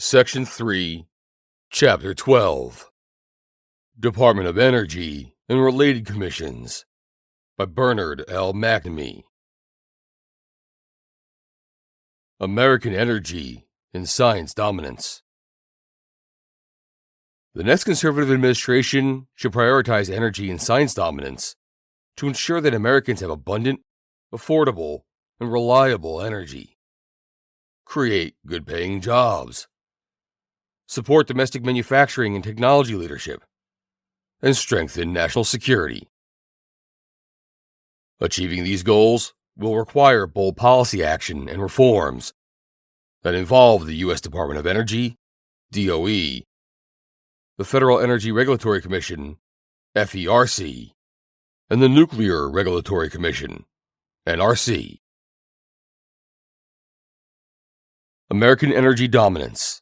Section 3, Chapter 12, Department of Energy and Related Commissions, by Bernard L. McNamee. American Energy and Science Dominance. The next conservative administration should prioritize energy and science dominance to ensure that Americans have abundant, affordable, and reliable energy. Create good-paying jobs. Support domestic manufacturing and technology leadership, and strengthen national security. Achieving these goals will require bold policy action and reforms that involve the U.S. Department of Energy, DOE, the Federal Energy Regulatory Commission, FERC, and the Nuclear Regulatory Commission, NRC. American Energy Dominance.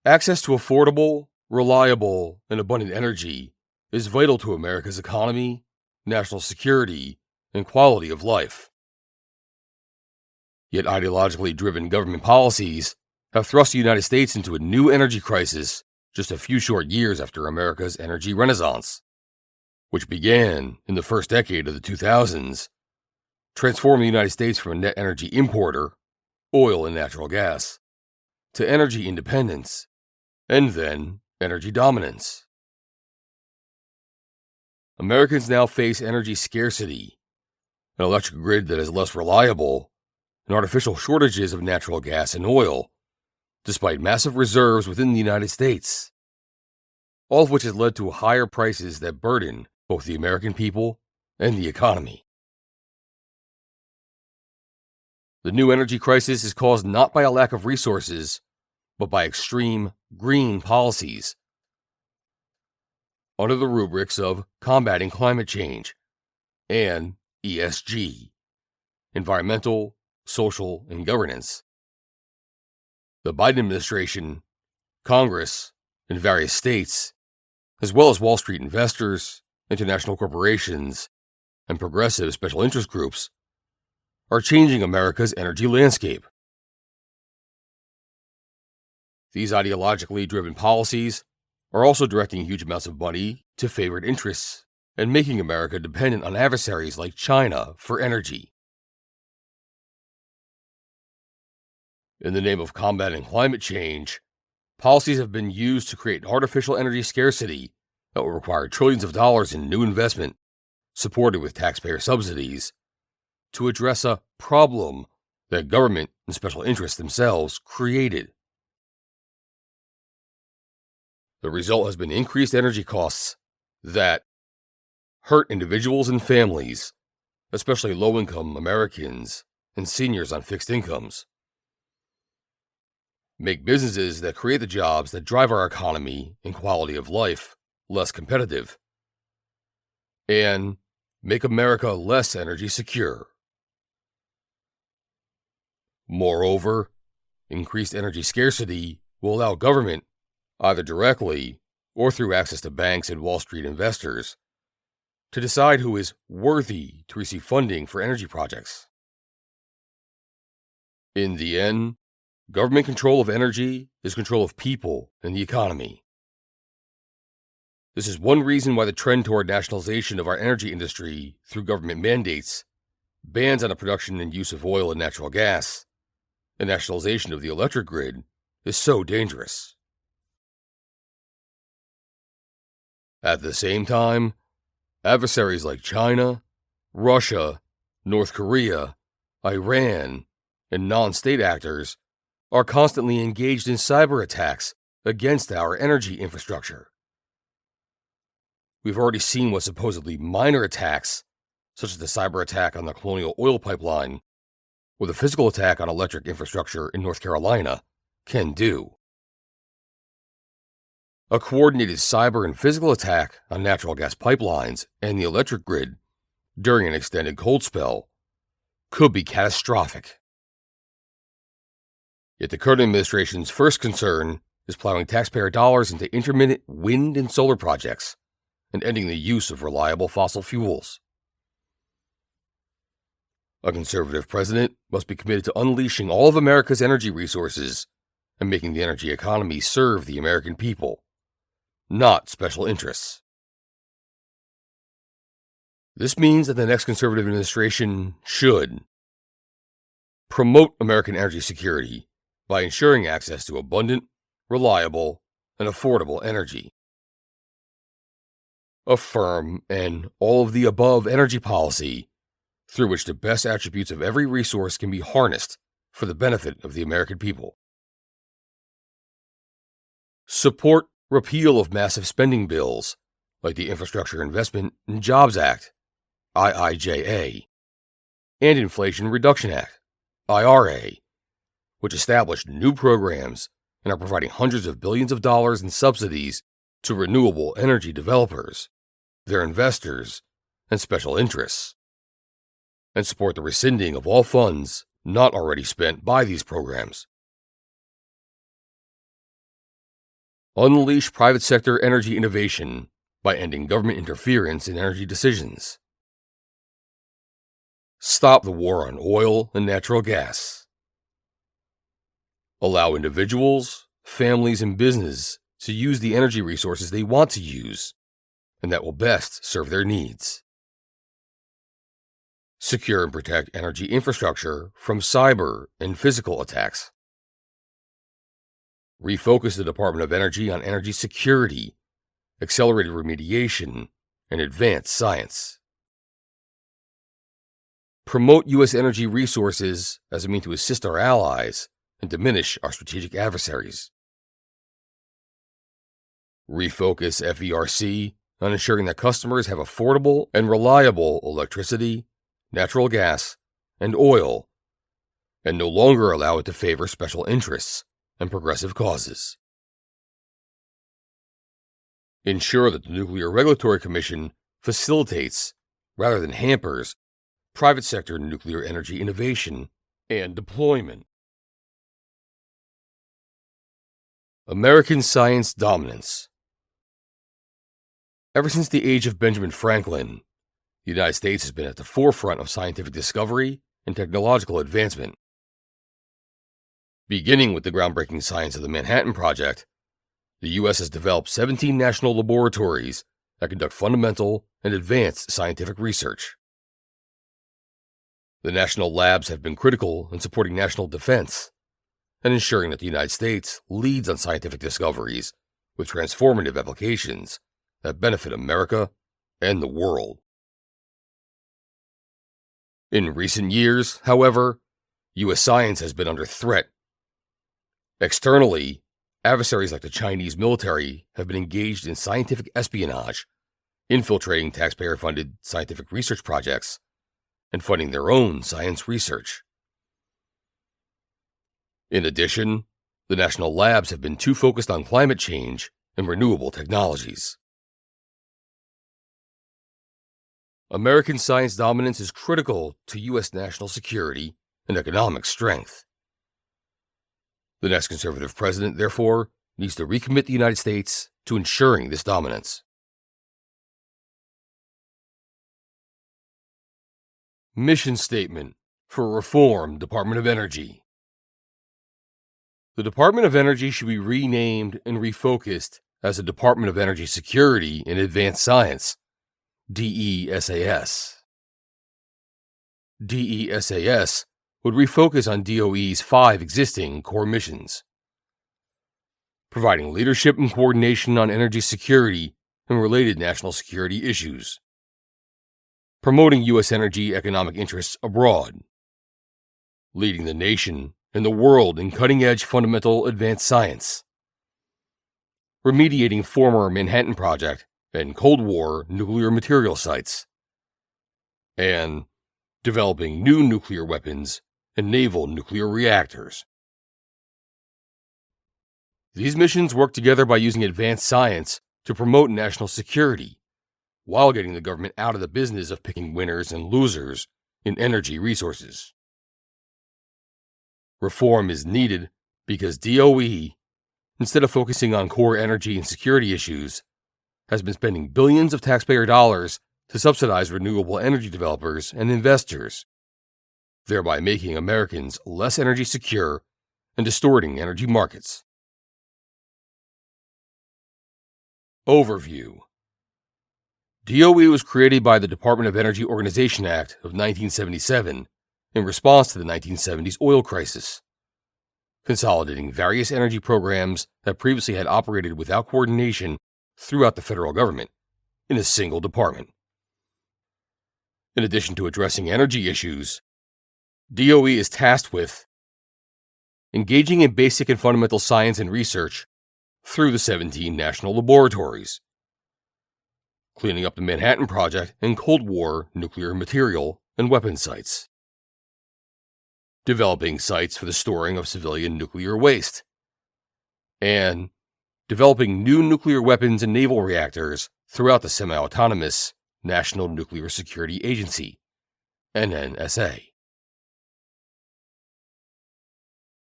Access to affordable, reliable, and abundant energy is vital to America's economy, national security, and quality of life. Yet ideologically driven government policies have thrust the United States into a new energy crisis just a few short years after America's energy renaissance, which began in the first decade of the 2000s, transforming the United States from a net energy importer, oil and natural gas, to energy independence, and then energy dominance. Americans now face energy scarcity, an electric grid that is less reliable, and artificial shortages of natural gas and oil, despite massive reserves within the United States, all of which has led to higher prices that burden both the American people and the economy. The new energy crisis is caused not by a lack of resources, but by extreme green policies under the rubrics of combating climate change and ESG, environmental, social, and governance. The Biden administration, Congress, and various states, as well as Wall Street investors, international corporations, and progressive special interest groups, are changing America's energy landscape. These ideologically driven policies are also directing huge amounts of money to favored interests and making America dependent on adversaries like China for energy. In the name of combating climate change, policies have been used to create artificial energy scarcity that will require trillions of dollars in new investment, supported with taxpayer subsidies, to address a problem that government and special interests themselves created. The result has been increased energy costs that hurt individuals and families, especially low-income Americans and seniors on fixed incomes, make businesses that create the jobs that drive our economy and quality of life less competitive, and make America less energy secure. Moreover, increased energy scarcity will allow government, either directly or through access to banks and Wall Street investors, to decide who is worthy to receive funding for energy projects. In the end, government control of energy is control of people and the economy. This is one reason why the trend toward nationalization of our energy industry through government mandates, bans on the production and use of oil and natural gas, and nationalization of the electric grid is so dangerous. At the same time, adversaries like China, Russia, North Korea, Iran, and non-state actors are constantly engaged in cyber attacks against our energy infrastructure. We've already seen what supposedly minor attacks, such as the cyber attack on the Colonial Oil Pipeline or the physical attack on electric infrastructure in North Carolina, can do. A coordinated cyber and physical attack on natural gas pipelines and the electric grid during an extended cold spell could be catastrophic. Yet the current administration's first concern is plowing taxpayer dollars into intermittent wind and solar projects and ending the use of reliable fossil fuels. A conservative president must be committed to unleashing all of America's energy resources and making the energy economy serve the American people, not special interests. This means that the next conservative administration should promote American energy security by ensuring access to abundant, reliable, and affordable energy. Affirm an all-of-the-above energy policy through which the best attributes of every resource can be harnessed for the benefit of the American people. Support repeal of massive spending bills like the Infrastructure Investment and Jobs Act, IIJA, and Inflation Reduction Act, IRA, which established new programs and are providing hundreds of billions of dollars in subsidies to renewable energy developers, their investors, and special interests, and support the rescinding of all funds not already spent by these programs. Unleash private sector energy innovation by ending government interference in energy decisions. Stop the war on oil and natural gas. Allow individuals, families, and business to use the energy resources they want to use and that will best serve their needs. Secure and protect energy infrastructure from cyber and physical attacks. Refocus the Department of Energy on energy security, accelerated remediation, and advanced science. Promote U.S. energy resources as a means to assist our allies and diminish our strategic adversaries. Refocus FERC on ensuring that customers have affordable and reliable electricity, natural gas, and oil, and no longer allow it to favor special interests and progressive causes. Ensure that the Nuclear Regulatory Commission facilitates, rather than hampers, private sector nuclear energy innovation and deployment. American science dominance. Ever since the age of Benjamin Franklin, the United States has been at the forefront of scientific discovery and technological advancement. Beginning with the groundbreaking science of the Manhattan Project, the U.S. has developed 17 national laboratories that conduct fundamental and advanced scientific research. The national labs have been critical in supporting national defense and ensuring that the United States leads on scientific discoveries with transformative applications that benefit America and the world. In recent years, however, U.S. science has been under threat. Externally, adversaries like the Chinese military have been engaged in scientific espionage, infiltrating taxpayer-funded scientific research projects, and funding their own science research. In addition, the national labs have been too focused on climate change and renewable technologies. American science dominance is critical to U.S. national security and economic strength. The next conservative president, therefore, needs to recommit the United States to ensuring this dominance. Mission Statement for Reform Department of Energy. The Department of Energy should be renamed and refocused as the Department of Energy Security and Advanced Science, DESAS. DESAS would refocus on DOE's 5 existing core missions: providing leadership and coordination on energy security and related national security issues, promoting U.S. energy economic interests abroad, leading the nation and the world in cutting-edge fundamental advanced science, remediating former Manhattan Project and Cold War nuclear material sites, and developing new nuclear weapons and naval nuclear reactors. These missions work together by using advanced science to promote national security, while getting the government out of the business of picking winners and losers in energy resources. Reform is needed because DOE, instead of focusing on core energy and security issues, has been spending billions of taxpayer dollars to subsidize renewable energy developers and investors, thereby making Americans less energy secure and distorting energy markets. Overview. DOE was created by the Department of Energy Organization Act of 1977 in response to the 1970s oil crisis, consolidating various energy programs that previously had operated without coordination throughout the federal government in a single department. In addition to addressing energy issues, DOE is tasked with engaging in basic and fundamental science and research through the 17 national laboratories, cleaning up the Manhattan Project and Cold War nuclear material and weapons sites, developing sites for the storing of civilian nuclear waste, and developing new nuclear weapons and naval reactors throughout the semi-autonomous National Nuclear Security Agency, NNSA.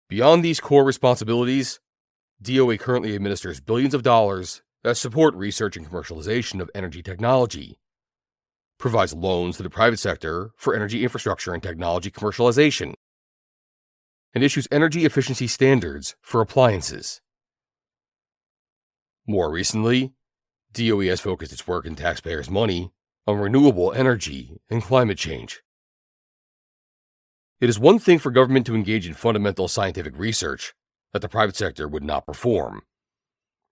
Beyond these core responsibilities, DOE currently administers billions of dollars that support research and commercialization of energy technology, provides loans to the private sector for energy infrastructure and technology commercialization, and issues energy efficiency standards for appliances. More recently, DOE has focused its work and taxpayers' money on renewable energy and climate change. It is one thing for government to engage in fundamental scientific research that the private sector would not perform,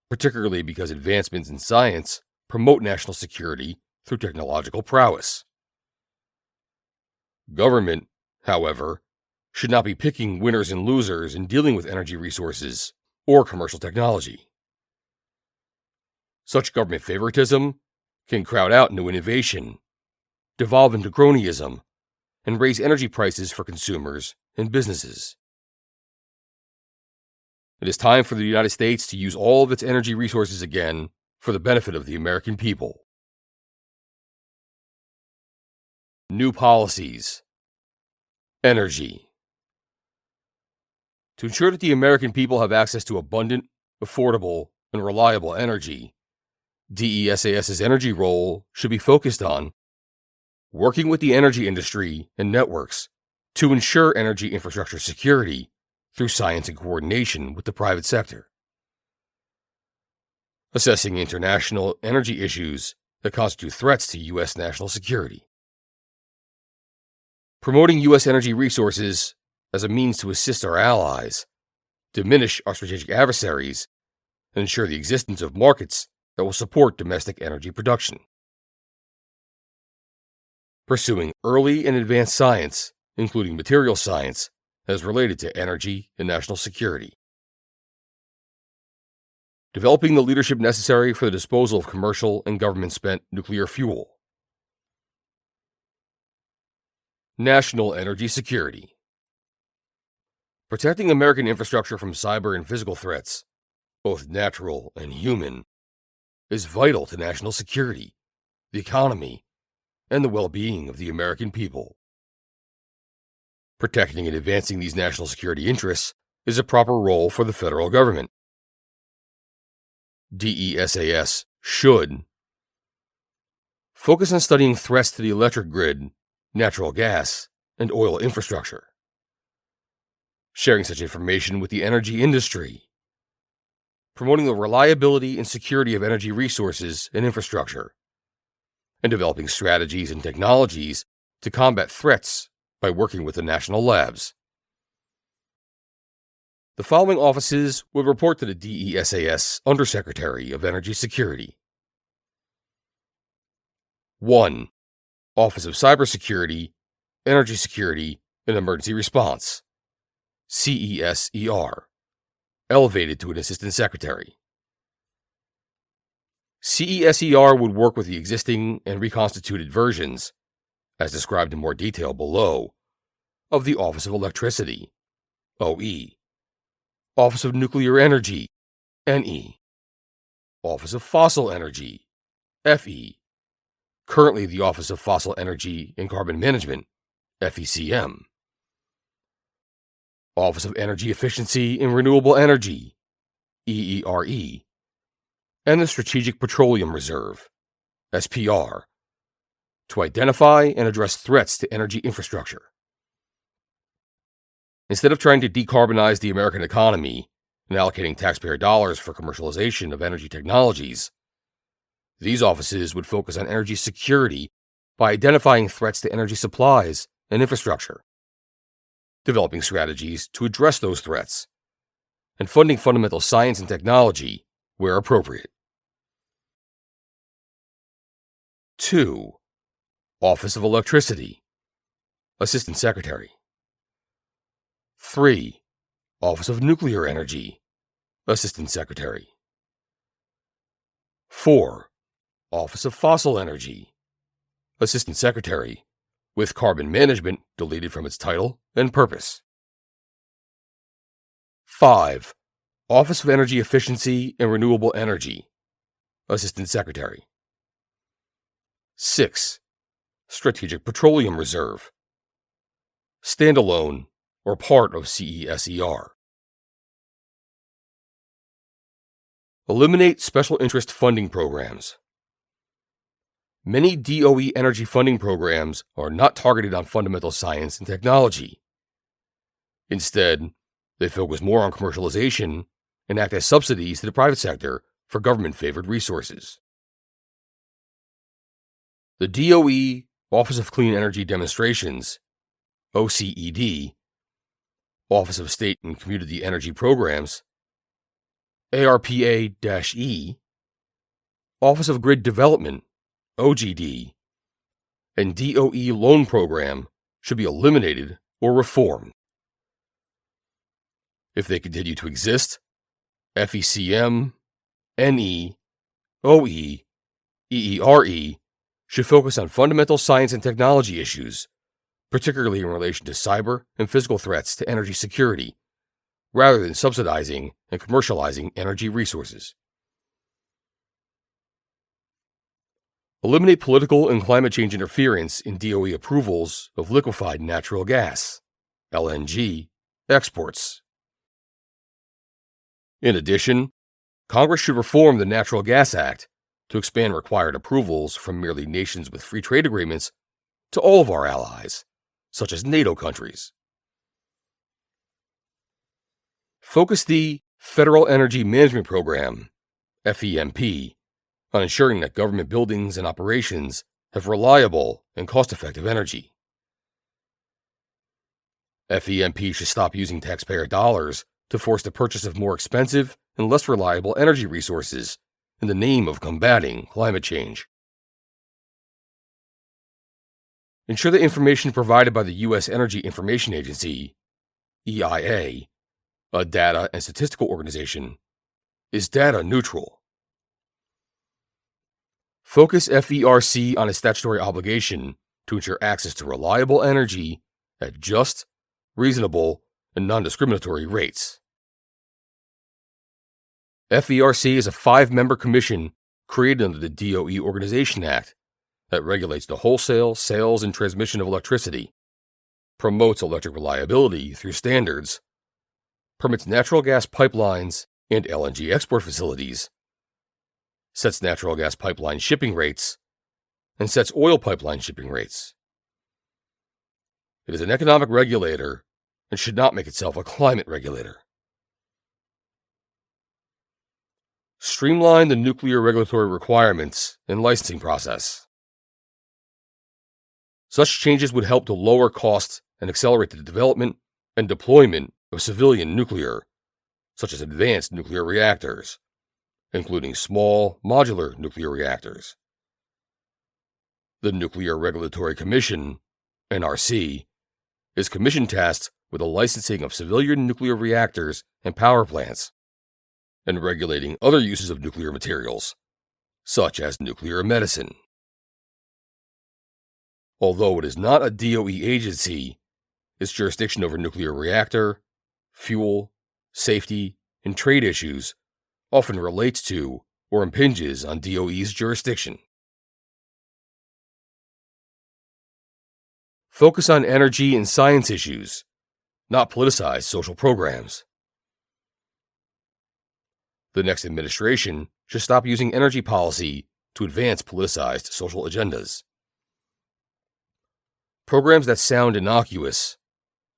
particularly because advancements in science promote national security through technological prowess. Government, however, should not be picking winners and losers in dealing with energy resources or commercial technology. Such government favoritism can crowd out new innovation, devolve into cronyism, and raise energy prices for consumers and businesses. It is time for the United States to use all of its energy resources again for the benefit of the American people. New policies. Energy. To ensure that the American people have access to abundant, affordable, and reliable energy, DESAS's energy role should be focused on working with the energy industry and networks to ensure energy infrastructure security through science and coordination with the private sector, assessing international energy issues that constitute threats to U.S. national security, promoting U.S. energy resources as a means to assist our allies, diminish our strategic adversaries, and ensure the existence of markets that will support domestic energy production. Pursuing early and advanced science, including material science, as related to energy and national security. Developing the leadership necessary for the disposal of commercial and government-spent nuclear fuel. National energy security. Protecting American infrastructure from cyber and physical threats, both natural and human, is vital to national security, the economy, and the well-being of the American people. Protecting and advancing these national security interests is a proper role for the federal government. DESAS should focus on studying threats to the electric grid, natural gas, and oil infrastructure, sharing such information with the energy industry, promoting the reliability and security of energy resources and infrastructure, and developing strategies and technologies to combat threats by working with the national labs. The following offices would report to the DESAS Undersecretary of Energy Security. 1. Office of Cybersecurity, Energy Security, and Emergency Response, CESER, elevated to an Assistant Secretary. CESER would work with the existing and reconstituted versions, as described in more detail below, of the Office of Electricity, OE, Office of Nuclear Energy, NE, Office of Fossil Energy, FE, currently the Office of Fossil Energy and Carbon Management, FECM, Office of Energy Efficiency and Renewable Energy, EERE, and the Strategic Petroleum Reserve, SPR, to identify and address threats to energy infrastructure. Instead of trying to decarbonize the American economy and allocating taxpayer dollars for commercialization of energy technologies, these offices would focus on energy security by identifying threats to energy supplies and infrastructure, developing strategies to address those threats, and funding fundamental science and technology where appropriate. 2. Office of Electricity, Assistant Secretary. 3. Office of Nuclear Energy, Assistant Secretary. 4. Office of Fossil Energy, Assistant Secretary, with Carbon Management deleted from its title and purpose. 5. Office of Energy Efficiency and Renewable Energy, Assistant Secretary. 6. Strategic Petroleum Reserve, standalone or part of CESER. Eliminate special interest funding programs. Many DOE energy funding programs are not targeted on fundamental science and technology. Instead, they focus more on commercialization and act as subsidies to the private sector for government-favored resources. The DOE Office of Clean Energy Demonstrations, OCED, Office of State and Community Energy Programs, ARPA-E, Office of Grid Development, OGD, and DOE Loan Program should be eliminated or reformed. If they continue to exist, FECM, NE, OE, EERE should focus on fundamental science and technology issues, particularly in relation to cyber and physical threats to energy security, rather than subsidizing and commercializing energy resources. Eliminate political and climate change interference in DOE approvals of liquefied natural gas, LNG, exports. In addition, Congress should reform the Natural Gas Act to expand required approvals from merely nations with free trade agreements to all of our allies, such as NATO countries. Focus the Federal Energy Management Program, FEMP, on ensuring that government buildings and operations have reliable and cost-effective energy. FEMP should stop using taxpayer dollars to force the purchase of more expensive and less reliable energy resources in the name of combating climate change. Ensure the information provided by the U.S. Energy Information Agency, EIA, a data and statistical organization, is data neutral. Focus FERC on its statutory obligation to ensure access to reliable energy at just, reasonable, and non-discriminatory rates. FERC is a 5-member commission created under the DOE Organization Act that regulates the wholesale, sales, and transmission of electricity, promotes electric reliability through standards, permits natural gas pipelines and LNG export facilities, sets natural gas pipeline shipping rates, and sets oil pipeline shipping rates. It is an economic regulator and should not make itself a climate regulator. Streamline the nuclear regulatory requirements and licensing process. Such changes would help to lower costs and accelerate the development and deployment of civilian nuclear, such as advanced nuclear reactors, including small modular nuclear reactors. The Nuclear Regulatory Commission, NRC, is commission tasked with the licensing of civilian nuclear reactors and power plants, and regulating other uses of nuclear materials, such as nuclear medicine. Although it is not a DOE agency, its jurisdiction over nuclear reactor, fuel, safety, and trade issues often relates to or impinges on DOE's jurisdiction. Focus on energy and science issues, not politicize social programs. The next administration should stop using energy policy to advance politicized social agendas. Programs that sound innocuous,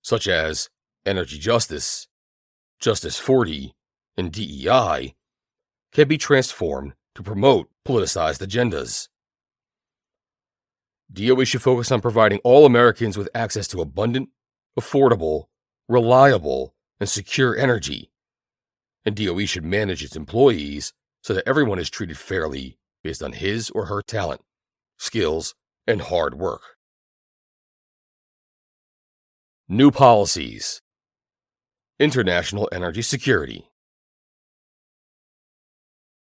such as Energy justice, Justice 40, and DEI can be transformed to promote politicized agendas. DOE should focus on providing all Americans with access to abundant, affordable, reliable, and secure energy, and DOE should manage its employees so that everyone is treated fairly based on his or her talent, skills, and hard work. New policies. International energy security.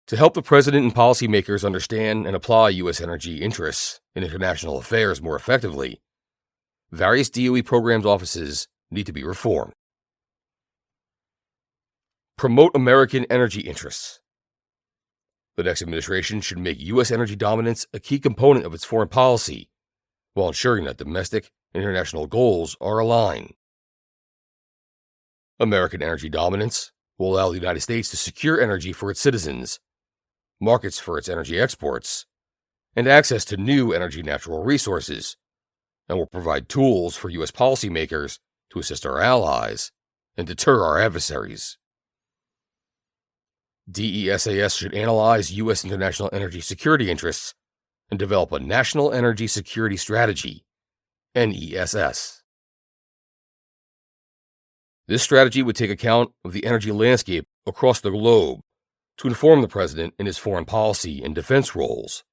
To help the President and policymakers understand and apply U.S. energy interests in international affairs more effectively, various DOE programs offices need to be reformed. Promote American energy interests. The next administration should make U.S. energy dominance a key component of its foreign policy, while ensuring that domestic and international goals are aligned. American energy dominance will allow the United States to secure energy for its citizens, markets for its energy exports, and access to new energy natural resources, and will provide tools for U.S. policymakers to assist our allies and deter our adversaries. DESAS should analyze U.S. international energy security interests and develop a National Energy Security Strategy, NESS. This strategy would take account of the energy landscape across the globe to inform the President in his foreign policy and defense roles.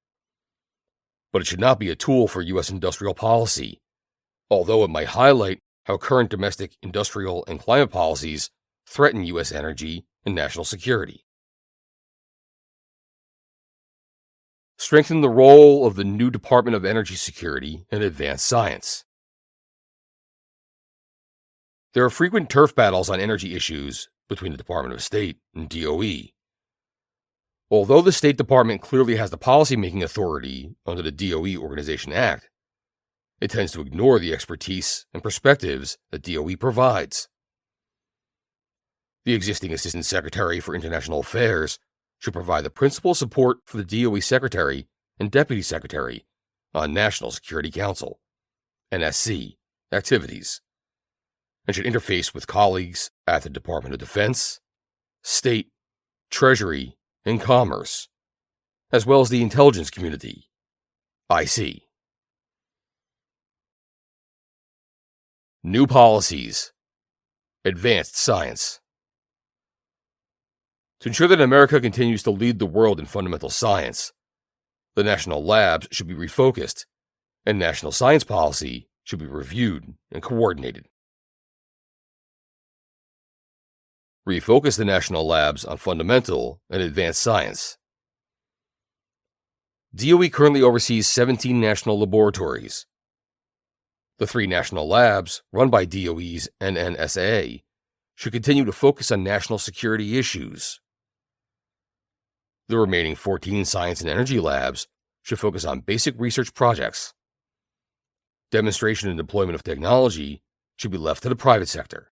But it should not be a tool for U.S. industrial policy, although it might highlight how current domestic, industrial, and climate policies threaten U.S. energy and national security. Strengthen the role of the new Department of Energy Security and Advanced Science. There are frequent turf battles on energy issues between the Department of State and DOE. Although the State Department clearly has the policymaking authority under the DOE Organization Act, it tends to ignore the expertise and perspectives that DOE provides. The existing Assistant Secretary for International Affairs should provide the principal support for the DOE Secretary and Deputy Secretary on National Security Council, NSC, activities, and should interface with colleagues at the Department of Defense, State, Treasury, and Commerce, as well as the intelligence community, IC. New policies. Advanced science. To ensure that America continues to lead the world in fundamental science, the national labs should be refocused, and national science policy should be reviewed and coordinated. Refocus the national labs on fundamental and advanced science. DOE currently oversees 17 national laboratories. The 3 national labs, run by DOE's NNSA, should continue to focus on national security issues. The remaining 14 science and energy labs should focus on basic research projects. Demonstration and deployment of technology should be left to the private sector.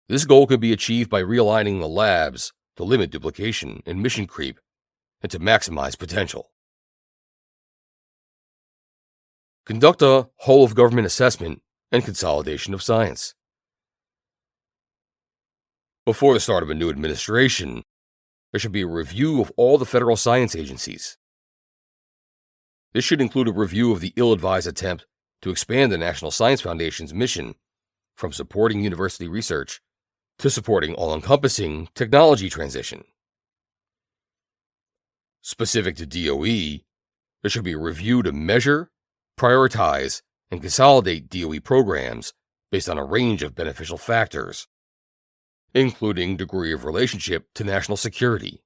This goal can be achieved by realigning the labs to limit duplication and mission creep and to maximize potential. Conduct a whole-of-government assessment and consolidation of science. Before the start of a new administration, there should be a review of all the federal science agencies. This should include a review of the ill-advised attempt to expand the National Science Foundation's mission from supporting university research to supporting all-encompassing technology transition. Specific to DOE, there should be a review to measure, prioritize, and consolidate DOE programs based on a range of beneficial factors, including degree of relationship to national security,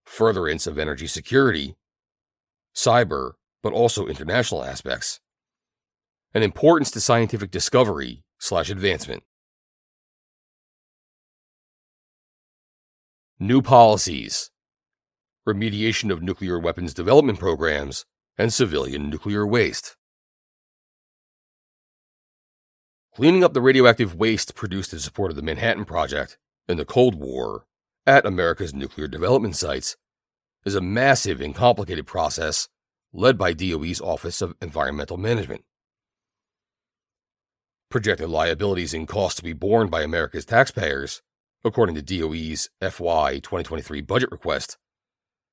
furtherance of energy security, cyber, but also international aspects, and importance to scientific discovery/advancement. New policies. Remediation of nuclear weapons development programs and civilian nuclear waste. Cleaning up the radioactive waste produced in support of the Manhattan Project and the Cold War at America's nuclear development sites is a massive and complicated process led by DOE's Office of Environmental Management. Projected liabilities and costs to be borne by America's taxpayers, according to DOE's FY 2023 budget request,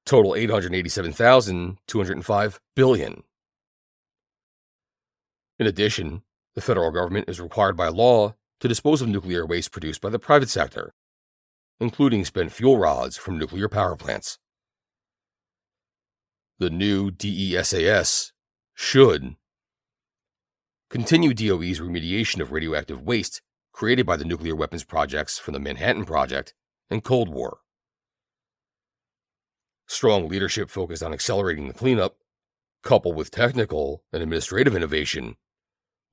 total $887,205 billion. In addition, the federal government is required by law to dispose of nuclear waste produced by the private sector, including spent fuel rods from nuclear power plants. The new DESAS should continue DOE's remediation of radioactive waste created by the nuclear weapons projects from the Manhattan Project and Cold War. Strong leadership focused on accelerating the cleanup, coupled with technical and administrative innovation,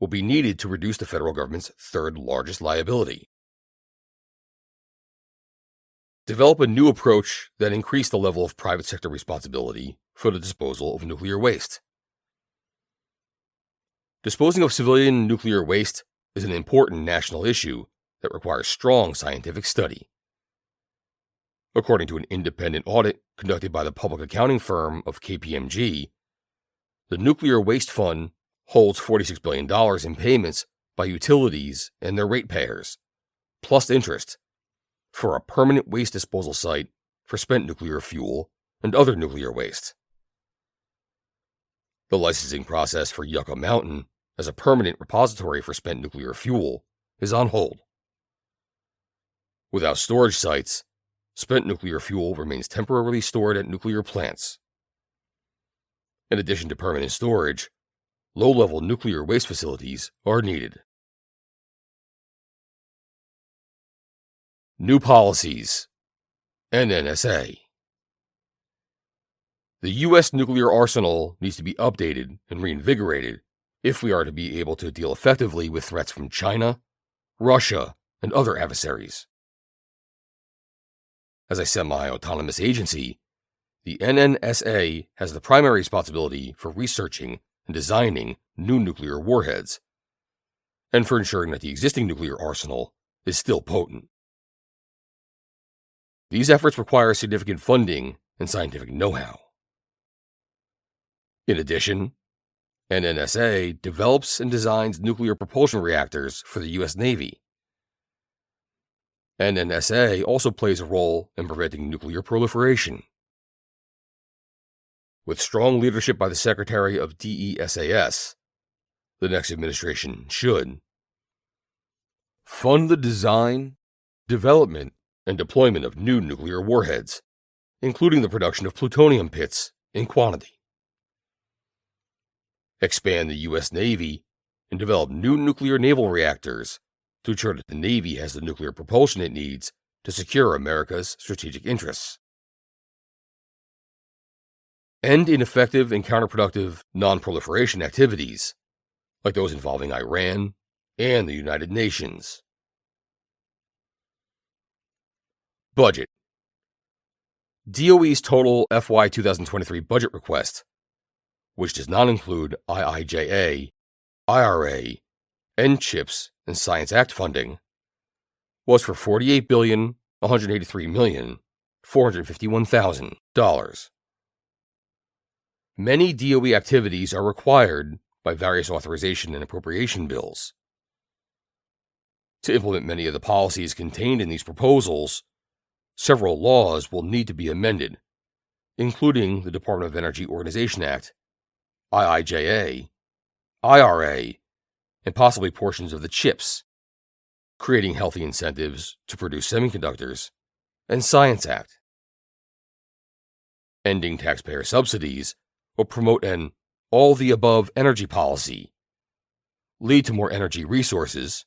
will be needed to reduce the federal government's third largest liability. Develop a new approach that increases the level of private sector responsibility for the disposal of nuclear waste. Disposing of civilian nuclear waste is an important national issue that requires strong scientific study. According to an independent audit conducted by the public accounting firm of KPMG, the Nuclear Waste Fund holds $46 billion in payments by utilities and their ratepayers, plus interest, for a permanent waste disposal site for spent nuclear fuel and other nuclear waste. The licensing process for Yucca Mountain as a permanent repository for spent nuclear fuel is on hold. Without storage sites, spent nuclear fuel remains temporarily stored at nuclear plants. In addition to permanent storage, low-level nuclear waste facilities are needed. New policies. NNSA. The U.S. nuclear arsenal needs to be updated and reinvigorated if we are to be able to deal effectively with threats from China, Russia, and other adversaries. As a semi-autonomous agency, the NNSA has the primary responsibility for researching and designing new nuclear warheads, and for ensuring that the existing nuclear arsenal is still potent. These efforts require significant funding and scientific know-how. In addition, NNSA develops and designs nuclear propulsion reactors for the U.S. Navy. NNSA also plays a role in preventing nuclear proliferation. With strong leadership by the Secretary of DESAS, the next administration should fund the design, development, and deployment of new nuclear warheads, including the production of plutonium pits in quantity. Expand the U.S. Navy and develop new nuclear naval reactors to ensure that the Navy has the nuclear propulsion it needs to secure America's strategic interests. End ineffective and counterproductive non-proliferation activities, like those involving Iran and the United Nations. Budget. DOE's total FY 2023 budget request, which does not include IIJA, IRA, and CHIPS and Science Act funding, was for $48,183,451,000. Many DOE activities are required by various authorization and appropriation bills. To implement many of the policies contained in these proposals, several laws will need to be amended, including the Department of Energy Organization Act, IIJA, IRA, and possibly portions of the CHIPS, creating healthy incentives to produce semiconductors, and Science Act. Ending taxpayer subsidies will promote an all-the-above energy policy, lead to more energy resources,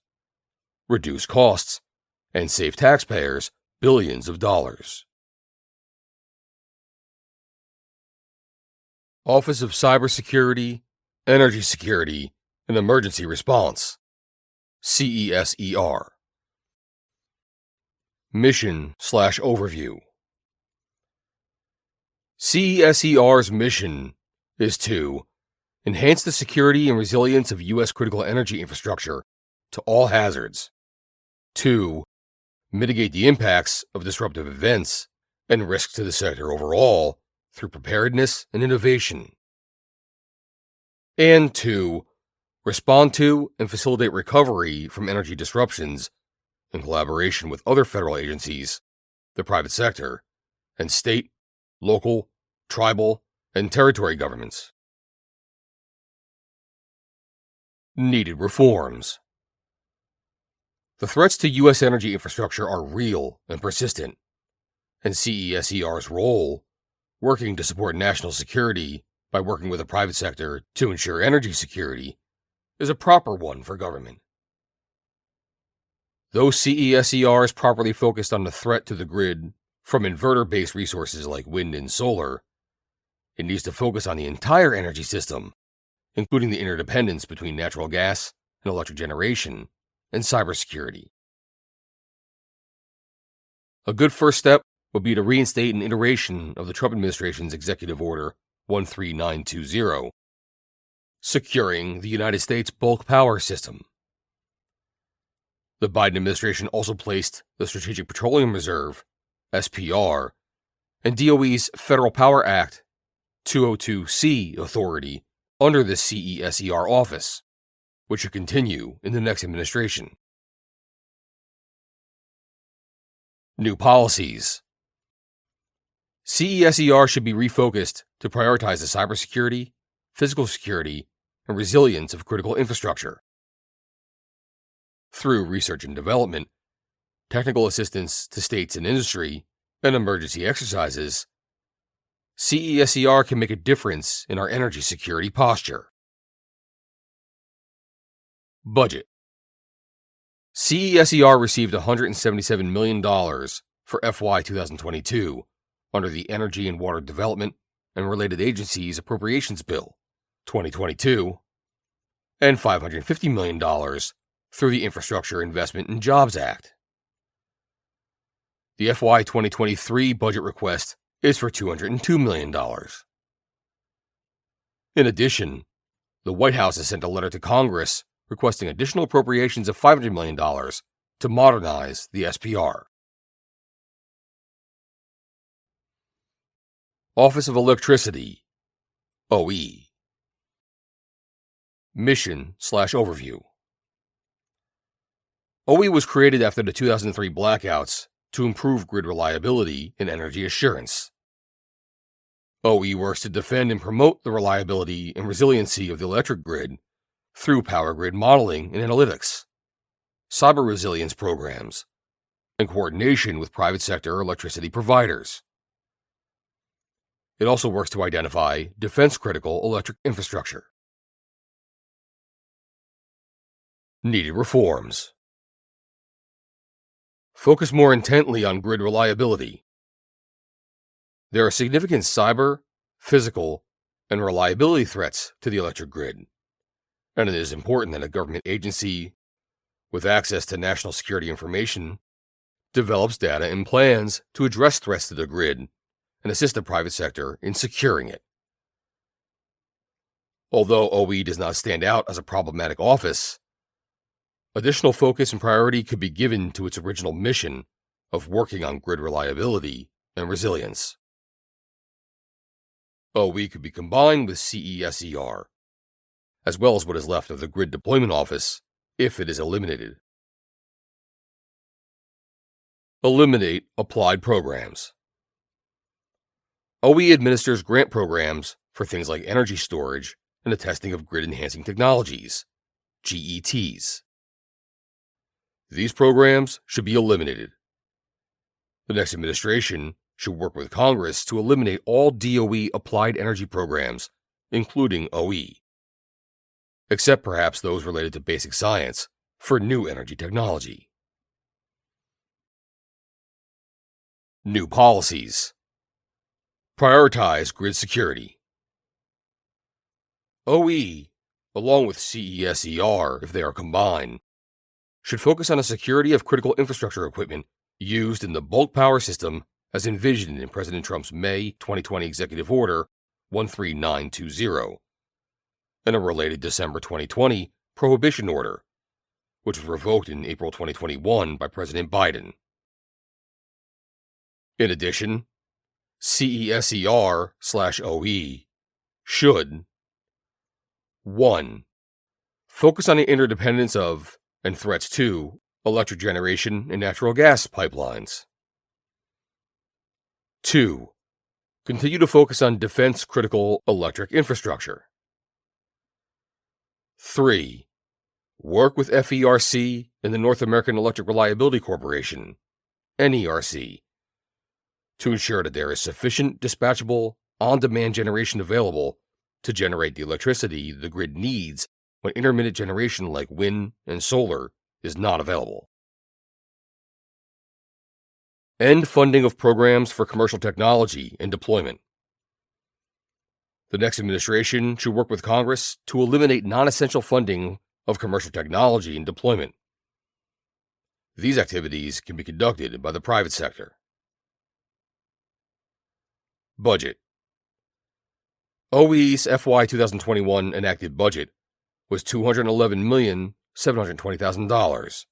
reduce costs, and save taxpayers billions of dollars. Office of Cybersecurity, Energy Security, and Emergency Response, CESER. Mission/Overview. CESER's mission is to enhance the security and resilience of U.S. critical energy infrastructure to all hazards, 2. Mitigate the impacts of disruptive events and risks to the sector overall through preparedness and innovation, and 2. respond to and facilitate recovery from energy disruptions in collaboration with other federal agencies, the private sector, and state, local, tribal, and territory governments. Needed reforms. The threats to U.S. energy infrastructure are real and persistent, and CESER's role, working to support national security by working with the private sector to ensure energy security, is a proper one for government. Though CESER is properly focused on the threat to the grid from inverter-based resources like wind and solar, it needs to focus on the entire energy system, including the interdependence between natural gas and electric generation and cybersecurity. A good first step would be to reinstate an iteration of the Trump administration's Executive Order 13920, securing the United States bulk power system. The Biden administration also placed the Strategic Petroleum Reserve, SPR, and DOE's Federal Power Act 202C authority under the CESER office, which should continue in the next administration. New policies. CESER should be refocused to prioritize the cybersecurity, physical security, and resilience of critical infrastructure. Through research and development, technical assistance to states and industry, and emergency exercises, CESER can make a difference in our energy security posture. Budget. CESER received $177 million for FY 2022 under the Energy and Water Development and Related Agencies Appropriations Bill 2022 and $550 million through the Infrastructure Investment and Jobs Act. The FY 2023 budget request is for $202 million. In addition, the White House has sent a letter to Congress requesting additional appropriations of $500 million to modernize the SPR. Office of Electricity, OE. Mission/Overview. OE was created after the 2003 blackouts to improve grid reliability and energy assurance. OE works to defend and promote the reliability and resiliency of the electric grid through power grid modeling and analytics, cyber resilience programs, and coordination with private sector electricity providers. It also works to identify defense-critical electric infrastructure. Needed reforms. Focus more intently on grid reliability. There are significant cyber, physical, and reliability threats to the electric grid, and it is important that a government agency with access to national security information develops data and plans to address threats to the grid and assist the private sector in securing it. Although OE does not stand out as a problematic office, additional focus and priority could be given to its original mission of working on grid reliability and resilience. OE could be combined with CESER, as well as what is left of the Grid Deployment Office if it is eliminated. Eliminate applied programs. OE administers grant programs for things like energy storage and the testing of grid-enhancing technologies, GETs. These programs should be eliminated. The next administration should work with Congress to eliminate all DOE applied energy programs, including OE, except perhaps those related to basic science for new energy technology. New policies. Prioritize grid security. OE, along with CESER if they are combined, should focus on the security of critical infrastructure equipment used in the bulk power system as envisioned in President Trump's May 2020 Executive Order 13920 and a related December 2020 Prohibition Order, which was revoked in April 2021 by President Biden. In addition, CESER/OE should 1. Focus on the interdependence of, and threats to, electric generation and natural gas pipelines. 2. Continue to focus on defense-critical electric infrastructure. 3. Work with FERC and the North American Electric Reliability Corporation, NERC, to ensure that there is sufficient dispatchable, on-demand generation available to generate the electricity the grid needs when intermittent generation like wind and solar is not available. End funding of programs for commercial technology and deployment. The next administration should work with Congress to eliminate non-essential funding of commercial technology and deployment. These activities can be conducted by the private sector. Budget. OE's FY 2021 enacted budget was $211,720,000,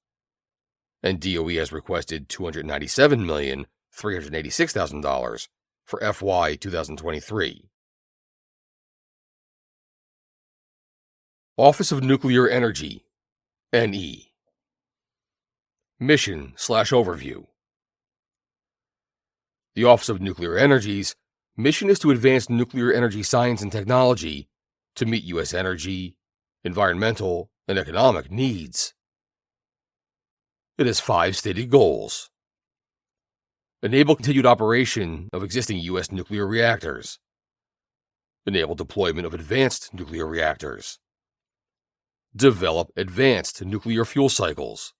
and DOE has requested $297,386,000 for FY 2023. Office of Nuclear Energy, NE. Mission/Overview. The Office of Nuclear Energy's mission is to advance nuclear energy science and technology to meet U.S. energy, environmental, and economic needs. It has 5 stated goals. Enable continued operation of existing U.S. nuclear reactors. Enable deployment of advanced nuclear reactors. Develop advanced nuclear fuel cycles.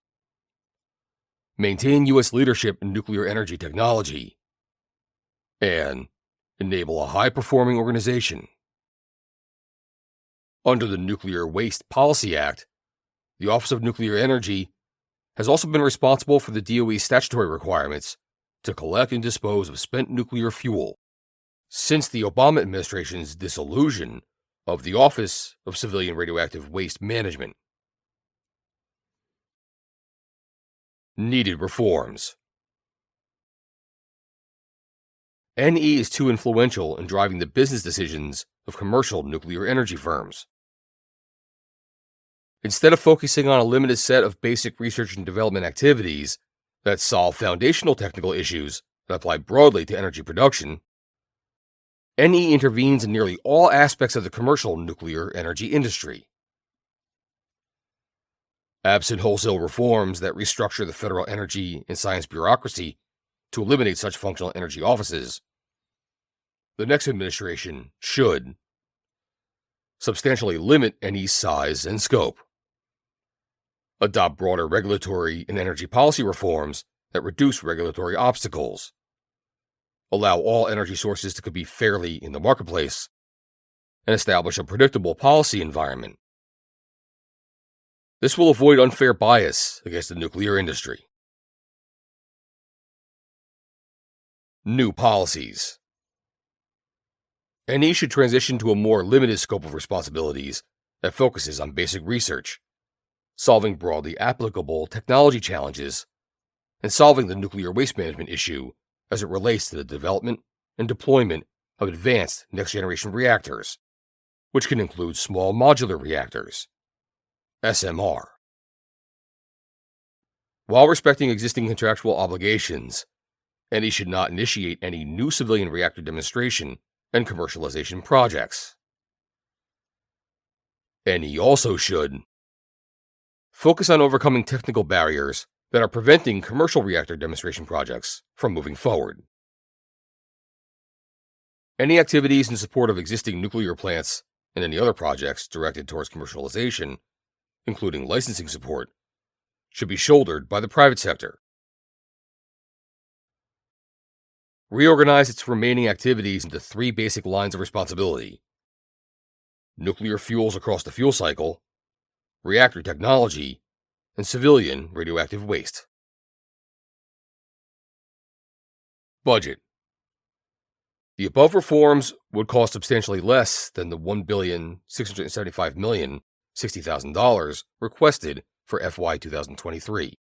Maintain U.S. leadership in nuclear energy technology. And enable a high-performing organization. Under the Nuclear Waste Policy Act, the Office of Nuclear Energy has also been responsible for the DOE's statutory requirements to collect and dispose of spent nuclear fuel since the Obama administration's dissolution of the Office of Civilian Radioactive Waste Management. Needed reforms. NE is too influential in driving the business decisions of commercial nuclear energy firms. Instead of focusing on a limited set of basic research and development activities that solve foundational technical issues that apply broadly to energy production, NE intervenes in nearly all aspects of the commercial nuclear energy industry. Absent wholesale reforms that restructure the federal energy and science bureaucracy to eliminate such functional energy offices, the next administration should substantially limit NE's size and scope, adopt broader regulatory and energy policy reforms that reduce regulatory obstacles, allow all energy sources to compete fairly in the marketplace, and establish a predictable policy environment. This will avoid unfair bias against the nuclear industry. New policies. NE should transition to a more limited scope of responsibilities that focuses on basic research, solving broadly applicable technology challenges, and solving the nuclear waste management issue as it relates to the development and deployment of advanced next-generation reactors, which can include small modular reactors, SMR. While respecting existing contractual obligations, NE should not initiate any new civilian reactor demonstration and commercialization projects. NE also should focus on overcoming technical barriers that are preventing commercial reactor demonstration projects from moving forward. Any activities in support of existing nuclear plants and any other projects directed towards commercialization, including licensing support, should be shouldered by the private sector. Reorganize its remaining activities into 3 basic lines of responsibility: nuclear fuels across the fuel cycle, reactor technology, and civilian radioactive waste. Budget. The above reforms would cost substantially less than the $1,675,060,000 requested for FY 2023.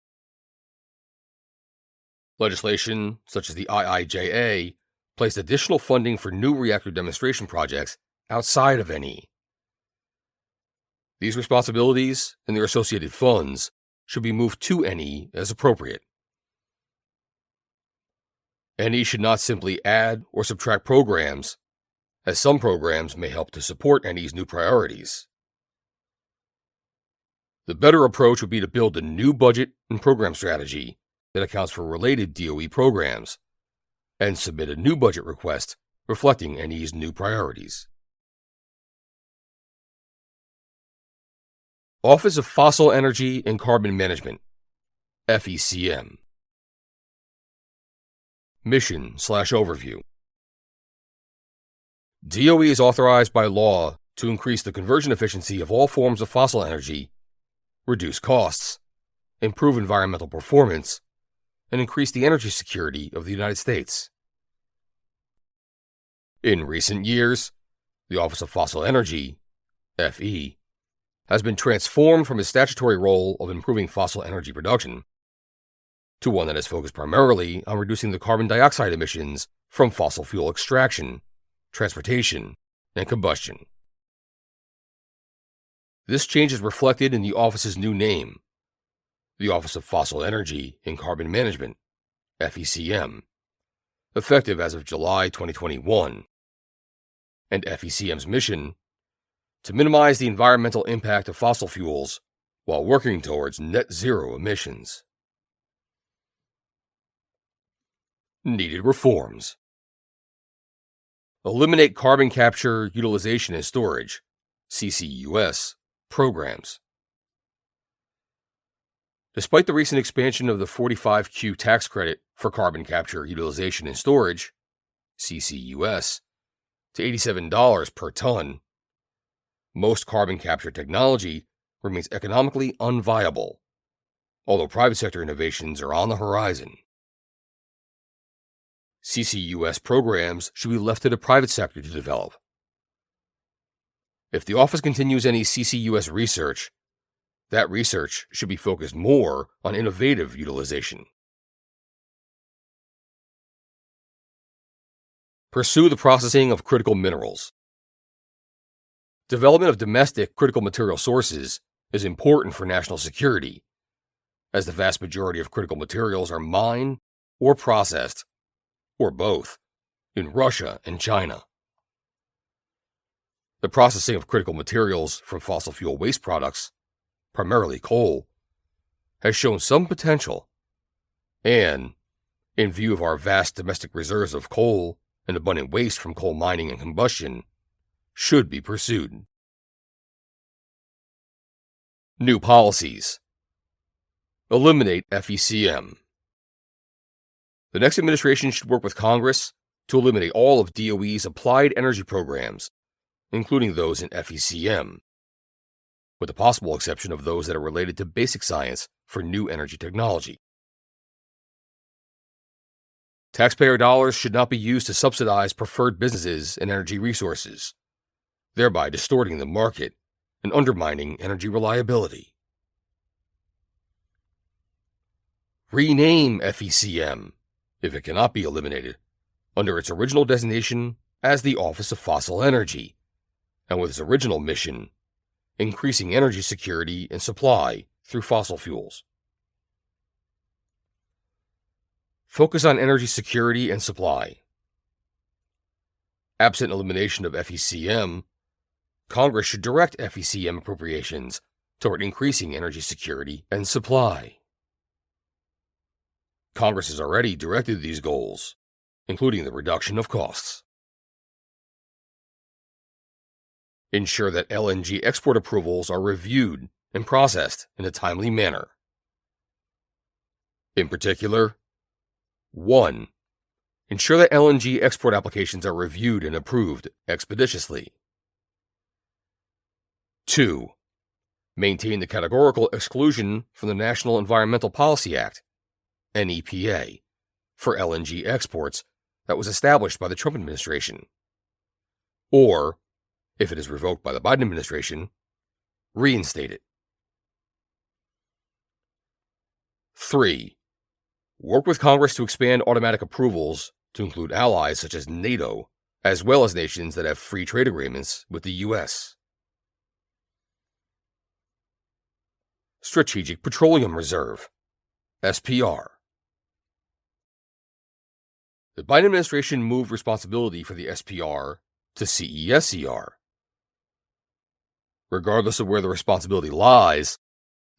Legislation such as the IIJA placed additional funding for new reactor demonstration projects outside of NE. These responsibilities and their associated funds should be moved to NE as appropriate. NE should not simply add or subtract programs, as some programs may help to support NE's new priorities. The better approach would be to build a new budget and program strategy that accounts for related DOE programs, and submit a new budget request reflecting NE's new priorities. Office of Fossil Energy and Carbon Management, FECM. Mission/Overview. DOE is authorized by law to increase the conversion efficiency of all forms of fossil energy, reduce costs, improve environmental performance, and increase the energy security of the United States. In recent years, the Office of Fossil Energy, FE, has been transformed from its statutory role of improving fossil energy production to one that is focused primarily on reducing the carbon dioxide emissions from fossil fuel extraction, transportation, and combustion. This change is reflected in the office's new name, the Office of Fossil Energy and Carbon Management, FECM, effective as of July 2021, and FECM's mission to minimize the environmental impact of fossil fuels while working towards net zero emissions. Needed reforms. Eliminate carbon capture, utilization, and storage, CCUS, programs. Despite the recent expansion of the 45Q tax credit for carbon capture, utilization, and storage, CCUS, to $87 per ton, most carbon capture technology remains economically unviable, although private sector innovations are on the horizon. CCUS programs should be left to the private sector to develop. If the office continues any CCUS research, that research should be focused more on innovative utilization. Pursue the processing of critical minerals. Development of domestic critical material sources is important for national security, as the vast majority of critical materials are mined or processed, or both, in Russia and China. The processing of critical materials from fossil fuel waste products, primarily coal, has shown some potential, and, in view of our vast domestic reserves of coal and abundant waste from coal mining and combustion, should be pursued. New policies. Eliminate FECM. The next administration should work with Congress to eliminate all of DOE's applied energy programs, including those in FECM, with the possible exception of those that are related to basic science for new energy technology. Taxpayer dollars should not be used to subsidize preferred businesses and energy resources, thereby distorting the market and undermining energy reliability. Rename FECM, if it cannot be eliminated, under its original designation as the Office of Fossil Energy, and with its original mission, increasing energy security and supply through fossil fuels. Focus on energy security and supply. Absent elimination of FECM, Congress should direct FECM appropriations toward increasing energy security and supply. Congress has already directed these goals, including the reduction of costs. Ensure that LNG export approvals are reviewed and processed in a timely manner. In particular, 1. Ensure that LNG export applications are reviewed and approved expeditiously. 2. Maintain the categorical exclusion from the National Environmental Policy Act, NEPA, for LNG exports that was established by the Trump administration. Or, if it is revoked by the Biden administration, reinstate it. 3. Work with Congress to expand automatic approvals to include allies such as NATO, as well as nations that have free trade agreements with the U.S. Strategic Petroleum Reserve, SPR. The Biden administration moved responsibility for the SPR to CESCR. Regardless of where the responsibility lies,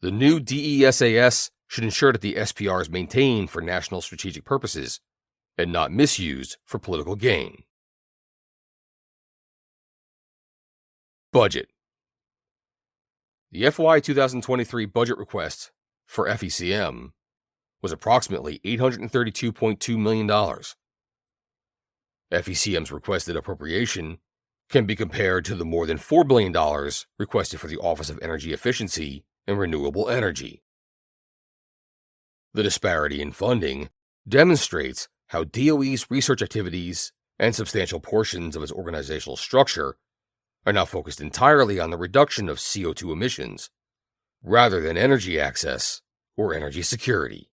the new DESAS should ensure that the SPR is maintained for national strategic purposes and not misused for political gain. Budget. The FY 2023 budget request for FECM was approximately $832.2 million. FECM's requested appropriation can be compared to the more than $4 billion requested for the Office of Energy Efficiency and Renewable Energy. The disparity in funding demonstrates how DOE's research activities and substantial portions of its organizational structure are now focused entirely on the reduction of CO2 emissions, rather than energy access or energy security.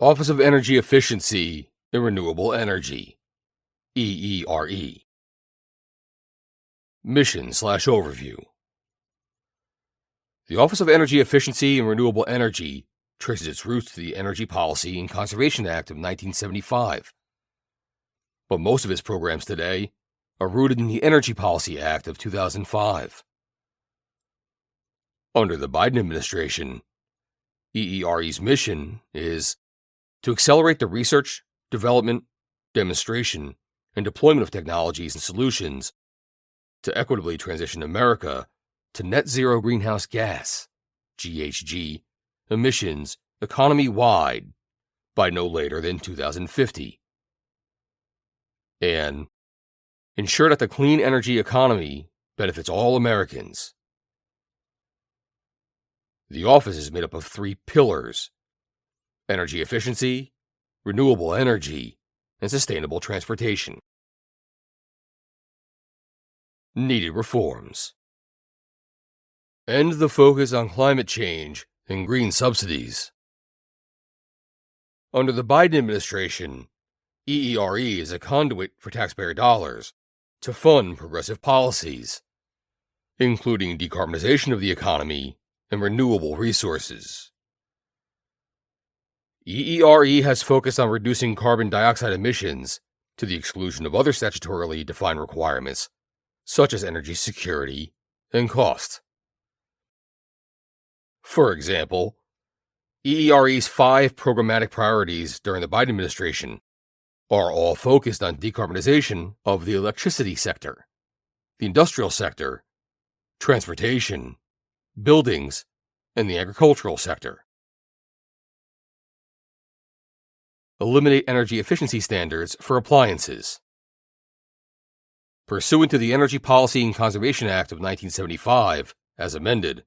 Office of Energy Efficiency and Renewable Energy, EERE. Mission/Overview. The Office of Energy Efficiency and Renewable Energy traces its roots to the Energy Policy and Conservation Act of 1975. But most of its programs today are rooted in the Energy Policy Act of 2005. Under the Biden administration, EERE's mission is to accelerate the research, development, demonstration, and deployment of technologies and solutions to equitably transition America to net zero greenhouse gas, GHG, emissions economy-wide by no later than 2050. And ensure that the clean energy economy benefits all Americans. The office is made up of 3 pillars: energy efficiency, renewable energy, and sustainable transportation. Needed reforms. End the focus on climate change and green subsidies. Under the Biden administration, EERE is a conduit for taxpayer dollars to fund progressive policies, including decarbonization of the economy and renewable resources. EERE has focused on reducing carbon dioxide emissions to the exclusion of other statutorily defined requirements, such as energy security and cost. For example, EERE's 5 programmatic priorities during the Biden administration are all focused on decarbonization of the electricity sector, the industrial sector, transportation, buildings, and the agricultural sector. Eliminate energy efficiency standards for appliances. Pursuant to the Energy Policy and Conservation Act of 1975, as amended,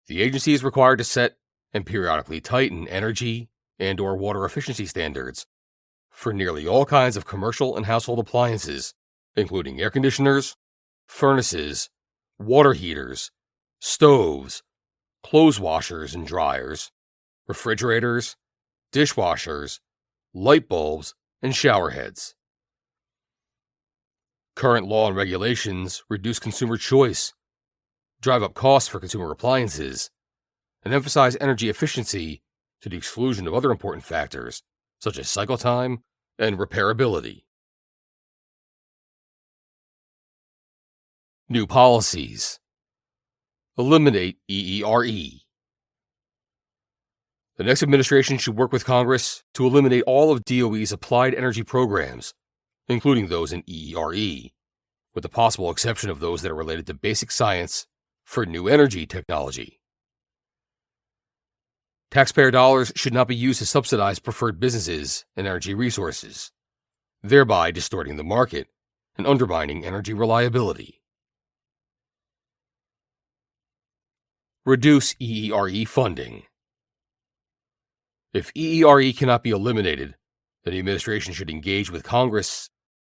the agency is required to set and periodically tighten energy and/or water efficiency standards for nearly all kinds of commercial and household appliances, including air conditioners, furnaces, water heaters, stoves, clothes washers and dryers, refrigerators, dishwashers, light bulbs, and shower heads. Current law and regulations reduce consumer choice, drive up costs for consumer appliances, and emphasize energy efficiency to the exclusion of other important factors, such as cycle time and repairability. New policies. Eliminate EERE. The next administration should work with Congress to eliminate all of DOE's applied energy programs, including those in EERE, with the possible exception of those that are related to basic science for new energy technology. Taxpayer dollars should not be used to subsidize preferred businesses and energy resources, thereby distorting the market and undermining energy reliability. Reduce EERE funding. If EERE cannot be eliminated, then the administration should engage with Congress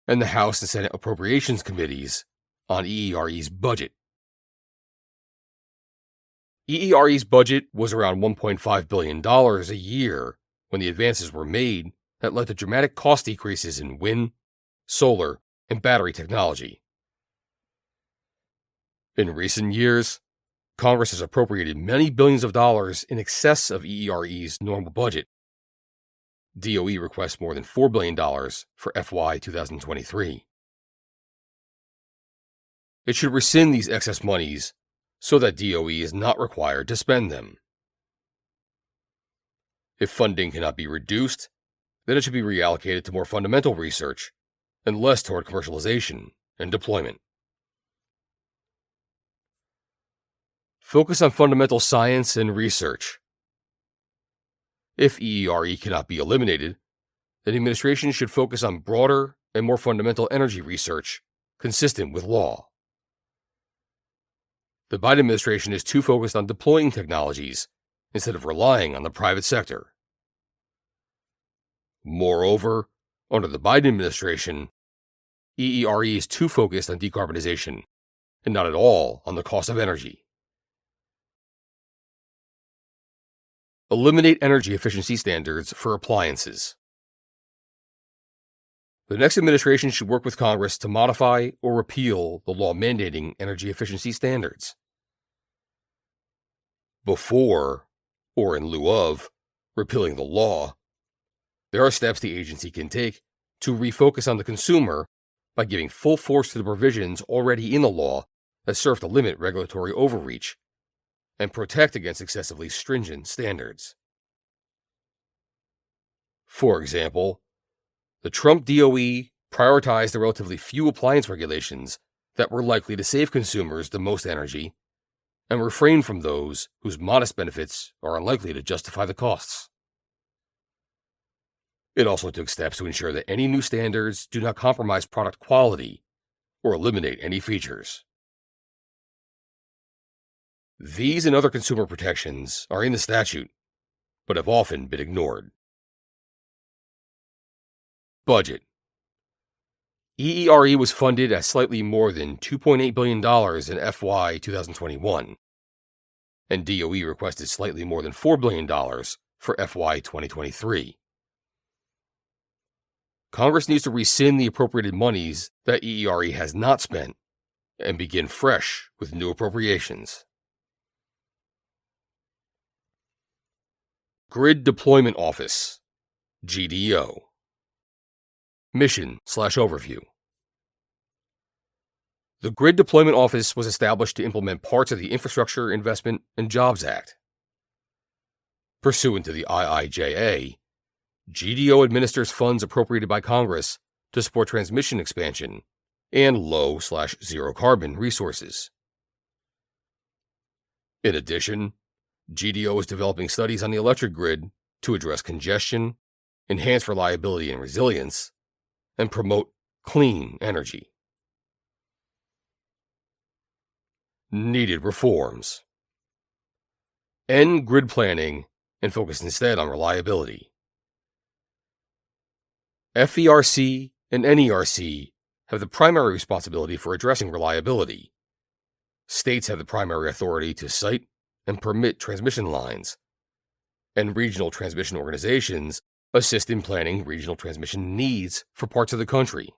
and the House and Senate Appropriations Committees on EERE's budget. EERE's budget was around $1.5 billion a year when the advances were made that led to dramatic cost decreases in wind, solar, and battery technology. In recent years, Congress has appropriated many billions of dollars in excess of EERE's normal budget. DOE requests more than $4 billion for FY 2023. It should rescind these excess monies so that DOE is not required to spend them. If funding cannot be reduced, then it should be reallocated to more fundamental research and less toward commercialization and deployment. Focus on fundamental science and research. If EERE cannot be eliminated, then the administration should focus on broader and more fundamental energy research consistent with law. The Biden administration is too focused on deploying technologies instead of relying on the private sector. Moreover, under the Biden administration, EERE is too focused on decarbonization and not at all on the cost of energy. Eliminate energy efficiency standards for appliances. The next administration should work with Congress to modify or repeal the law mandating energy efficiency standards. Before, or in lieu of, repealing the law, there are steps the agency can take to refocus on the consumer by giving full force to the provisions already in the law that serve to limit regulatory overreach and protect against excessively stringent standards. For example, the Trump DOE prioritized the relatively few appliance regulations that were likely to save consumers the most energy and refrained from those whose modest benefits are unlikely to justify the costs. It also took steps to ensure that any new standards do not compromise product quality or eliminate any features. These and other consumer protections are in the statute, but have often been ignored. Budget. EERE was funded at slightly more than $2.8 billion in FY 2021, and DOE requested slightly more than $4 billion for FY 2023. Congress needs to rescind the appropriated monies that EERE has not spent and begin fresh with new appropriations. Grid Deployment Office, GDO. Mission/overview. The Grid Deployment Office was established to implement parts of the Infrastructure Investment and Jobs Act. Pursuant to the IIJA, GDO administers funds appropriated by Congress to support transmission expansion and low/zero carbon resources. In addition, GDO is developing studies on the electric grid to address congestion, enhance reliability and resilience, and promote clean energy. Needed reforms. End grid planning and focus instead on reliability. FERC and NERC have the primary responsibility for addressing reliability. States have the primary authority to site and permit transmission lines, and regional transmission organizations assist in planning regional transmission needs for parts of the country.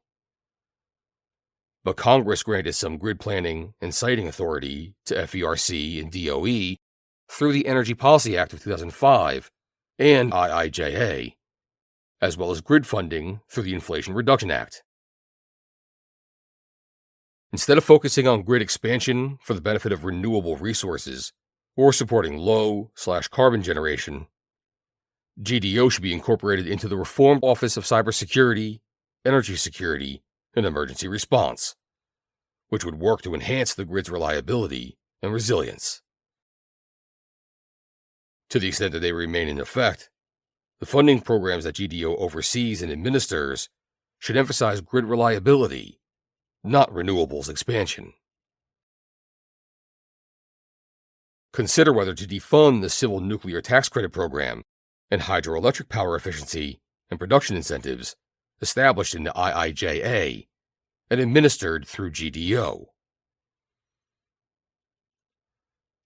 But Congress granted some grid planning and siting authority to FERC and DOE through the Energy Policy Act of 2005 and IIJA, as well as grid funding through the Inflation Reduction Act. Instead of focusing on grid expansion for the benefit of renewable resources or supporting low/carbon generation, GDO should be incorporated into the Reformed Office of Cybersecurity, Energy Security, and Emergency Response, which would work to enhance the grid's reliability and resilience. To the extent that they remain in effect, the funding programs that GDO oversees and administers should emphasize grid reliability, not renewables expansion. Consider whether to defund the Civil Nuclear Tax Credit Program and hydroelectric power efficiency and production incentives established in the IIJA and administered through GDO.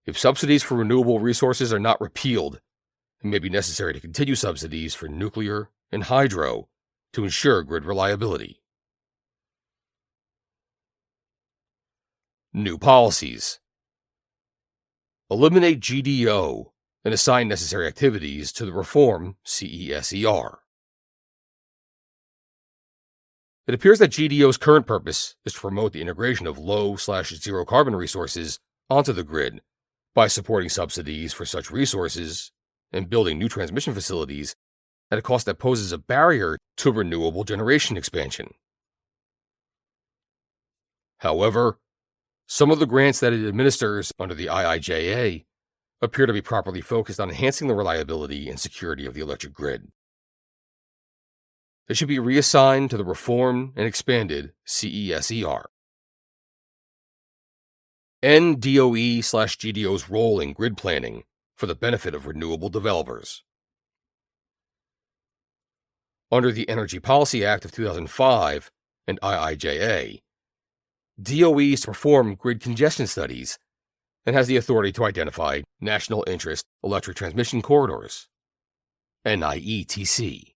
If subsidies for renewable resources are not repealed, it may be necessary to continue subsidies for nuclear and hydro to ensure grid reliability. New policies. Eliminate GDO and assign necessary activities to the Reform CESER. It appears that GDO's current purpose is to promote the integration of low/zero carbon resources onto the grid by supporting subsidies for such resources and building new transmission facilities at a cost that poses a barrier to renewable generation expansion. However, some of the grants that it administers under the IIJA appear to be properly focused on enhancing the reliability and security of the electric grid. They should be reassigned to the reformed and expanded CESER. End DOE/GDO's role in grid planning for the benefit of renewable developers. Under the Energy Policy Act of 2005 and IIJA, DOE is to perform grid congestion studies and has the authority to identify National Interest Electric Transmission Corridors, NIETC.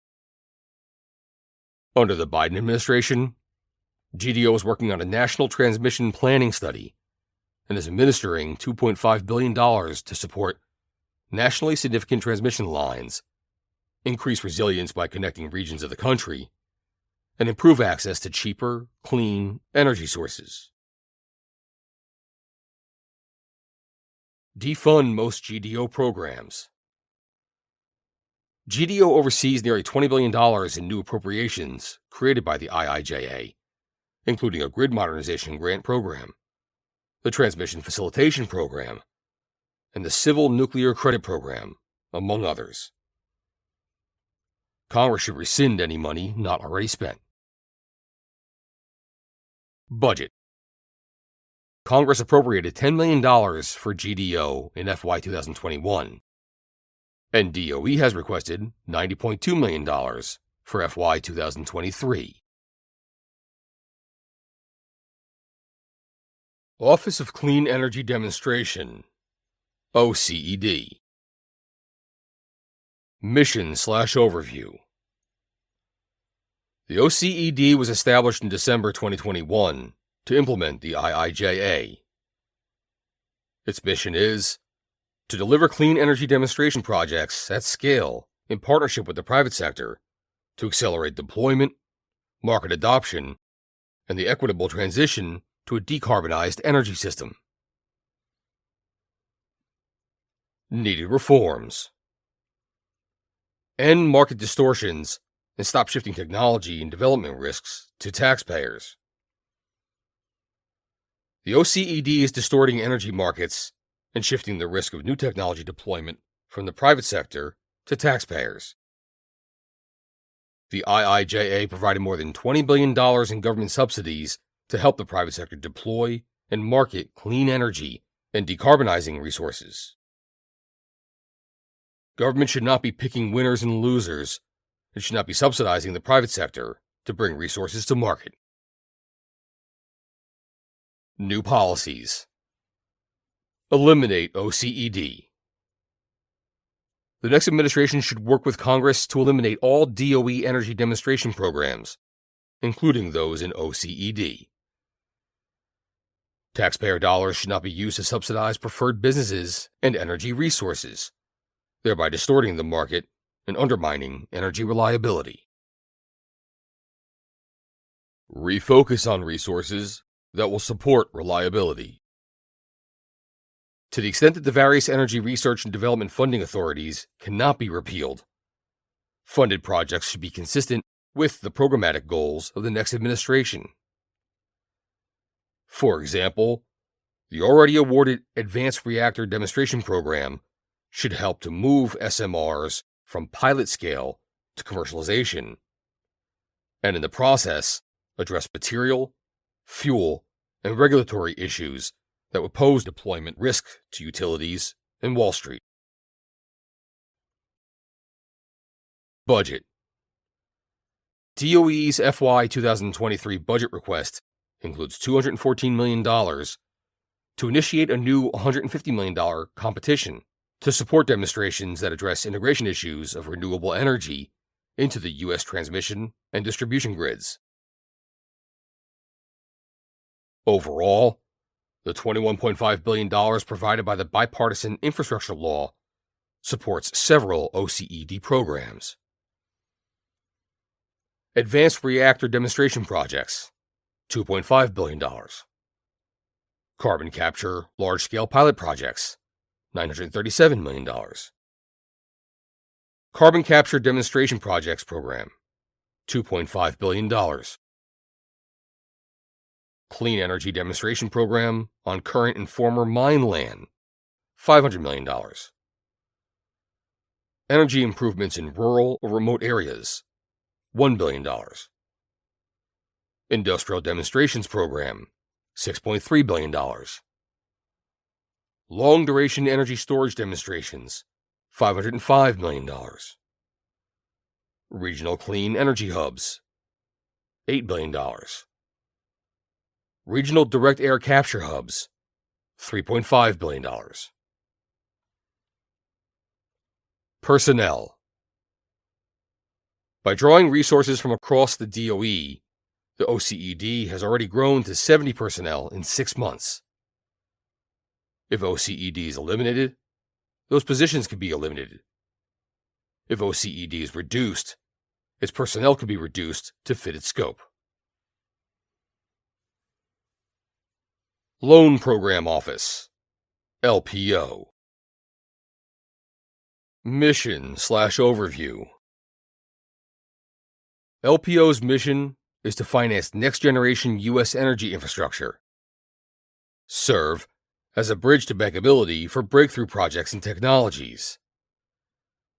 Under the Biden administration, GDO is working on a national transmission planning study and is administering $2.5 billion to support nationally significant transmission lines, increase resilience by connecting regions of the country, and improve access to cheaper, clean energy sources. Defund most GDO programs. GDO oversees nearly $20 billion in new appropriations created by the IIJA, including a grid modernization grant program, the Transmission Facilitation Program, and the Civil Nuclear Credit Program, among others. Congress should rescind any money not already spent. Budget. Congress appropriated $10 million for GDO in FY 2021, and DOE has requested $90.2 million for FY 2023. Office of Clean Energy Demonstration, OCED. Mission/Overview. The OCED was established in December 2021 to implement the IIJA. Its mission is to deliver clean energy demonstration projects at scale in partnership with the private sector to accelerate deployment, market adoption, and the equitable transition to a decarbonized energy system. Needed reforms. End market distortions and stop shifting technology and development risks to taxpayers. The OCED is distorting energy markets and shifting the risk of new technology deployment from the private sector to taxpayers. The IIJA provided more than $20 billion in government subsidies to help the private sector deploy and market clean energy and decarbonizing resources. Government should not be picking winners and losers. It should not be subsidizing the private sector to bring resources to market. New policies. Eliminate OCED. The next administration should work with Congress to eliminate all DOE energy demonstration programs, including those in OCED. Taxpayer dollars should not be used to subsidize preferred businesses and energy resources, thereby distorting the market and undermining energy reliability. Refocus on resources that will support reliability. To the extent that the various energy research and development funding authorities cannot be repealed, funded projects should be consistent with the programmatic goals of the next administration. For example, the already awarded Advanced Reactor Demonstration Program should help to move SMRs from pilot scale to commercialization, and in the process, address material, fuel, and regulatory issues that would pose deployment risk to utilities and Wall Street. Budget. DOE's FY 2023 budget request includes $214 million to initiate a new $150 million competition to support demonstrations that address integration issues of renewable energy into the U.S. transmission and distribution grids. Overall, The $21.5 billion provided by the Bipartisan Infrastructure Law supports several OCED programs. Advanced Reactor Demonstration Projects, $2.5 billion. Carbon Capture Large-Scale Pilot Projects, $937 million. Carbon Capture Demonstration Projects Program, $2.5 billion. Clean Energy Demonstration Program on current and former mine land, $500 million. Energy improvements in rural or remote areas, $1 billion. Industrial Demonstrations Program, $6.3 billion. Long-duration energy storage demonstrations, $505 million. Regional Clean Energy Hubs, $8 billion. Regional Direct Air Capture Hubs, $3.5 billion. Personnel. By drawing resources from across the DOE, the OCED has already grown to 70 personnel in 6 months. If OCED is eliminated, those positions can be eliminated. If OCED is reduced, its personnel can be reduced to fit its scope. Loan Program Office, LPO. Mission/Overview. LPO's mission is to finance next-generation U.S. energy infrastructure, serve as a bridge to bankability for breakthrough projects and technologies,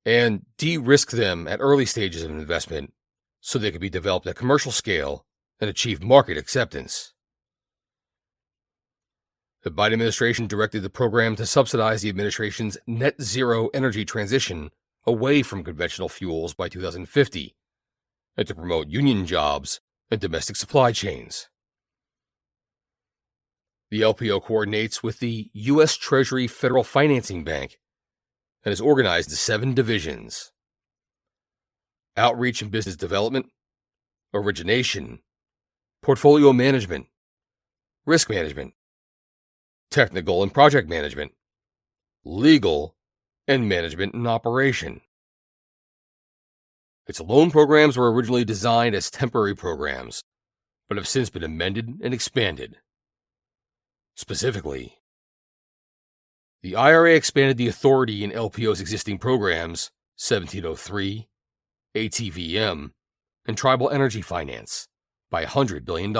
and de-risk them at early stages of investment so they can be developed at commercial scale and achieve market acceptance. The Biden administration directed the program to subsidize the administration's net zero energy transition away from conventional fuels by 2050 and to promote union jobs and domestic supply chains. The LPO coordinates with the U.S. Treasury Federal Financing Bank and is organized into 7 divisions: Outreach and Business Development, Origination, Portfolio Management, Risk Management, Technical and Project Management, Legal, and Management and Operation. Its loan programs were originally designed as temporary programs, but have since been amended and expanded. Specifically, the IRA expanded the authority in LPO's existing programs 1703, ATVM, and Tribal Energy Finance by $100 billion.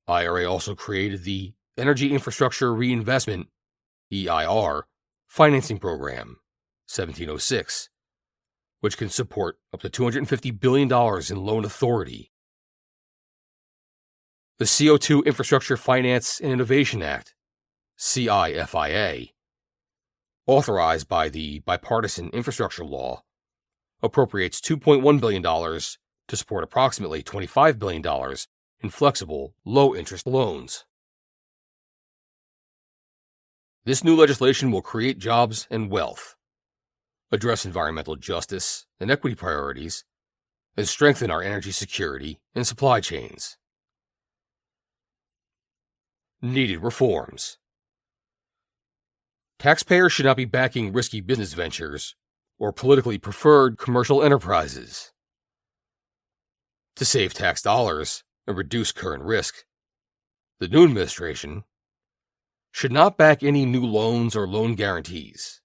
IRA also created the Energy Infrastructure Reinvestment, EIR, Financing Program 1706, which can support up to $250 billion in loan authority. The CO2 Infrastructure Finance and Innovation Act, CIFIA, authorized by the Bipartisan Infrastructure Law, appropriates $2.1 billion to support approximately $25 billion in flexible, low-interest loans. This new legislation will create jobs and wealth, address environmental justice and equity priorities, and strengthen our energy security and supply chains. Needed reforms. Taxpayers should not be backing risky business ventures or politically preferred commercial enterprises. To save tax dollars and reduce current risk, the new administration should not back any new loans or loan guarantees,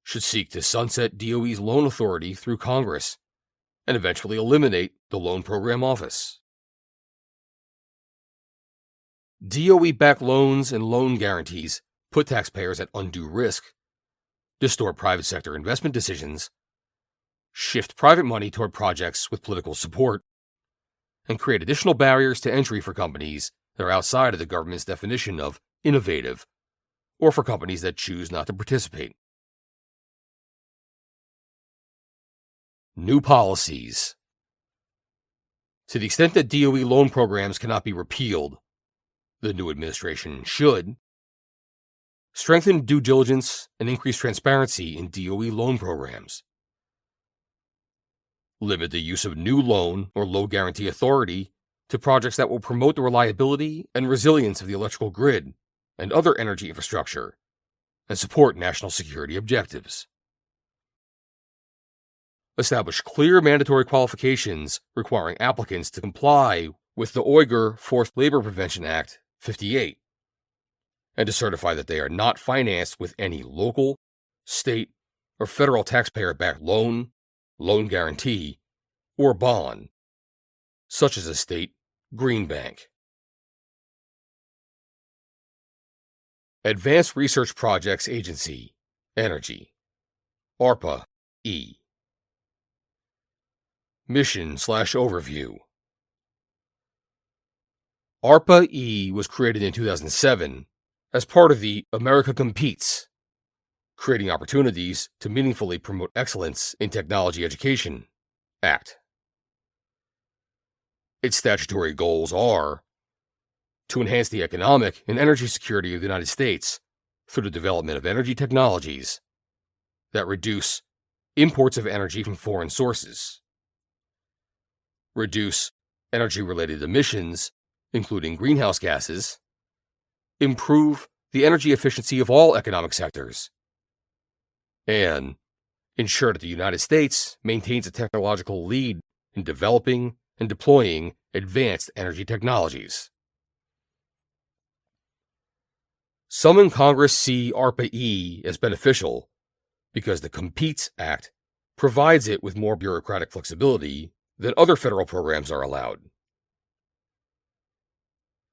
should seek to sunset DOE's loan authority through Congress and eventually eliminate the Loan Program Office. DOE-backed loans and loan guarantees put taxpayers at undue risk, distort private sector investment decisions, shift private money toward projects with political support, and create additional barriers to entry for companies that are outside of the government's definition of innovative, or for companies that choose not to participate. New policies. To the extent that DOE loan programs cannot be repealed, the new administration should strengthen due diligence and increase transparency in DOE loan programs, limit the use of new loan or low guarantee authority to projects that will promote the reliability and resilience of the electrical grid and other energy infrastructure and support national security objectives. Establish clear mandatory qualifications requiring applicants to comply with the Uyghur Forced Labor Prevention Act 58, and to certify that they are not financed with any local, state, or federal taxpayer-backed loan, loan guarantee, or bond, such as a state green bank. Advanced Research Projects Agency, Energy, ARPA-E. Mission/Overview. ARPA-E was created in 2007 as part of the America Competes, Creating Opportunities to Meaningfully Promote Excellence in Technology Education Act. Its statutory goals are to enhance the economic and energy security of the United States through the development of energy technologies that reduce imports of energy from foreign sources, reduce energy-related emissions, including greenhouse gases, improve the energy efficiency of all economic sectors, and ensure that the United States maintains a technological lead in developing and deploying advanced energy technologies. Some in Congress see ARPA-E as beneficial because the Competes Act provides it with more bureaucratic flexibility than other federal programs are allowed.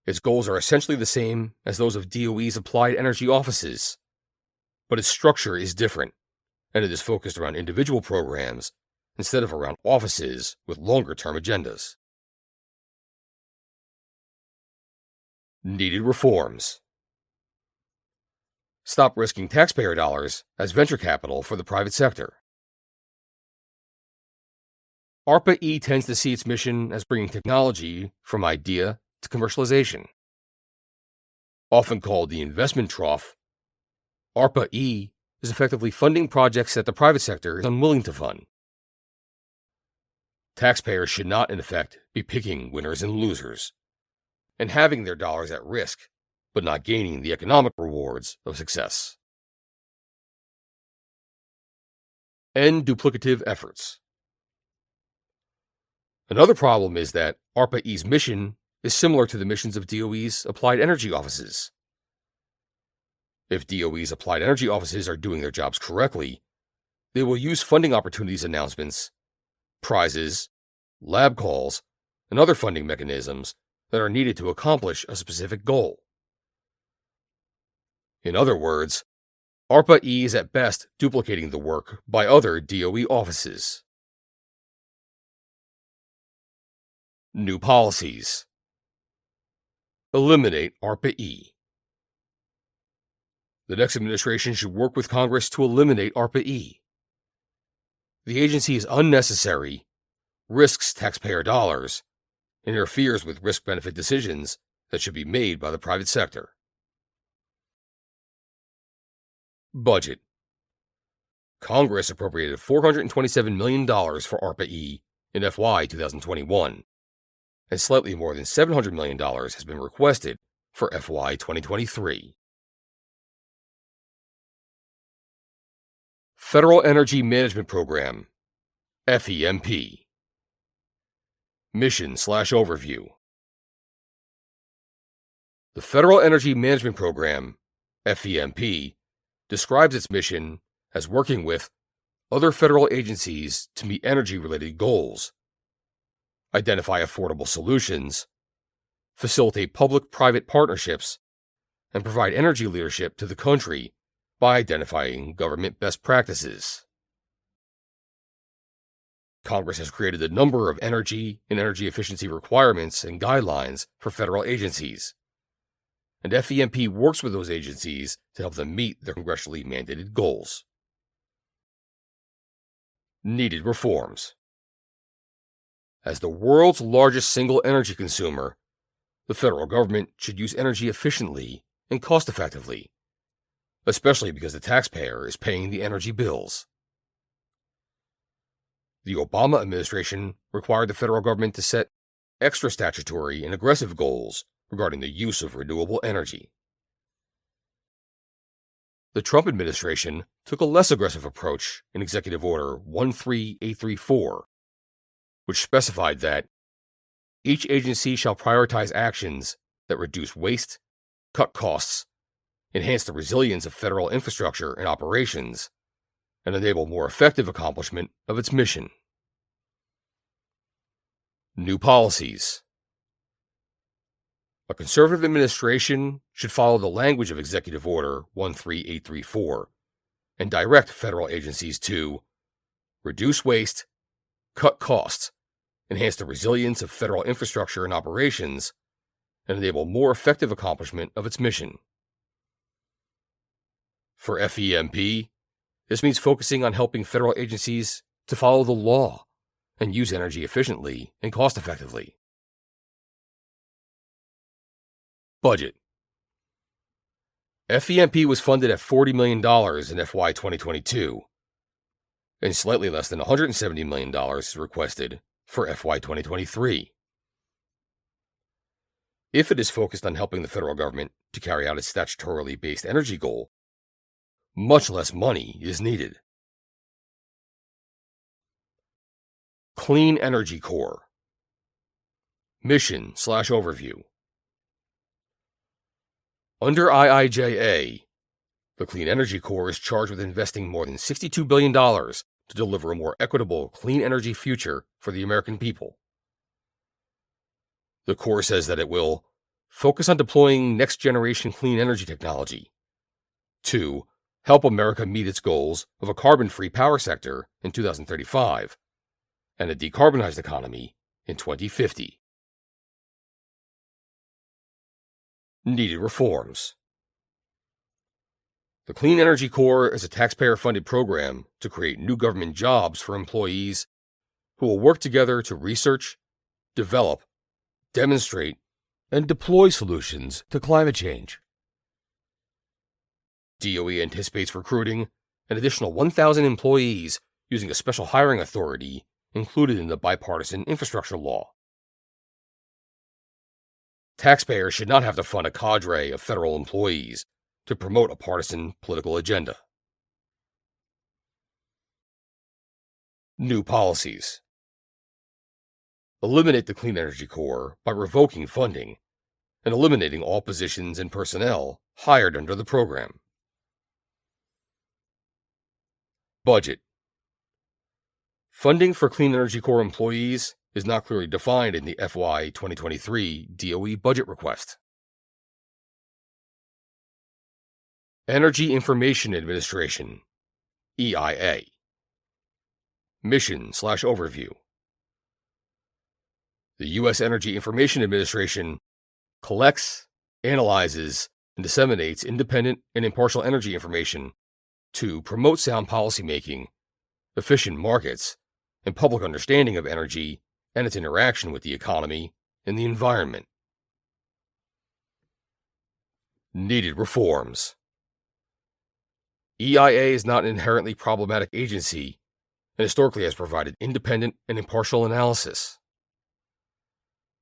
Its goals are essentially the same as those of DOE's applied energy offices, but its structure is different, and it is focused around individual programs instead of around offices with longer-term agendas. Needed reforms. Stop risking taxpayer dollars as venture capital for the private sector. ARPA-E tends to see its mission as bringing technology from idea to commercialization. Often called the investment trough, ARPA-E is effectively funding projects that the private sector is unwilling to fund. Taxpayers should not, in effect, be picking winners and losers, and having their dollars at risk, but not gaining the economic rewards of success. End duplicative efforts. Another problem is that ARPA-E's mission is similar to the missions of DOE's applied energy offices. If DOE's applied energy offices are doing their jobs correctly, they will use funding opportunities announcements, prizes, lab calls, and other funding mechanisms that are needed to accomplish a specific goal. In other words, ARPA-E is at best duplicating the work by other DOE offices. New policies. Eliminate ARPA-E. The next administration should work with Congress to eliminate ARPA-E. The agency is unnecessary, risks taxpayer dollars, and interferes with risk-benefit decisions that should be made by the private sector. Budget. Congress appropriated $427 million for ARPA-E in FY 2021, and slightly more than $700 million has been requested for FY 2023. Federal Energy Management Program, FEMP. Mission/Overview. The Federal Energy Management Program, FEMP, describes its mission as working with other federal agencies to meet energy-related goals, identify affordable solutions, facilitate public-private partnerships, and provide energy leadership to the country by identifying government best practices. Congress has created a number of energy and energy efficiency requirements and guidelines for federal agencies, and FEMP works with those agencies to help them meet their congressionally mandated goals. Needed reforms. As the world's largest single energy consumer, the federal government should use energy efficiently and cost-effectively, especially because the taxpayer is paying the energy bills. The Obama administration required the federal government to set extra statutory and aggressive goals regarding the use of renewable energy. The Trump administration took a less aggressive approach in Executive Order 13834, which specified that each agency shall prioritize actions that reduce waste, cut costs, enhance the resilience of federal infrastructure and operations, and enable more effective accomplishment of its mission. New policies. A conservative administration should follow the language of Executive Order 13834 and direct federal agencies to reduce waste, cut costs, enhance the resilience of federal infrastructure and operations, and enable more effective accomplishment of its mission. For FEMP, this means focusing on helping federal agencies to follow the law and use energy efficiently and cost-effectively. Budget. FEMP was funded at $40 million in FY 2022, and slightly less than $170 million is requested for FY 2023. If it is focused on helping the federal government to carry out its statutorily based energy goal, much less money is needed. Clean Energy Corps. Mission/Overview. Under IIJA, the Clean Energy Corps is charged with investing more than $62 billion to deliver a more equitable, clean energy future for the American people. The Corps says that it will focus on deploying next-generation clean energy technology, 2. Help America meet its goals of a carbon-free power sector in 2035, and a decarbonized economy in 2050. Needed reforms. The Clean Energy Corps is a taxpayer-funded program to create new government jobs for employees who will work together to research, develop, demonstrate, and deploy solutions to climate change. DOE anticipates recruiting an additional 1,000 employees using a special hiring authority included in the bipartisan infrastructure law. Taxpayers should not have to fund a cadre of federal employees to promote a partisan political agenda. New policies. Eliminate the Clean Energy Corps by revoking funding and eliminating all positions and personnel hired under the program. Budget. Funding for Clean Energy Corps employees is not clearly defined in the FY 2023 DOE budget request. Energy Information Administration, EIA. Mission/Overview. The U.S. Energy Information Administration collects, analyzes, and disseminates independent and impartial energy information to promote sound policymaking, efficient markets, and public understanding of energy and its interaction with the economy and the environment. Needed reforms. EIA is not an inherently problematic agency and historically has provided independent and impartial analysis.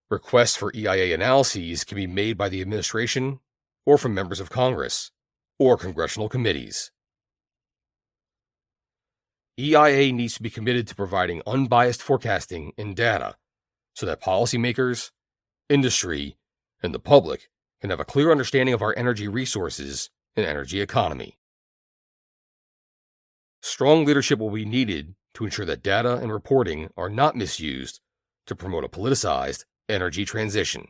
Requests for EIA analyses can be made by the administration or from members of Congress or congressional committees. EIA needs to be committed to providing unbiased forecasting and data so that policymakers, industry, and the public can have a clear understanding of our energy resources and energy economy. Strong leadership will be needed to ensure that data and reporting are not misused to promote a politicized energy transition.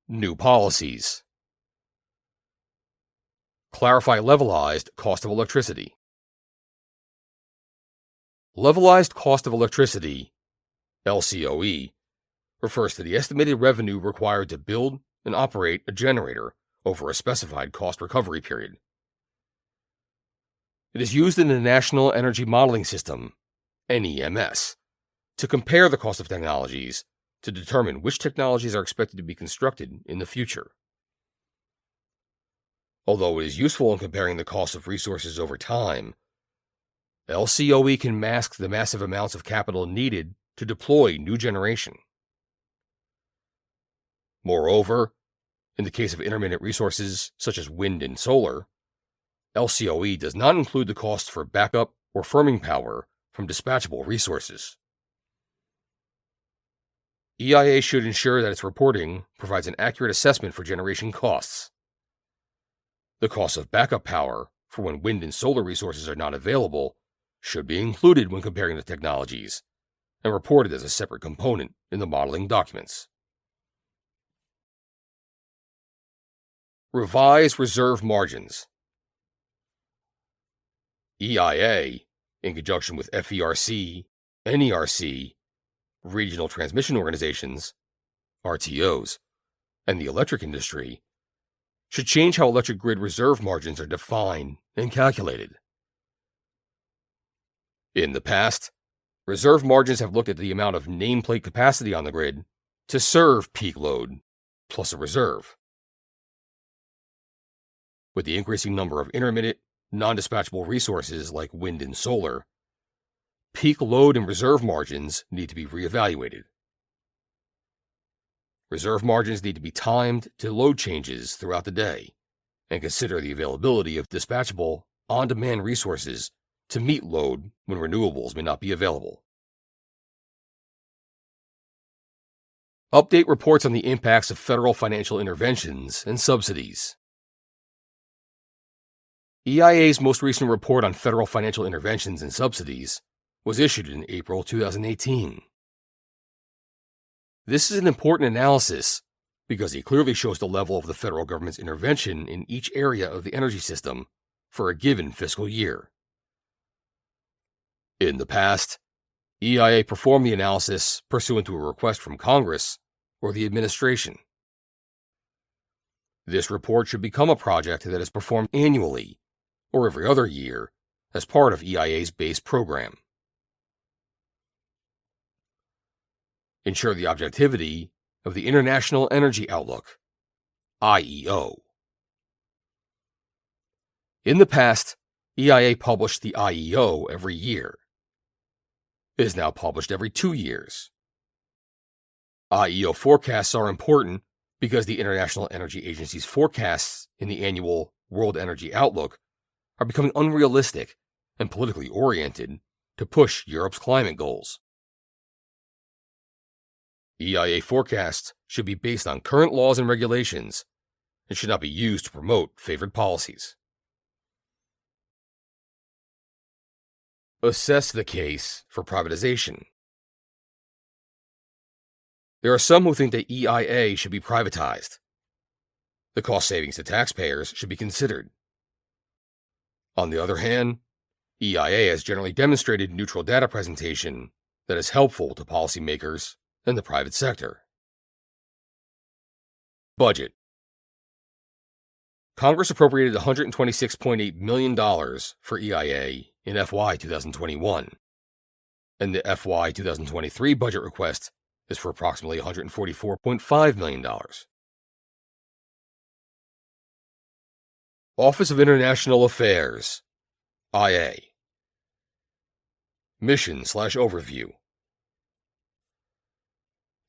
New policies. Clarify levelized cost of electricity. Levelized cost of electricity, LCOE, refers to the estimated revenue required to build and operate a generator over a specified cost recovery period. It is used in the National Energy Modeling System, NEMS, to compare the cost of technologies to determine which technologies are expected to be constructed in the future. Although it is useful in comparing the cost of resources over time, LCOE can mask the massive amounts of capital needed to deploy new generation. Moreover, in the case of intermittent resources such as wind and solar, LCOE does not include the cost for backup or firming power from dispatchable resources. EIA should ensure that its reporting provides an accurate assessment for generation costs. The cost of backup power for when wind and solar resources are not available should be included when comparing the technologies and reported as a separate component in the modeling documents. Revise reserve margins. EIA, in conjunction with FERC, NERC, regional transmission organizations, RTOs, and the electric industry, should change how electric grid reserve margins are defined and calculated. In the past, reserve margins have looked at the amount of nameplate capacity on the grid to serve peak load plus a reserve. With the increasing number of intermittent, non-dispatchable resources like wind and solar, peak load and reserve margins need to be reevaluated. Reserve margins need to be timed to load changes throughout the day and consider the availability of dispatchable, on-demand resources to meet load when renewables may not be available. Update reports on the impacts of federal financial interventions and subsidies. EIA's most recent report on federal financial interventions and subsidies was issued in April 2018. This is an important analysis because it clearly shows the level of the federal government's intervention in each area of the energy system for a given fiscal year. In the past, EIA performed the analysis pursuant to a request from Congress or the administration. This report should become a project that is performed annually or every other year as part of EIA's base program. Ensure the objectivity of the International Energy Outlook, IEO. In the past, EIA published the IEO every year. It is now published every 2 years. IEO forecasts are important because the International Energy Agency's forecasts in the annual World Energy Outlook are becoming unrealistic and politically oriented to push Europe's climate goals. EIA forecasts should be based on current laws and regulations and should not be used to promote favored policies. Assess the case for privatization. There are some who think that EIA should be privatized. The cost savings to taxpayers should be considered. On the other hand, EIA has generally demonstrated neutral data presentation that is helpful to policymakers and the private sector. Budget. Congress appropriated $126.8 million for EIA in FY 2021, and the FY 2023 budget request is for approximately $144.5 million. Office of International Affairs, IA. Mission/Overview.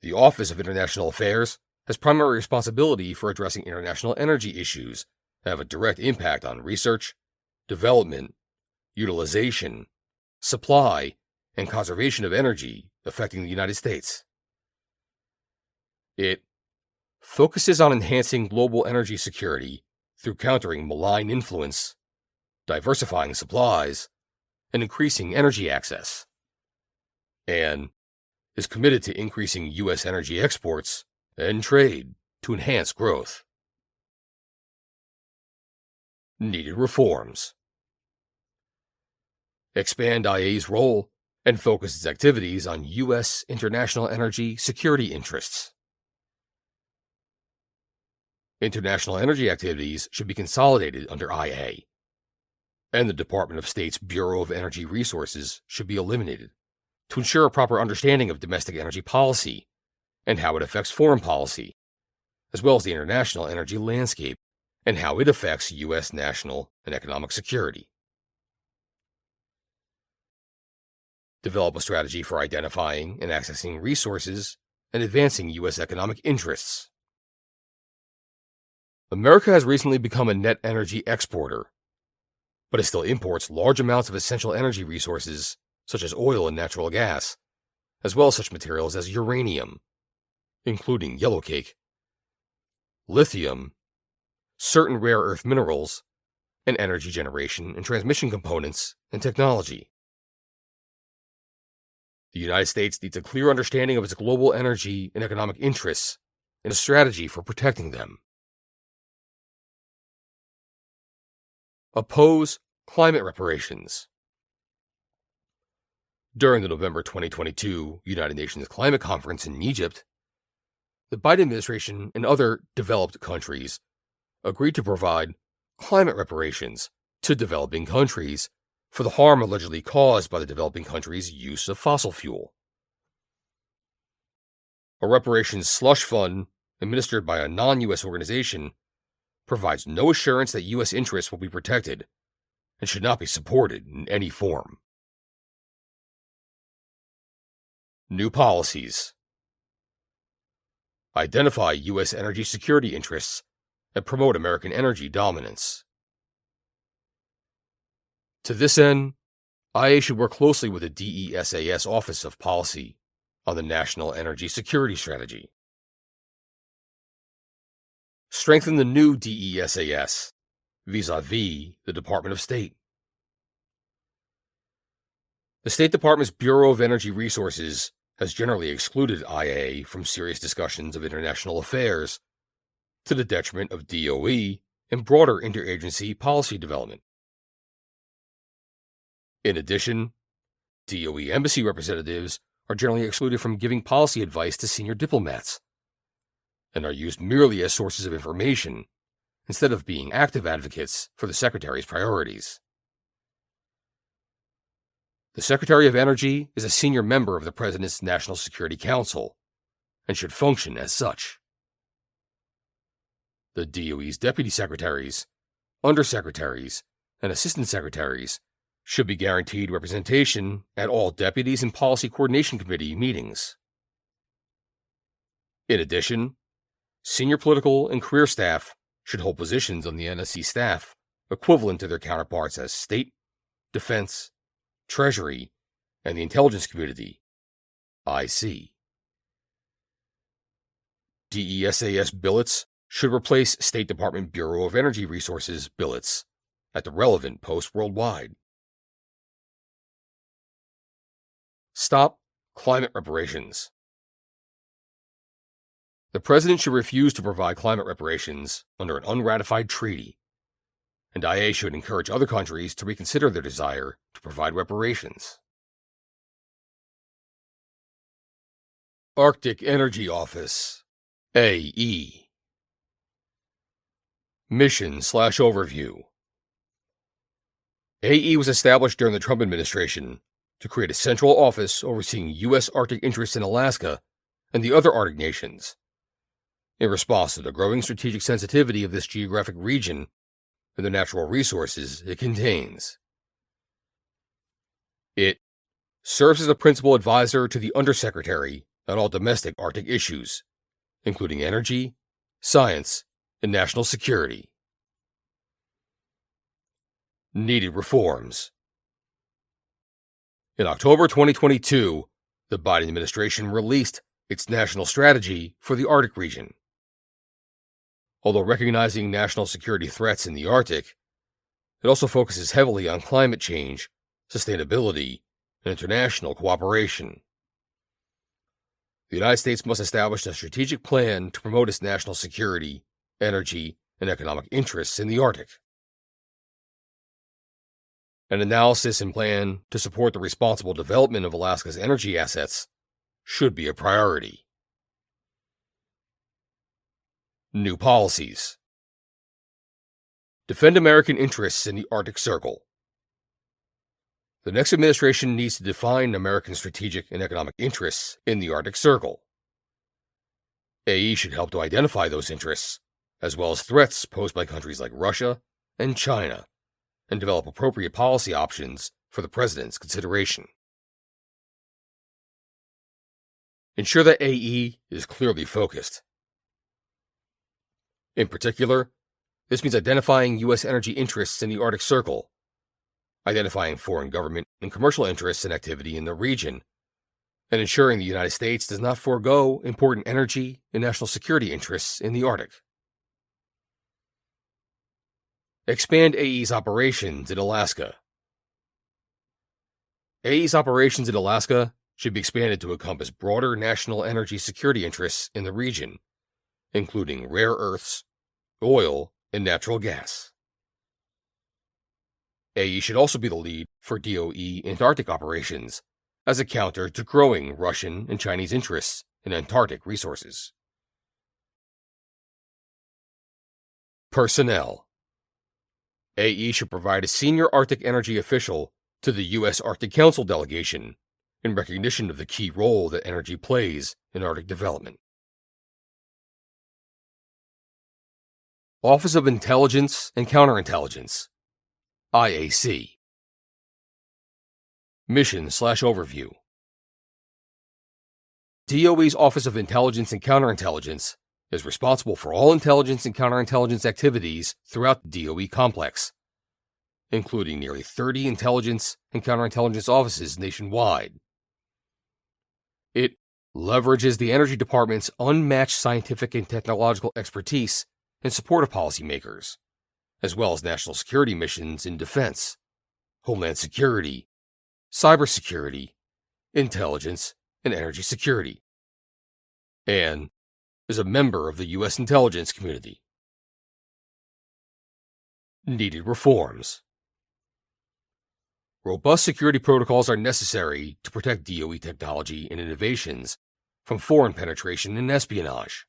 The Office of International Affairs has primary responsibility for addressing international energy issues that have a direct impact on research, development, utilization, supply, and conservation of energy affecting the United States. It focuses on enhancing global energy security through countering malign influence, diversifying supplies, and increasing energy access, and is committed to increasing U.S. energy exports and trade to enhance growth. Needed reforms. Expand IA's role and focus its activities on U.S. international energy security interests. International energy activities should be consolidated under IA, and the Department of State's Bureau of Energy Resources should be eliminated to ensure a proper understanding of domestic energy policy and how it affects foreign policy, as well as the international energy landscape and how it affects U.S. national and economic security. Develop a strategy for identifying and accessing resources and advancing U.S. economic interests. America has recently become a net energy exporter, but it still imports large amounts of essential energy resources such as oil and natural gas, as well as such materials as uranium, including yellowcake, lithium, certain rare earth minerals, and energy generation and transmission components and technology. The United States needs a clear understanding of its global energy and economic interests and a strategy for protecting them. Oppose climate reparations. During the November 2022 United Nations Climate Conference in Egypt, the Biden administration and other developed countries agreed to provide climate reparations to developing countries for the harm allegedly caused by the developing countries' use of fossil fuel. A reparations slush fund administered by a non-U.S. organization provides no assurance that U.S. interests will be protected and should not be supported in any form. New policies. Identify U.S. energy security interests and promote American energy dominance. To this end, IA should work closely with the DESAS Office of Policy on the National Energy Security Strategy. Strengthen the new DESAS vis-a-vis the Department of State. The State Department's Bureau of Energy Resources has generally excluded IA from serious discussions of international affairs to the detriment of DOE and broader interagency policy development. In addition, DOE embassy representatives are generally excluded from giving policy advice to senior diplomats and are used merely as sources of information instead of being active advocates for the Secretary's priorities. The Secretary of Energy is a senior member of the President's National Security Council and should function as such. The DOE's deputy secretaries, undersecretaries, and assistant secretaries should be guaranteed representation at all deputies and policy coordination committee meetings. In addition, senior political and career staff should hold positions on the NSC staff equivalent to their counterparts as State, Defense, Treasury, and the Intelligence Community, IC. DESAS billets should replace State Department Bureau of Energy Resources billets at the relevant posts worldwide. Stop climate reparations. The President should refuse to provide climate reparations under an unratified treaty, and IA should encourage other countries to reconsider their desire to provide reparations. Arctic Energy Office, AE. Mission/Overview. AE was established during the Trump administration to create a central office overseeing U.S. Arctic interests in Alaska and the other Arctic nations, in response to the growing strategic sensitivity of this geographic region and the natural resources it contains. It serves as a principal advisor to the Undersecretary on all domestic Arctic issues, including energy, science, and national security. Needed reforms. In October 2022, the Biden administration released its national strategy for the Arctic region. Although recognizing national security threats in the Arctic, it also focuses heavily on climate change, sustainability, and international cooperation. The United States must establish a strategic plan to promote its national security, energy, and economic interests in the Arctic. An analysis and plan to support the responsible development of Alaska's energy assets should be a priority. New policies. Defend American interests in the Arctic Circle. The next administration needs to define American strategic and economic interests in the Arctic Circle. AE should help to identify those interests, as well as threats posed by countries like Russia and China, and develop appropriate policy options for the President's consideration. Ensure that AE is clearly focused. In particular, this means identifying U.S. energy interests in the Arctic Circle, identifying foreign government and commercial interests and activity in the region, and ensuring the United States does not forego important energy and national security interests in the Arctic. Expand AE's operations in Alaska. AE's operations in Alaska should be expanded to encompass broader national energy security interests in the region, including rare earths, oil, and natural gas. AE should also be the lead for DOE Antarctic operations as a counter to growing Russian and Chinese interests in Antarctic resources. Personnel. AE should provide a senior Arctic energy official to the U.S. Arctic Council delegation in recognition of the key role that energy plays in Arctic development. Office of Intelligence and Counterintelligence, IAC. Mission/Overview. DOE's Office of Intelligence and Counterintelligence is responsible for all intelligence and counterintelligence activities throughout the DOE complex, including nearly 30 intelligence and counterintelligence offices nationwide. It leverages the Energy Department's unmatched scientific and technological expertise in support of policymakers, as well as national security missions in defense, homeland security, cybersecurity, intelligence, and energy security, and is a member of the U.S. intelligence community. Needed reforms. Robust security protocols are necessary to protect DOE technology and innovations from foreign penetration and espionage.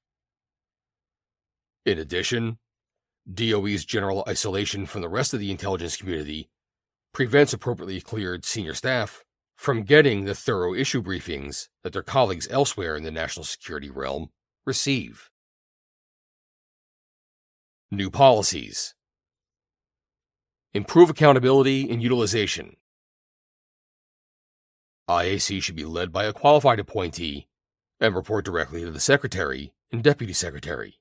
In addition, DOE's general isolation from the rest of the intelligence community prevents appropriately cleared senior staff from getting the thorough issue briefings that their colleagues elsewhere in the national security realm receive. New policies. Improve accountability and utilization. IAC should be led by a qualified appointee and report directly to the Secretary and Deputy Secretary.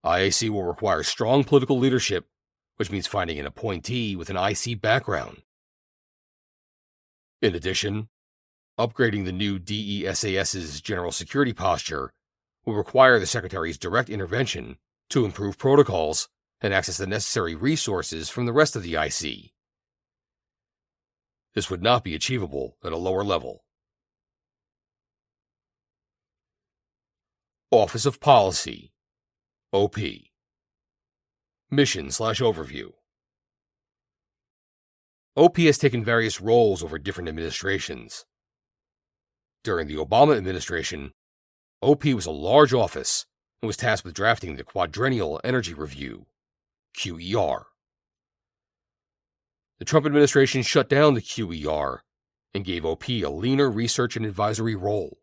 IAC will require strong political leadership, which means finding an appointee with an IC background. In addition, upgrading the new DESAS's general security posture will require the Secretary's direct intervention to improve protocols and access the necessary resources from the rest of the IC. This would not be achievable at a lower level. Office of Policy, OP. Mission/Overview. OP has taken various roles over different administrations. During the Obama administration, OP was a large office and was tasked with drafting the Quadrennial Energy Review, QER. The Trump administration shut down the QER and gave OP a leaner research and advisory role.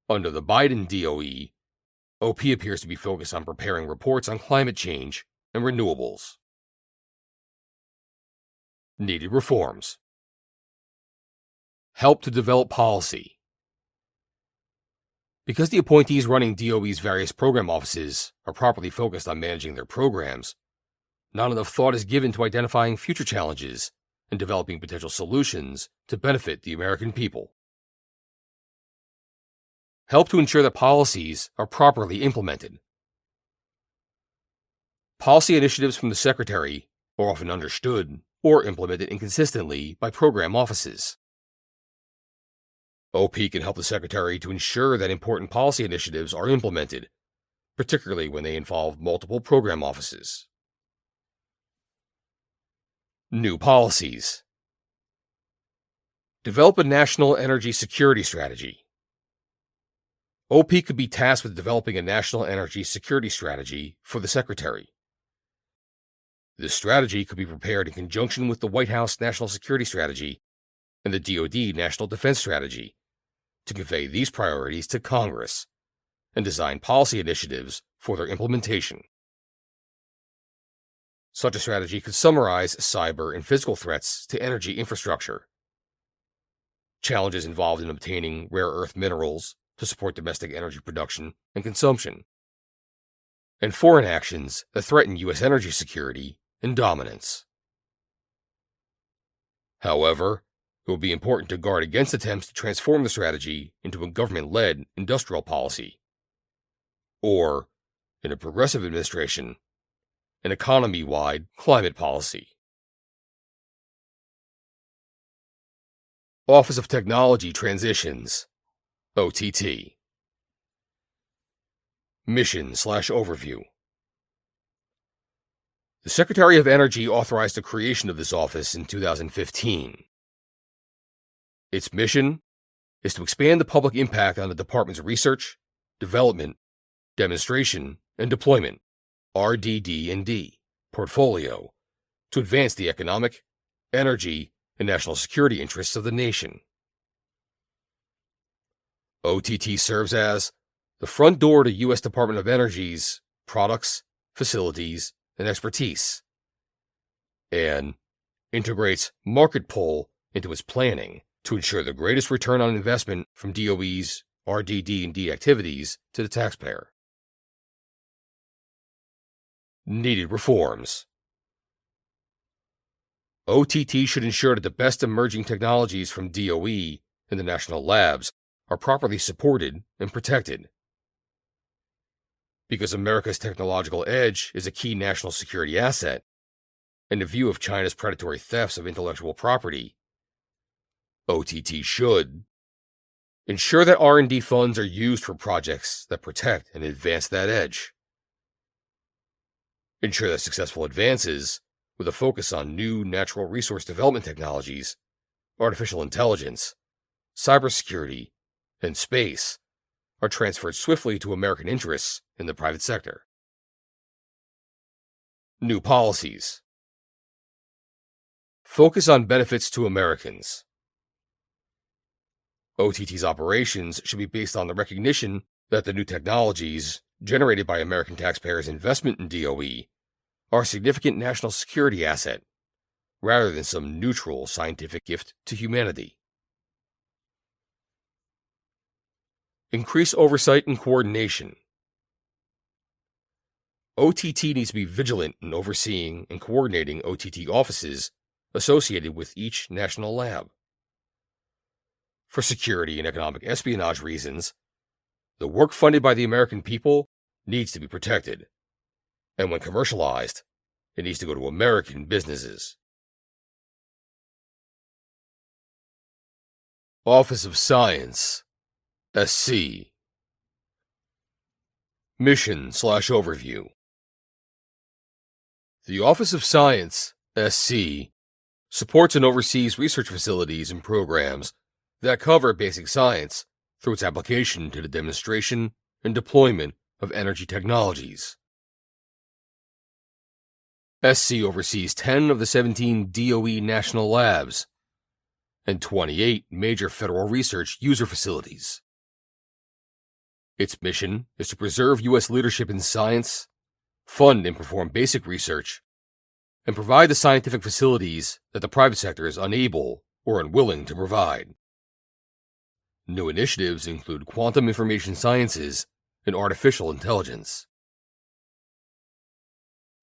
Under the Biden DOE, OP appears to be focused on preparing reports on climate change and renewables. Needed reforms. Help to develop policy. Because the appointees running DOE's various program offices are properly focused on managing their programs, not enough thought is given to identifying future challenges and developing potential solutions to benefit the American people. Help to ensure that policies are properly implemented. Policy initiatives from the Secretary are often understood or implemented inconsistently by program offices. OP can help the Secretary to ensure that important policy initiatives are implemented, particularly when they involve multiple program offices. New policies. Develop a national energy security strategy. OP could be tasked with developing a national energy security strategy for the Secretary. This strategy could be prepared in conjunction with the White House National Security Strategy and the DoD National Defense Strategy to convey these priorities to Congress and design policy initiatives for their implementation. Such a strategy could summarize cyber and physical threats to energy infrastructure, challenges involved in obtaining rare earth minerals to support domestic energy production and consumption, and foreign actions that threaten U.S. energy security and dominance. However, it will be important to guard against attempts to transform the strategy into a government-led industrial policy, or, in a progressive administration, an economy-wide climate policy. Office of Technology Transitions, OTT. Mission/Overview. The Secretary of Energy authorized the creation of this office in 2015. Its mission is to expand the public impact on the department's research, development, demonstration, and deployment (RDD&D) portfolio to advance the economic, energy, and national security interests of the nation. OTT serves as the front door to U.S. Department of Energy's products, facilities, and expertise, and integrates market pull into its planning to ensure the greatest return on investment from DOE's RDD&D activities to the taxpayer. Needed reforms. OTT should ensure that the best emerging technologies from DOE and the national labs are properly supported and protected. Because America's technological edge is a key national security asset, and in view of China's predatory thefts of intellectual property, OTT should ensure that R&D funds are used for projects that protect and advance that edge. Ensure that successful advances, with a focus on new natural resource development technologies, artificial intelligence, cybersecurity, and space, are transferred swiftly to American interests in the private sector. New policies. Focus on benefits to Americans. OTT's operations should be based on the recognition that the new technologies generated by American taxpayers' investment in DOE are a significant national security asset, rather than some neutral scientific gift to humanity. Increase oversight and coordination. OTT needs to be vigilant in overseeing and coordinating OTT offices associated with each national lab. For security and economic espionage reasons, the work funded by the American people needs to be protected, and when commercialized, it needs to go to American businesses. Office of Science, SC. Mission/Overview. The Office of Science, SC, supports and oversees research facilities and programs that cover basic science through its application to the demonstration and deployment of energy technologies. SC oversees 10 of the 17 DOE national labs and 28 major federal research user facilities. Its mission is to preserve U.S. leadership in science, fund and perform basic research, and provide the scientific facilities that the private sector is unable or unwilling to provide. New initiatives include quantum information sciences and artificial intelligence.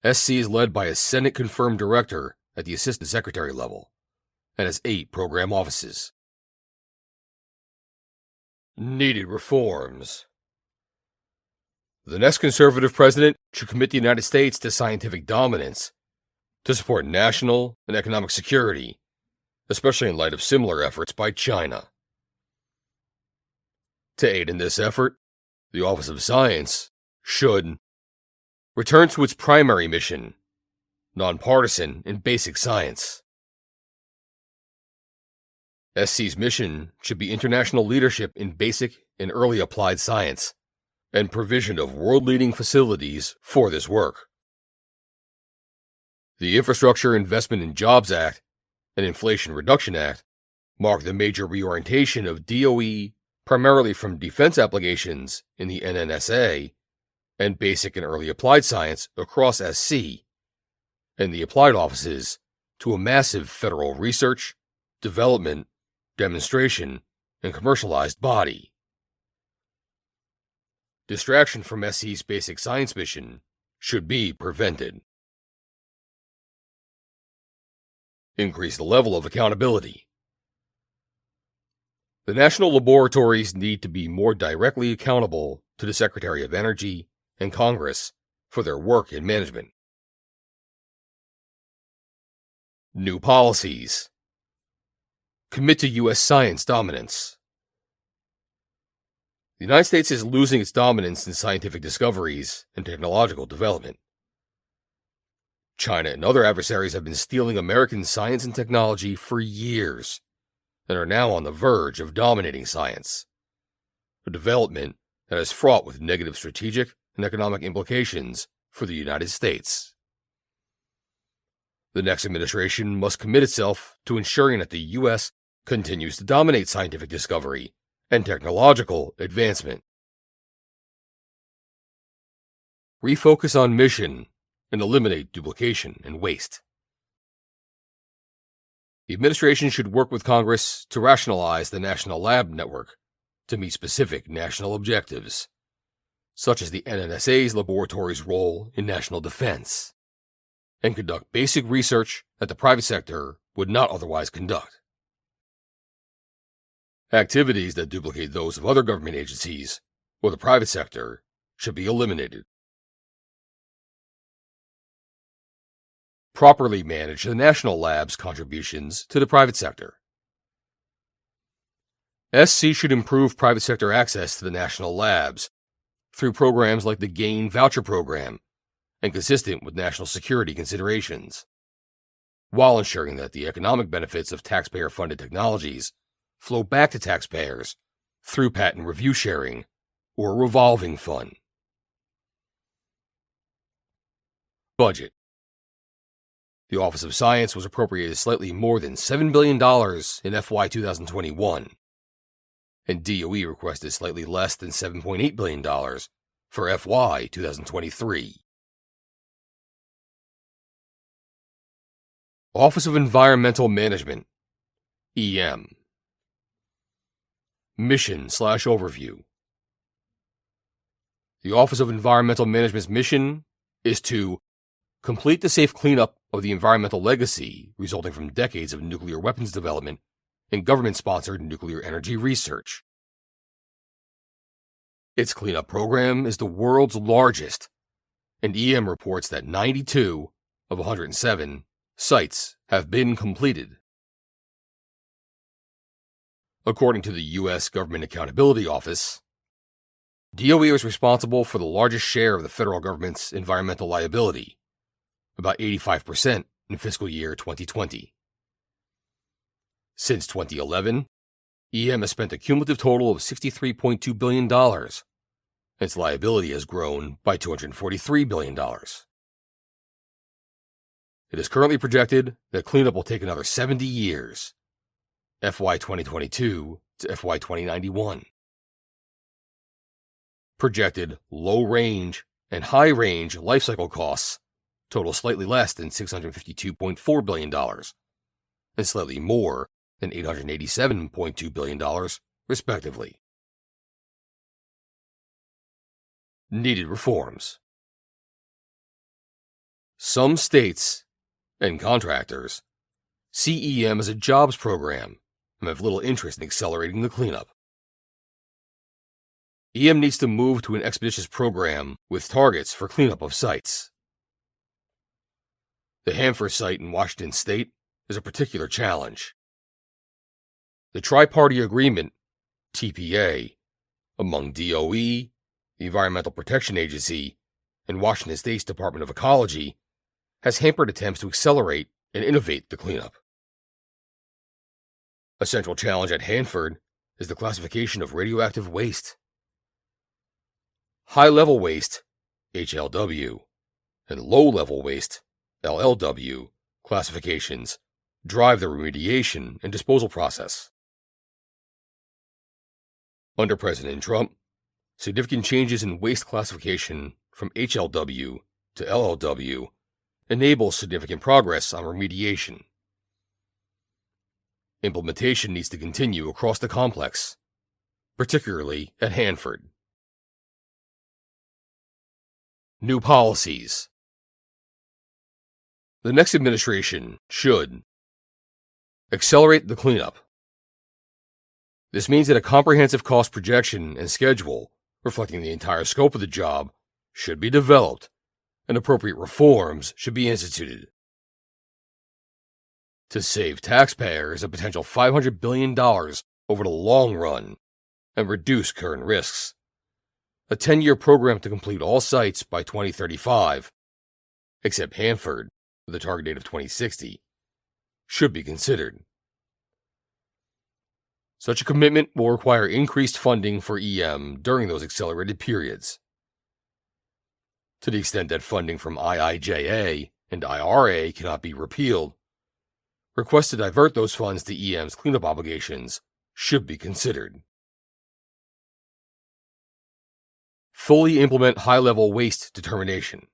SC is led by a Senate-confirmed director at the Assistant Secretary level and has 8 program offices. Needed reforms. The next conservative president should commit the United States to scientific dominance to support national and economic security, especially in light of similar efforts by China. To aid in this effort, the Office of Science should return to its primary mission, nonpartisan in basic science. SC's mission should be international leadership in basic and early applied science, and provision of world-leading facilities for this work. The Infrastructure Investment and Jobs Act and Inflation Reduction Act mark the major reorientation of DOE primarily from defense applications in the NNSA and basic and early applied science across SC, and the applied offices to a massive federal research, development, demonstration, and commercialized body. Distraction from SC's basic science mission should be prevented. Increase the level of accountability. The national laboratories need to be more directly accountable to the Secretary of Energy and Congress for their work and management. New policies. Commit to U.S. science dominance. The United States is losing its dominance in scientific discoveries and technological development. China and other adversaries have been stealing American science and technology for years and are now on the verge of dominating science, a development that is fraught with negative strategic and economic implications for the United States. The next administration must commit itself to ensuring that the U.S. continues to dominate scientific discovery and technological advancement. Refocus on mission and eliminate duplication and waste. The administration should work with Congress to rationalize the national lab network to meet specific national objectives, such as the NNSA's laboratories' role in national defense, and conduct basic research that the private sector would not otherwise conduct. Activities that duplicate those of other government agencies or the private sector should be eliminated. Properly manage the national lab's contributions to the private sector. SC should improve private sector access to the national labs through programs like the GAIN voucher program and consistent with national security considerations, while ensuring that the economic benefits of taxpayer-funded technologies flow back to taxpayers through patent review sharing or a revolving fund. Budget. The Office of Science was appropriated slightly more than $7 billion in FY 2021, and DOE requested slightly less than $7.8 billion for FY 2023. Office of Environmental Management, EM. Mission/overview. The Office of Environmental Management's mission is to complete the safe cleanup of the environmental legacy resulting from decades of nuclear weapons development and government-sponsored nuclear energy research. Its cleanup program is the world's largest, and EM reports that 92 of 107 sites have been completed. According to the U.S. Government Accountability Office, DOE is responsible for the largest share of the federal government's environmental liability, about 85% in fiscal year 2020. Since 2011, EM has spent a cumulative total of $63.2 billion. Its liability has grown by $243 billion. It is currently projected that cleanup will take another 70 years, FY 2022 to FY 2091. Projected low-range and high-range lifecycle costs total slightly less than $652.4 billion and slightly more than $887.2 billion, respectively. Needed reforms. Some states and contractors see EM as a jobs program and have little interest in accelerating the cleanup. EM needs to move to an expeditious program with targets for cleanup of sites. The Hanford site in Washington State is a particular challenge. The Tri-Party Agreement, TPA, among DOE, the Environmental Protection Agency, and Washington State's Department of Ecology has hampered attempts to accelerate and innovate the cleanup. A central challenge at Hanford is the classification of radioactive waste. High-level waste, HLW, and low-level waste, LLW, classifications drive the remediation and disposal process. Under President Trump, significant changes in waste classification from HLW to LLW enable significant progress on remediation. implementation needs to continue across the complex, particularly at Hanford. New policies. The next administration should accelerate the cleanup. This means that a comprehensive cost projection and schedule reflecting the entire scope of the job should be developed, and appropriate reforms should be instituted. To save taxpayers a potential $500 billion over the long run and reduce current risks, a 10-year program to complete all sites by 2035, except Hanford, with a target date of 2060, should be considered. Such a commitment will require increased funding for EM during those accelerated periods. To the extent that funding from IIJA and IRA cannot be repealed, requests to divert those funds to EM's cleanup obligations should be considered. Fully implement high-level waste determination.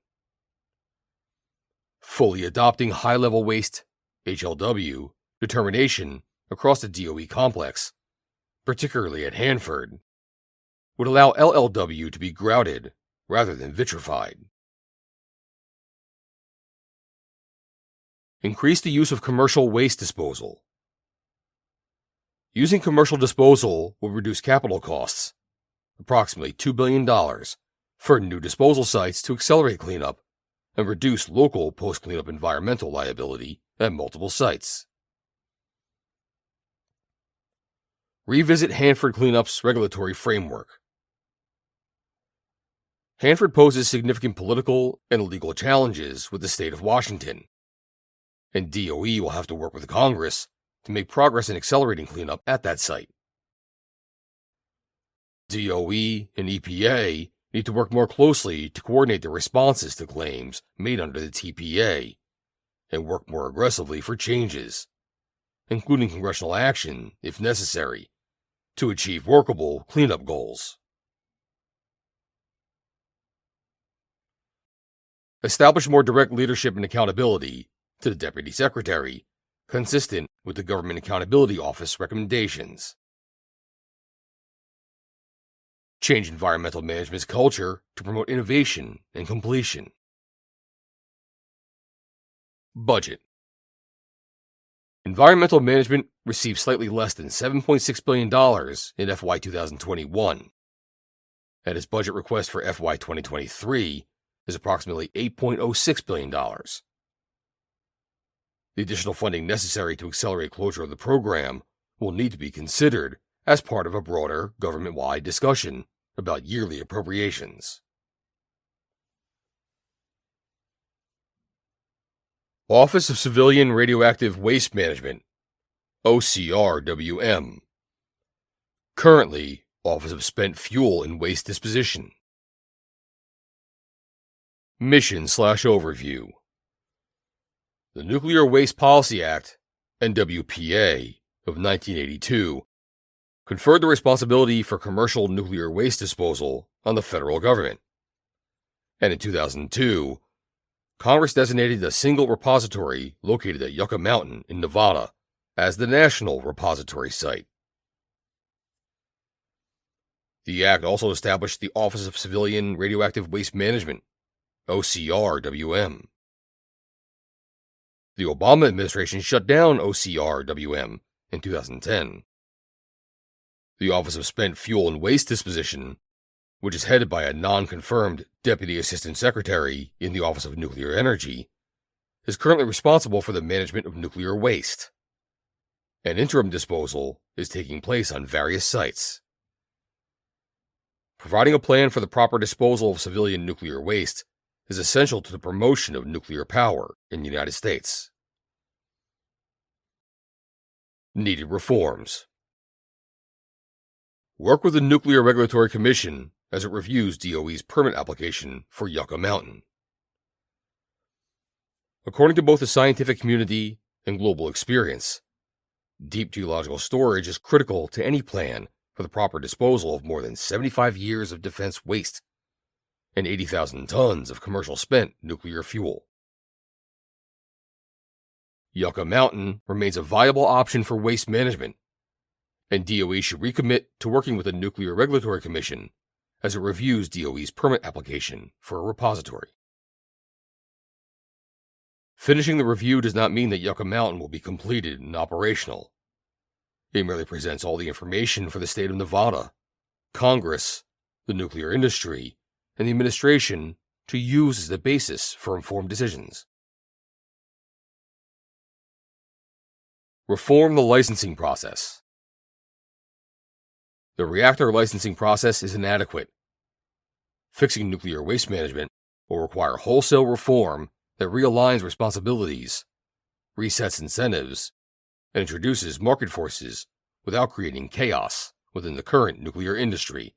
Fully adopting high-level waste HLW determination across the DOE complex, particularly at Hanford, would allow LLW to be grouted rather than vitrified. Increase the use of commercial waste disposal. Using commercial disposal will reduce capital costs, approximately $2 billion, for new disposal sites to accelerate cleanup and reduce local post-cleanup environmental liability at multiple sites. Revisit Hanford Cleanup's regulatory framework. Hanford poses significant political and legal challenges with the state of Washington, and DOE will have to work with Congress to make progress in accelerating cleanup at that site. DOE and EPA need to work more closely to coordinate their responses to claims made under the TPA and work more aggressively for changes, including congressional action, if necessary, to achieve workable cleanup goals. Establish more direct leadership and accountability to the Deputy Secretary, consistent with the Government Accountability Office recommendations. Change environmental management's culture to promote innovation and completion. Budget. Environmental management received slightly less than $7.6 billion in FY 2021, and its budget request for FY 2023 is approximately $8.06 billion. The additional funding necessary to accelerate closure of the program will need to be considered as part of a broader government-wide discussion about yearly appropriations. Office of Civilian Radioactive Waste Management, OCRWM. Currently, Office of Spent Fuel and Waste Disposition. Mission/Overview. The Nuclear Waste Policy Act, NWPA, of 1982 conferred the responsibility for commercial nuclear waste disposal on the federal government. And in 2002, Congress designated a single repository located at Yucca Mountain in Nevada as the National Repository Site. The Act also established the Office of Civilian Radioactive Waste Management, OCRWM. The Obama administration shut down OCRWM in 2010. The Office of Spent Fuel and Waste Disposition, which is headed by a non-confirmed Deputy Assistant Secretary in the Office of Nuclear Energy, is currently responsible for the management of nuclear waste. An interim disposal is taking place on various sites. Providing a plan for the proper disposal of civilian nuclear waste is essential to the promotion of nuclear power in the United States. Needed reforms. Work with the Nuclear Regulatory Commission as it reviews DOE's permit application for Yucca Mountain. According to both the scientific community and global experience, deep geological storage is critical to any plan for the proper disposal of more than 75 years of defense waste and 80,000 tons of commercial spent nuclear fuel. Yucca Mountain remains a viable option for waste management, and DOE should recommit to working with the Nuclear Regulatory Commission as it reviews DOE's permit application for a repository. Finishing the review does not mean that Yucca Mountain will be completed and operational. It merely presents all the information for the state of Nevada, Congress, the nuclear industry, and the administration to use as the basis for informed decisions. Reform the licensing process. The reactor licensing process is inadequate. Fixing nuclear waste management will require wholesale reform that realigns responsibilities, resets incentives, and introduces market forces without creating chaos within the current nuclear industry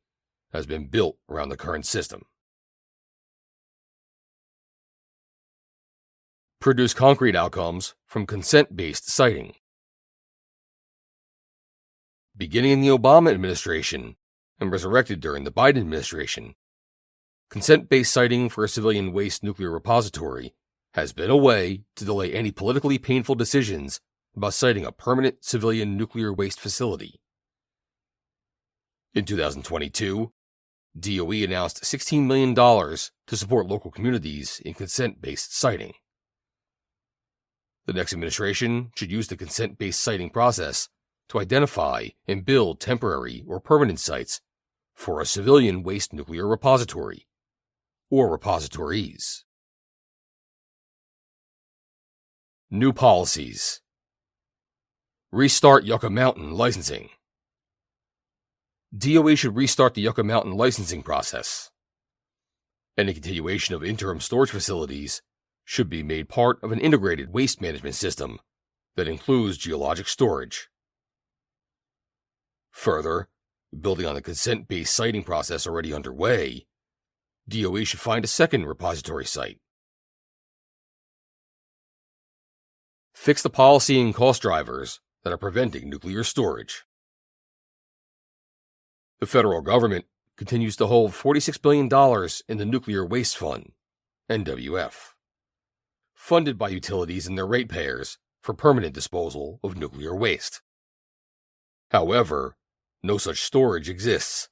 that has been built around the current system. Produce concrete outcomes from consent-based siting. Beginning in the Obama administration and resurrected during the Biden administration, consent-based siting for a civilian waste nuclear repository has been a way to delay any politically painful decisions about siting a permanent civilian nuclear waste facility. In 2022, DOE announced $16 million to support local communities in consent-based siting. The next administration should use the consent-based siting process to identify and build temporary or permanent sites for a civilian waste nuclear repository, or repositories. New policies. Restart Yucca Mountain licensing. DOE should restart the Yucca Mountain licensing process. Any continuation of interim storage facilities should be made part of an integrated waste management system that includes geologic storage. Further, building on the consent-based siting process already underway, DOE should find a second repository site. Fix the policy and cost drivers that are preventing nuclear storage. The federal government continues to hold $46 billion in the Nuclear Waste Fund, NWF, funded by utilities and their ratepayers for permanent disposal of nuclear waste. However, no such storage exists,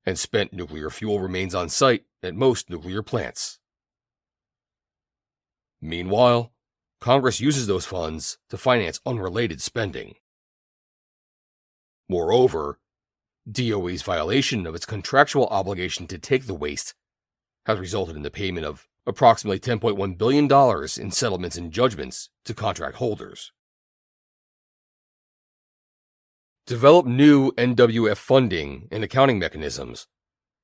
and spent nuclear fuel remains on site at most nuclear plants. Meanwhile, Congress uses those funds to finance unrelated spending. Moreover, DOE's violation of its contractual obligation to take the waste has resulted in the payment of approximately $10.1 billion in settlements and judgments to contract holders. Develop new NWF funding and accounting mechanisms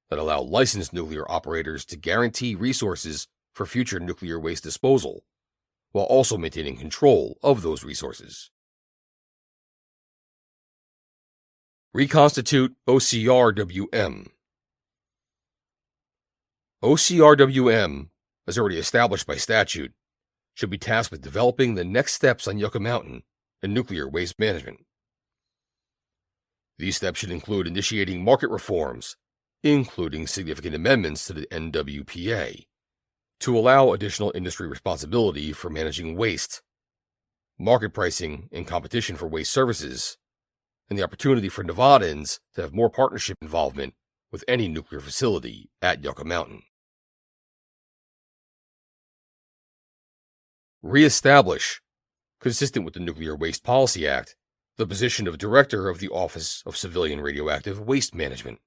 that allow licensed nuclear operators to guarantee resources for future nuclear waste disposal, while also maintaining control of those resources. Reconstitute OCRWM. OCRWM, as already established by statute, should be tasked with developing the next steps on Yucca Mountain in nuclear waste management. These steps should include initiating market reforms, including significant amendments to the NWPA, to allow additional industry responsibility for managing waste, market pricing and competition for waste services, and the opportunity for Nevadans to have more partnership involvement with any nuclear facility at Yucca Mountain. Reestablish, consistent with the Nuclear Waste Policy Act, the position of Director of the Office of Civilian Radioactive Waste Management.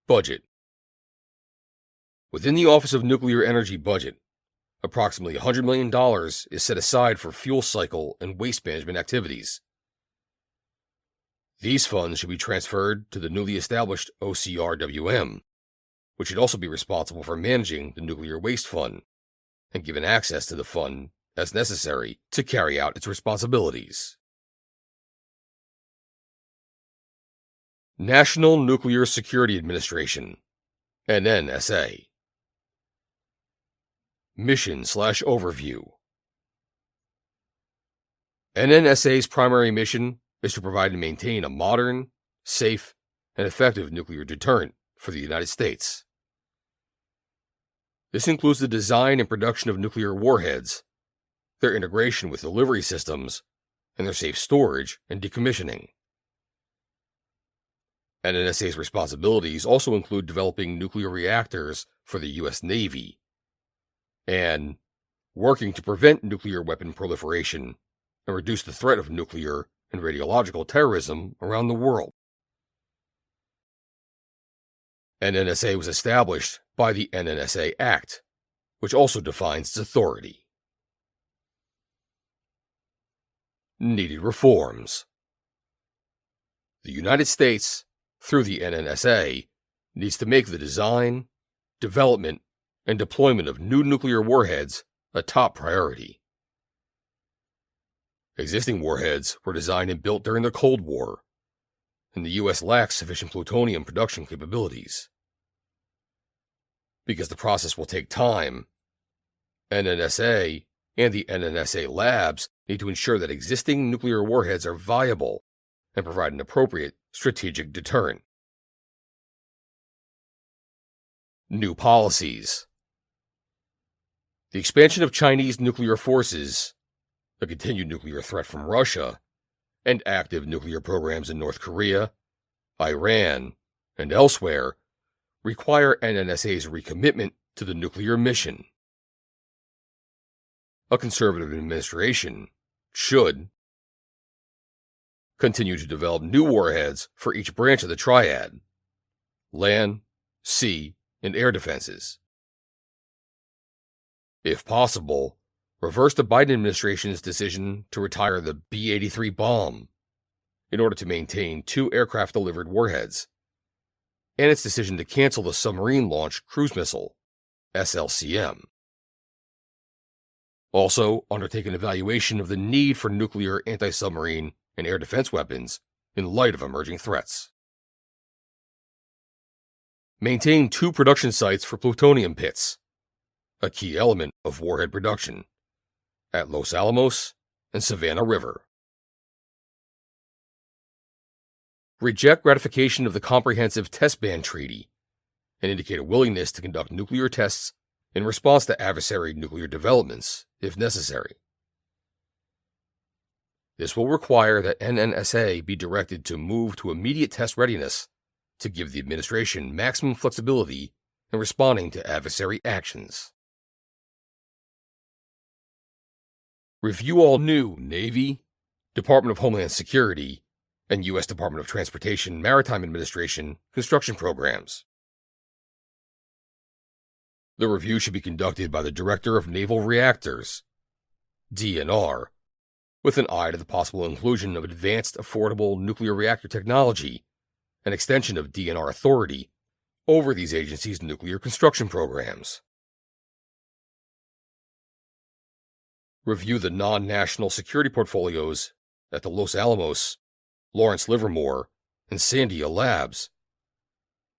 Budget. Within the Office of Nuclear Energy budget, approximately $100 million is set aside for fuel cycle and waste management activities. These funds should be transferred to the newly established OCRWM, which should also be responsible for managing the Nuclear Waste Fund and given access to the fund as necessary to carry out its responsibilities. National Nuclear Security Administration, NNSA. Mission/Overview. NNSA's primary mission is to provide and maintain a modern, safe, and effective nuclear deterrent for the United States. This includes the design and production of nuclear warheads, their integration with delivery systems, and their safe storage and decommissioning. NNSA's responsibilities also include developing nuclear reactors for the U.S. Navy and working to prevent nuclear weapon proliferation and reduce the threat of nuclear and radiological terrorism around the world. NNSA was established by the NNSA Act, which also defines its authority. Needed reforms. The United States, through the NNSA, needs to make the design, development, and deployment of new nuclear warheads a top priority. Existing warheads were designed and built during the Cold War, and the U.S. lacks sufficient plutonium production capabilities. Because the process will take time, NNSA and the NNSA labs need to ensure that existing nuclear warheads are viable and provide an appropriate strategic deterrent. New policies. The expansion of Chinese nuclear forces, the continued nuclear threat from Russia, and active nuclear programs in North Korea, Iran, and elsewhere require NNSA's recommitment to the nuclear mission. A conservative administration should continue to develop new warheads for each branch of the triad: land, sea, and air defenses. If possible, reverse the Biden administration's decision to retire the B-83 bomb in order to maintain 2 aircraft-delivered warheads, and its decision to cancel the submarine-launched cruise missile, SLCM. Also, undertake an evaluation of the need for nuclear anti-submarine and air defense weapons in light of emerging threats. Maintain 2 production sites for plutonium pits, a key element of warhead production, at Los Alamos and Savannah River. Reject ratification of the Comprehensive Test Ban Treaty and indicate a willingness to conduct nuclear tests in response to adversary nuclear developments, if necessary. This will require that NNSA be directed to move to immediate test readiness to give the administration maximum flexibility in responding to adversary actions. Review all new Navy, Department of Homeland Security, and U.S. Department of Transportation Maritime Administration construction programs. The review should be conducted by the Director of Naval Reactors, DNR, with an eye to the possible inclusion of advanced affordable nuclear reactor technology and extension of DNR authority over these agencies' nuclear construction programs. Review the non-national security portfolios at the Los Alamos, Lawrence Livermore, and Sandia labs,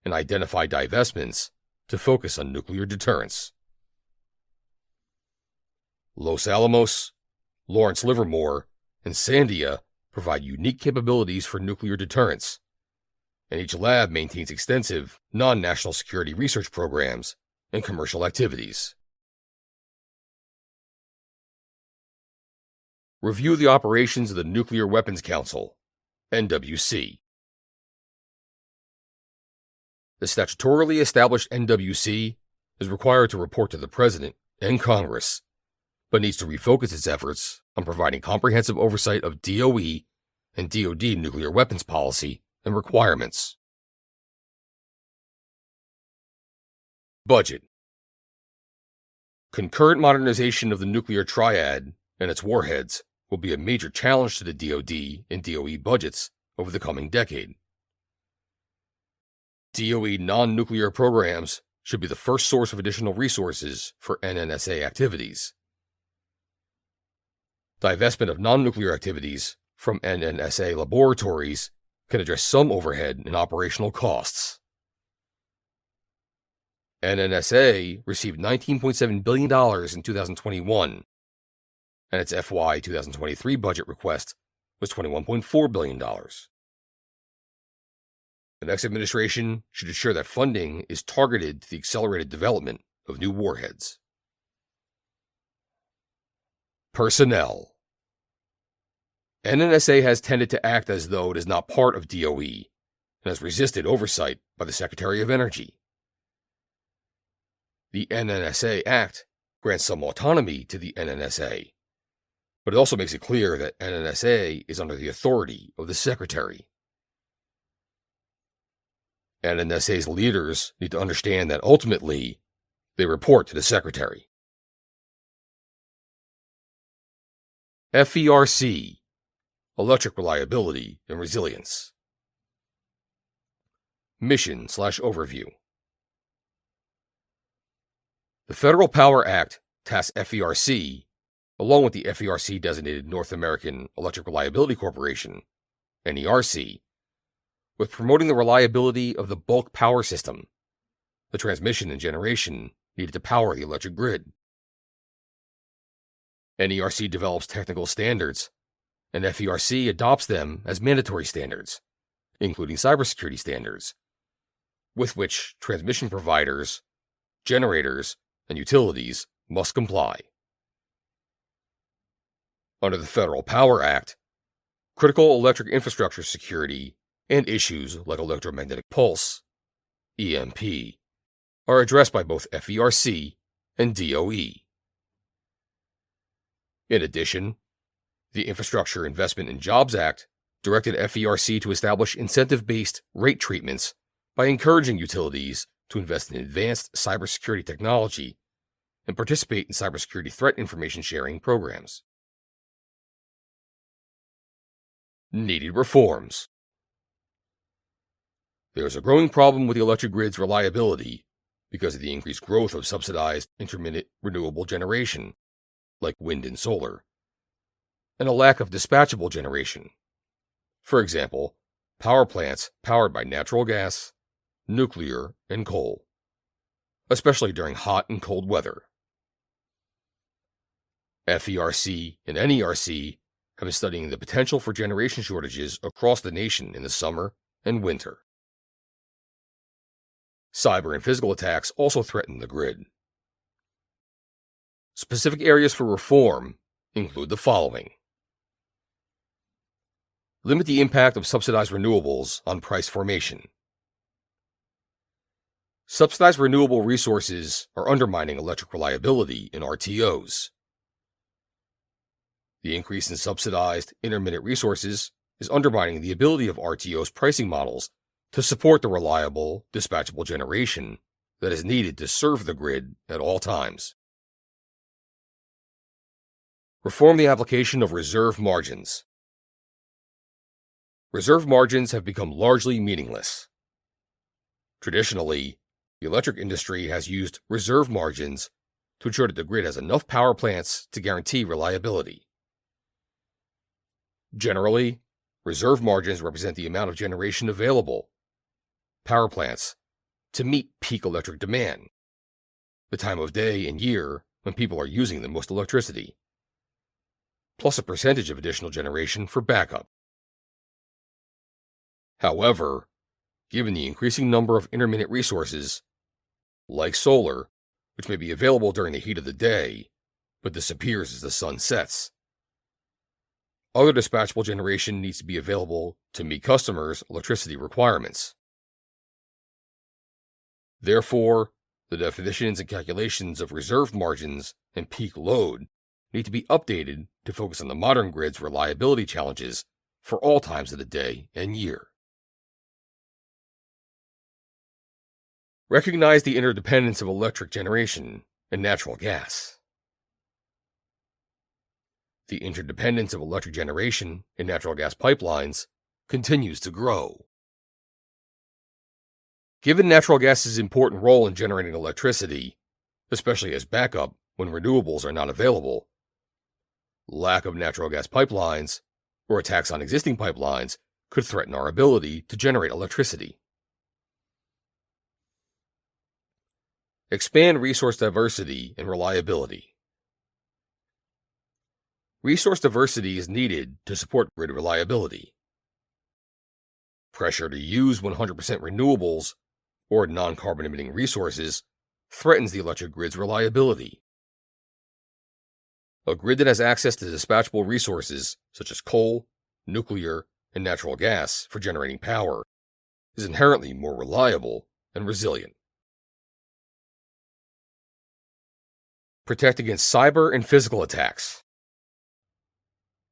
and identify divestments to focus on nuclear deterrence. Los Alamos, Lawrence Livermore, and Sandia provide unique capabilities for nuclear deterrence, and each lab maintains extensive non-national security research programs and commercial activities. Review the operations of the Nuclear Weapons Council, NWC. The statutorily established NWC is required to report to the President and Congress, but needs to refocus its efforts on providing comprehensive oversight of DOE and DoD nuclear weapons policy and requirements. Budget. Concurrent modernization of the nuclear triad and its warheads will be a major challenge to the DoD and DOE budgets over the coming decade. DOE non-nuclear programs should be the first source of additional resources for NNSA activities. Divestment of non-nuclear activities from NNSA laboratories can address some overhead and operational costs. NNSA received $19.7 billion in 2021, and its FY 2023 budget request was $21.4 billion. The next administration should ensure that funding is targeted to the accelerated development of new warheads. Personnel. NNSA has tended to act as though it is not part of DOE and has resisted oversight by the Secretary of Energy. The NNSA Act grants some autonomy to the NNSA, but it also makes it clear that NNSA is under the authority of the Secretary. NNSA's leaders need to understand that ultimately they report to the Secretary. FERC, Electric Reliability and Resilience. Mission/Overview. The Federal Power Act tasks FERC, along with the FERC-designated North American Electric Reliability Corporation, NERC, with promoting the reliability of the bulk power system, the transmission and generation needed to power the electric grid. NERC develops technical standards, and FERC adopts them as mandatory standards, including cybersecurity standards, with which transmission providers, generators, and utilities must comply. Under the Federal Power Act, critical electric infrastructure security and issues like electromagnetic pulse, EMP, are addressed by both FERC and DOE. In addition, the Infrastructure Investment and Jobs Act directed FERC to establish incentive-based rate treatments by encouraging utilities to invest in advanced cybersecurity technology and participate in cybersecurity threat information sharing programs. Needed reforms. There is a growing problem with the electric grid's reliability because of the increased growth of subsidized intermittent renewable generation, like wind and solar, and a lack of dispatchable generation. For example, power plants powered by natural gas, nuclear, and coal, especially during hot and cold weather. FERC and NERC have been studying the potential for generation shortages across the nation in the summer and winter. Cyber and physical attacks also threaten the grid. Specific areas for reform include the following. Limit the impact of subsidized renewables on price formation. Subsidized renewable resources are undermining electric reliability in RTOs. The increase in subsidized intermittent resources is undermining the ability of RTOs' pricing models to support the reliable, dispatchable generation that is needed to serve the grid at all times. Reform the application of reserve margins. Reserve margins have become largely meaningless. Traditionally, the electric industry has used reserve margins to ensure that the grid has enough power plants to guarantee reliability. Generally, reserve margins represent the amount of generation available, power plants, to meet peak electric demand, the time of day and year when people are using the most electricity, plus a percentage of additional generation for backup. However, given the increasing number of intermittent resources, like solar, which may be available during the heat of the day, but disappears as the sun sets, other dispatchable generation needs to be available to meet customers' electricity requirements. Therefore, the definitions and calculations of reserve margins and peak load need to be updated to focus on the modern grid's reliability challenges for all times of the day and year. Recognize the interdependence of electric generation and natural gas. The interdependence of electric generation and natural gas pipelines continues to grow. Given natural gas's important role in generating electricity, especially as backup when renewables are not available, lack of natural gas pipelines or attacks on existing pipelines could threaten our ability to generate electricity. Expand resource diversity and reliability. Resource diversity is needed to support grid reliability. Pressure to use 100% renewables or non-carbon emitting resources threatens the electric grid's reliability. A grid that has access to dispatchable resources such as coal, nuclear, and natural gas for generating power is inherently more reliable and resilient. Protect against cyber and physical attacks.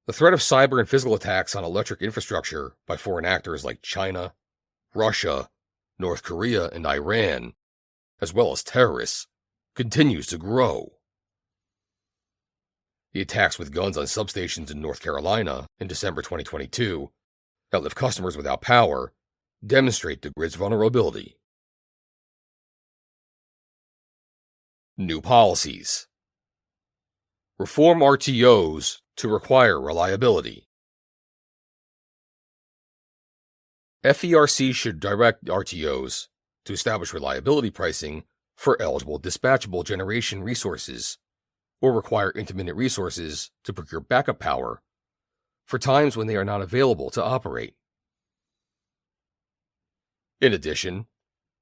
The threat of cyber and physical attacks on electric infrastructure by foreign actors like China, Russia, North Korea, and Iran, as well as terrorists, continues to grow. The attacks with guns on substations in North Carolina in December 2022 that left customers without power demonstrate the grid's vulnerability. New policies. Reform RTOs to require reliability. FERC should direct RTOs to establish reliability pricing for eligible dispatchable generation resources, or require intermittent resources to procure backup power for times when they are not available to operate. In addition,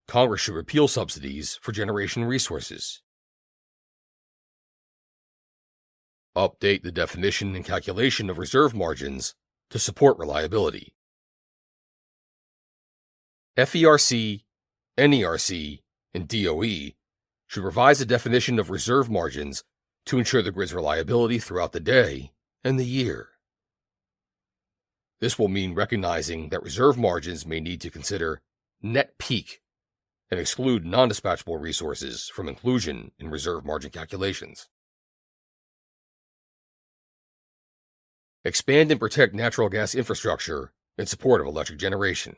Congress should repeal subsidies for generation resources. Update the definition and calculation of reserve margins to support reliability. FERC, NERC, and DOE should revise the definition of reserve margins to ensure the grid's reliability throughout the day and the year. This will mean recognizing that reserve margins may need to consider net peak and exclude non-dispatchable resources from inclusion in reserve margin calculations. Expand and protect natural gas infrastructure in support of electric generation.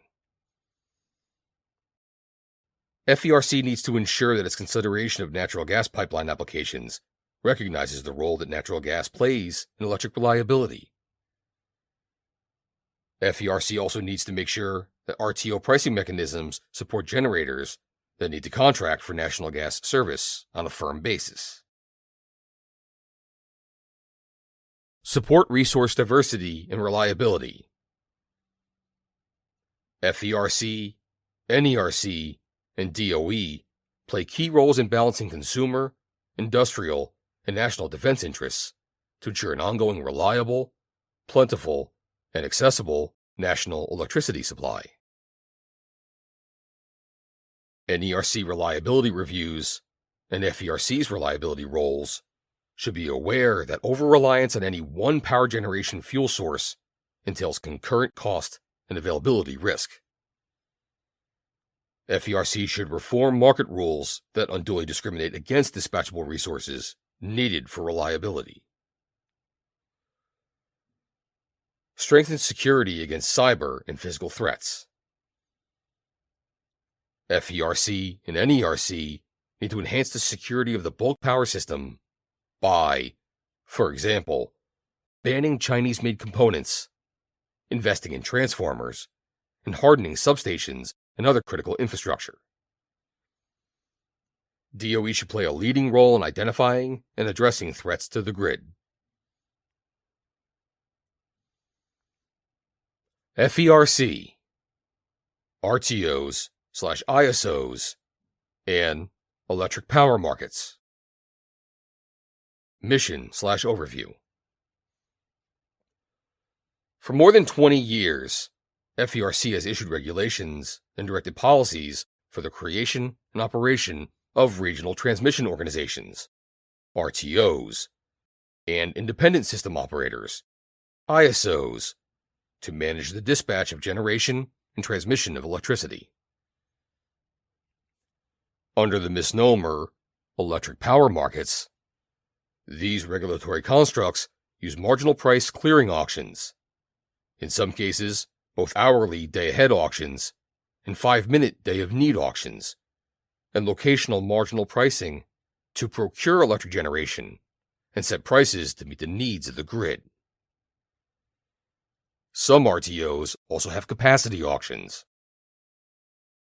FERC needs to ensure that its consideration of natural gas pipeline applications recognizes the role that natural gas plays in electric reliability. FERC also needs to make sure that RTO pricing mechanisms support generators that need to contract for national gas service on a firm basis. Support resource diversity and reliability. FERC, NERC, and DOE play key roles in balancing consumer, industrial, and national defense interests to ensure an ongoing reliable, plentiful, and accessible national electricity supply. NERC reliability reviews and FERC's reliability roles should be aware that over-reliance on any one power generation fuel source entails concurrent cost and availability risk. FERC should reform market rules that unduly discriminate against dispatchable resources needed for reliability. Strengthen security against cyber and physical threats. FERC and NERC need to enhance the security of the bulk power system by, for example, banning Chinese-made components, investing in transformers, and hardening substations and other critical infrastructure. DOE should play a leading role in identifying and addressing threats to the grid. FERC, RTOs/ISOs, and electric power markets. Mission/overview. For more than 20 years, FERC has issued regulations and directed policies for the creation and operation of regional transmission organizations, RTOs, and independent system operators, ISOs, to manage the dispatch of generation and transmission of electricity. Under the misnomer electric power markets, these regulatory constructs use marginal price clearing auctions, in some cases both hourly day-ahead auctions and 5-minute day-of-need auctions, and locational marginal pricing to procure electric generation and set prices to meet the needs of the grid. Some RTOs also have capacity auctions.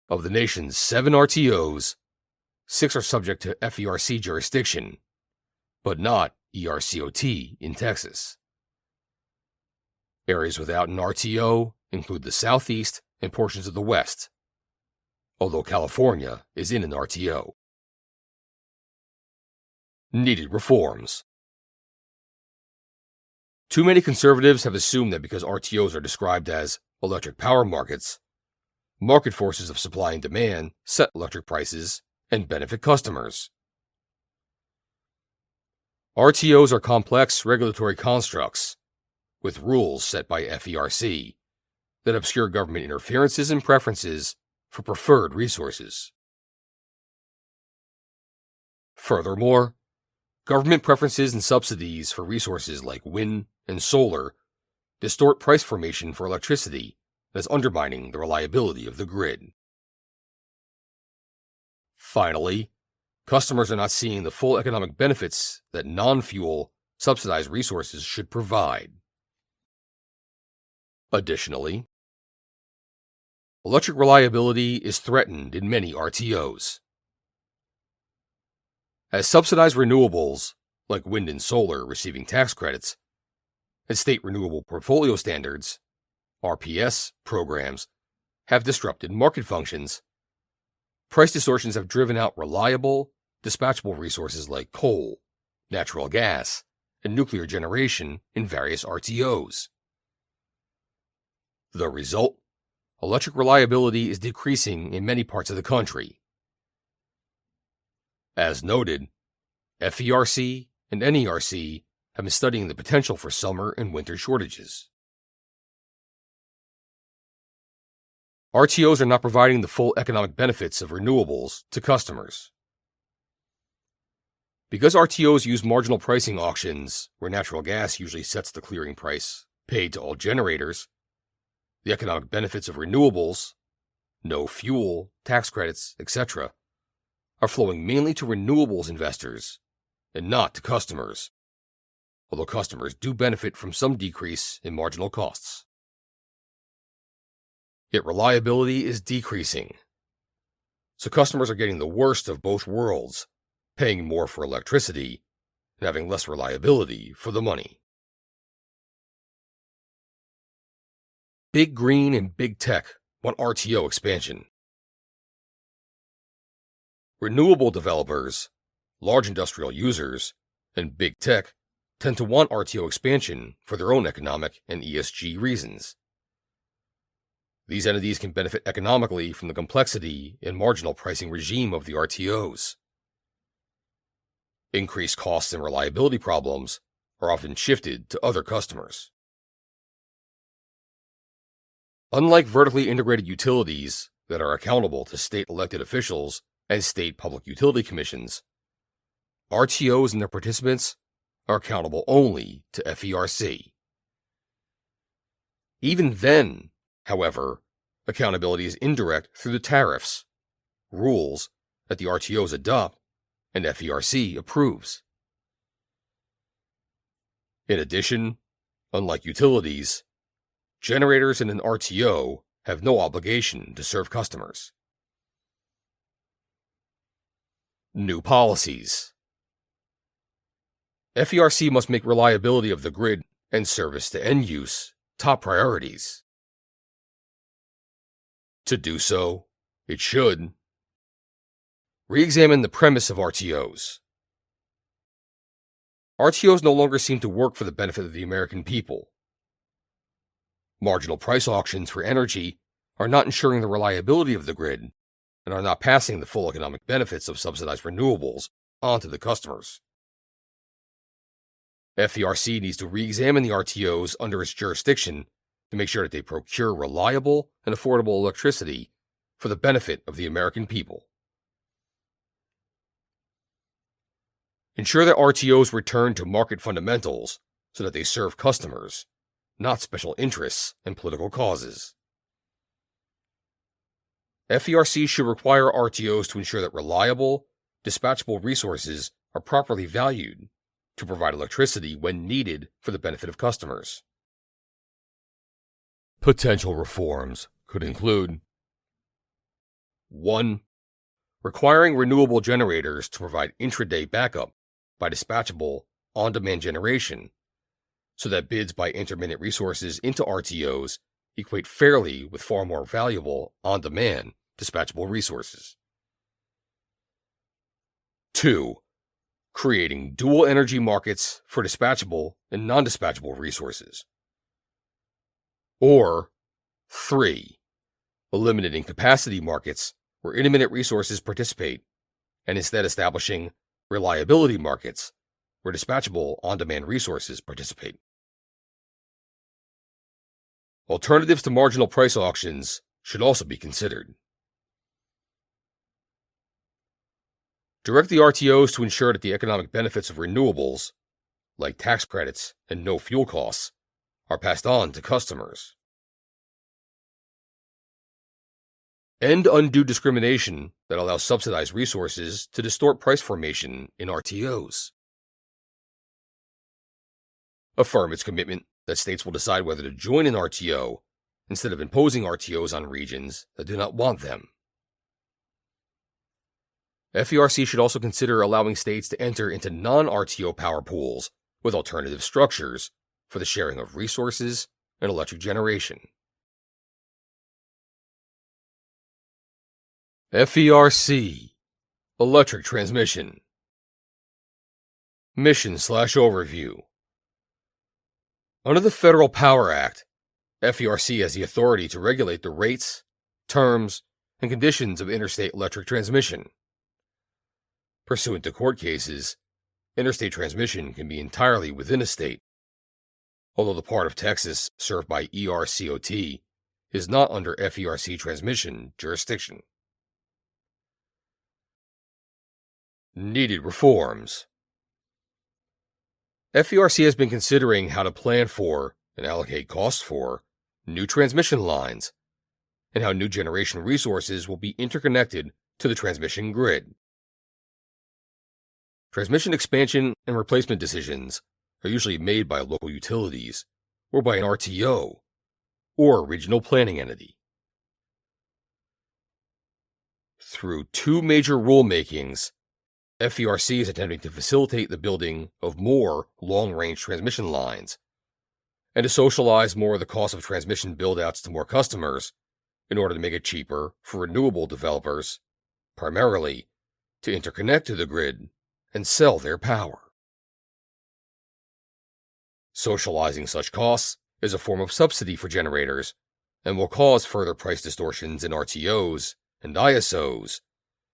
Of the nation's 7 RTOs, 6 are subject to FERC jurisdiction, but not ERCOT in Texas. Areas without an RTO include the Southeast and portions of the West, although California is in an RTO. Needed reforms. Too many conservatives have assumed that because RTOs are described as electric power markets, market forces of supply and demand set electric prices and benefit customers. RTOs are complex regulatory constructs with rules set by FERC that obscure government interferences and preferences for preferred resources. Furthermore, government preferences and subsidies for resources like wind and solar distort price formation for electricity, thus undermining the reliability of the grid. Finally, customers are not seeing the full economic benefits that non-fuel subsidized resources should provide. Additionally, electric reliability is threatened in many RTOs. As subsidized renewables, like wind and solar receiving tax credits, and state renewable portfolio standards, RPS programs, have disrupted market functions, price distortions have driven out reliable, dispatchable resources like coal, natural gas, and nuclear generation in various RTOs. The result? Electric reliability is decreasing in many parts of the country. As noted, FERC and NERC have been studying the potential for summer and winter shortages. RTOs are not providing the full economic benefits of renewables to customers. Because RTOs use marginal pricing auctions, where natural gas usually sets the clearing price paid to all generators, the economic benefits of renewables, no fuel, tax credits, etc., are flowing mainly to renewables investors and not to customers, although customers do benefit from some decrease in marginal costs. Yet reliability is decreasing, so customers are getting the worst of both worlds, paying more for electricity and having less reliability for the money. Big Green and Big Tech want RTO expansion. Renewable developers, large industrial users, and Big Tech tend to want RTO expansion for their own economic and ESG reasons. These entities can benefit economically from the complexity and marginal pricing regime of the RTOs. Increased costs and reliability problems are often shifted to other customers. Unlike vertically integrated utilities that are accountable to state elected officials and state public utility commissions, RTOs and their participants are accountable only to FERC. Even then, however, accountability is indirect through the tariffs, rules that the RTOs adopt and FERC approves. In addition, unlike utilities, generators in an RTO have no obligation to serve customers. New policies. FERC must make reliability of the grid and service to end use top priorities. To do so, it should re-examine the premise of RTOs. RTOs no longer seem to work for the benefit of the American people. Marginal price auctions for energy are not ensuring the reliability of the grid and are not passing the full economic benefits of subsidized renewables onto the customers. FERC needs to re-examine the RTOs under its jurisdiction to make sure that they procure reliable and affordable electricity for the benefit of the American people. Ensure that RTOs return to market fundamentals so that they serve customers, not special interests and political causes. FERC should require RTOs to ensure that reliable, dispatchable resources are properly valued to provide electricity when needed for the benefit of customers. Potential reforms could include 1. Requiring renewable generators to provide intraday backup by dispatchable, on-demand generation so that bids by intermittent resources into RTOs equate fairly with far more valuable, on-demand, dispatchable resources. 2. creating dual energy markets for dispatchable and non-dispatchable resources. Or 3. Eliminating capacity markets where intermittent resources participate, and instead establishing reliability markets where dispatchable on-demand resources participate. Alternatives to marginal price auctions should also be considered. Direct the RTOs to ensure that the economic benefits of renewables, like tax credits and no fuel costs, are passed on to customers. End undue discrimination that allows subsidized resources to distort price formation in RTOs. Affirm its commitment that states will decide whether to join an RTO instead of imposing RTOs on regions that do not want them. FERC should also consider allowing states to enter into non-RTO power pools with alternative structures for the sharing of resources and electric generation. FERC Electric Transmission Mission/Overview. Under the Federal Power Act, FERC has the authority to regulate the rates, terms, and conditions of interstate electric transmission. Pursuant to court cases, interstate transmission can be entirely within a state, although the part of Texas served by ERCOT is not under FERC transmission jurisdiction. Needed reforms. FERC has been considering how to plan for and allocate costs for new transmission lines and how new generation resources will be interconnected to the transmission grid. Transmission expansion and replacement decisions are usually made by local utilities or by an RTO or a regional planning entity. Through 2 major rulemakings, FERC is attempting to facilitate the building of more long-range transmission lines and to socialize more of the cost of transmission build-outs to more customers in order to make it cheaper for renewable developers, primarily, to interconnect to the grid and sell their power. Socializing such costs is a form of subsidy for generators and will cause further price distortions in RTOs and ISOs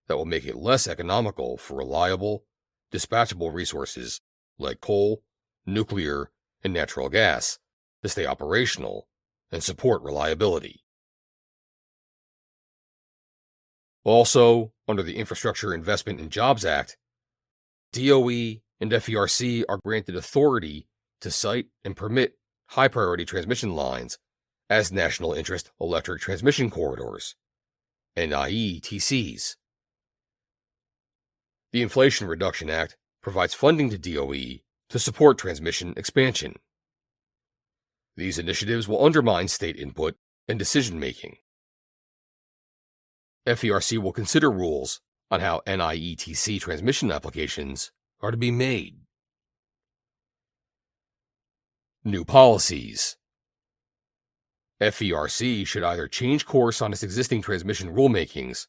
that will make it less economical for reliable, dispatchable resources like coal, nuclear, and natural gas to stay operational and support reliability. Also, under the Infrastructure Investment and Jobs Act, DOE and FERC are granted authority to site and permit high-priority transmission lines as National Interest Electric Transmission Corridors, NIETCs. The Inflation Reduction Act provides funding to DOE to support transmission expansion. These initiatives will undermine state input and decision-making. FERC will consider rules on how NIETC transmission applications are to be made. New policies. FERC should either change course on its existing transmission rulemakings,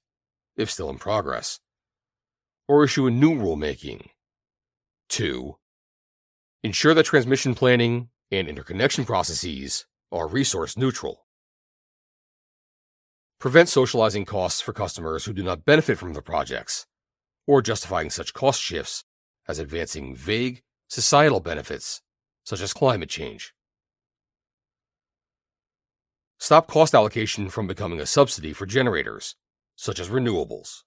if still in progress, or issue a new rulemaking. 2. Ensure that transmission planning and interconnection processes are resource neutral. Prevent socializing costs for customers who do not benefit from the projects, or justifying such cost shifts as advancing vague societal benefits such as climate change. Stop cost allocation from becoming a subsidy for generators, such as renewables.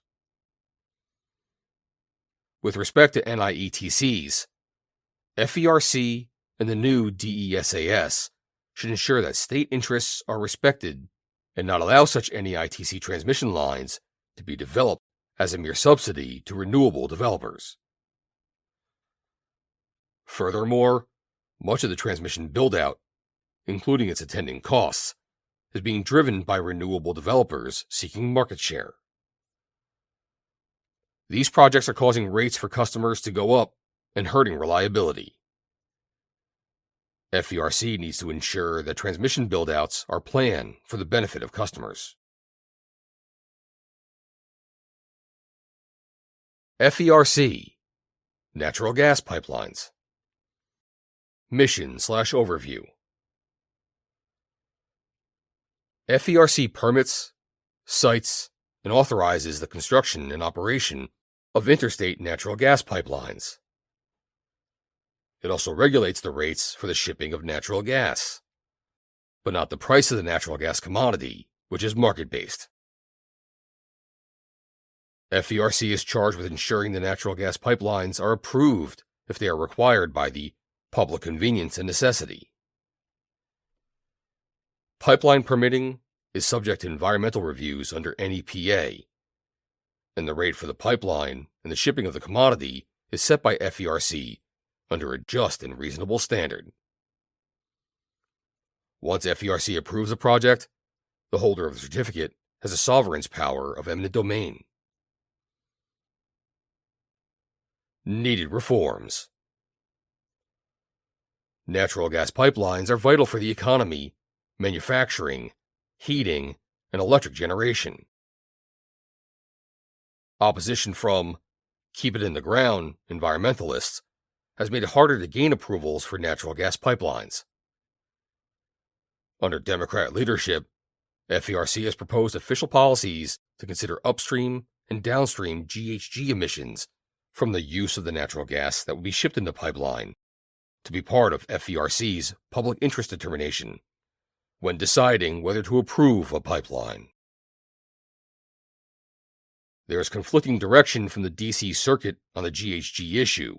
With respect to NIETCs, FERC and the new DESAS should ensure that state interests are respected and not allow such NIETC transmission lines to be developed as a mere subsidy to renewable developers. Furthermore, much of the transmission build-out, including its attendant costs, is being driven by renewable developers seeking market share. These projects are causing rates for customers to go up and hurting reliability. FERC needs to ensure that transmission build-outs are planned for the benefit of customers. FERC Natural gas pipelines. Mission/overview. FERC permits, sites, and authorizes the construction and operation of interstate natural gas pipelines. It also regulates the rates for the shipping of natural gas, but not the price of the natural gas commodity, which is market-based. FERC is charged with ensuring the natural gas pipelines are approved if they are required by the public convenience and necessity. Pipeline permitting is subject to environmental reviews under NEPA, and the rate for the pipeline and the shipping of the commodity is set by FERC under a just and reasonable standard. Once FERC approves a project, the holder of the certificate has a sovereign's power of eminent domain. Needed reforms. Natural gas pipelines are vital for the economy, manufacturing, heating, and electric generation. Opposition from keep it in the ground environmentalists has made it harder to gain approvals for natural gas pipelines. Under Democrat leadership, FERC has proposed official policies to consider upstream and downstream GHG emissions from the use of the natural gas that would be shipped in the pipeline to be part of FERC's public interest determination when deciding whether to approve a pipeline. There is conflicting direction from the D.C. Circuit on the GHG issue,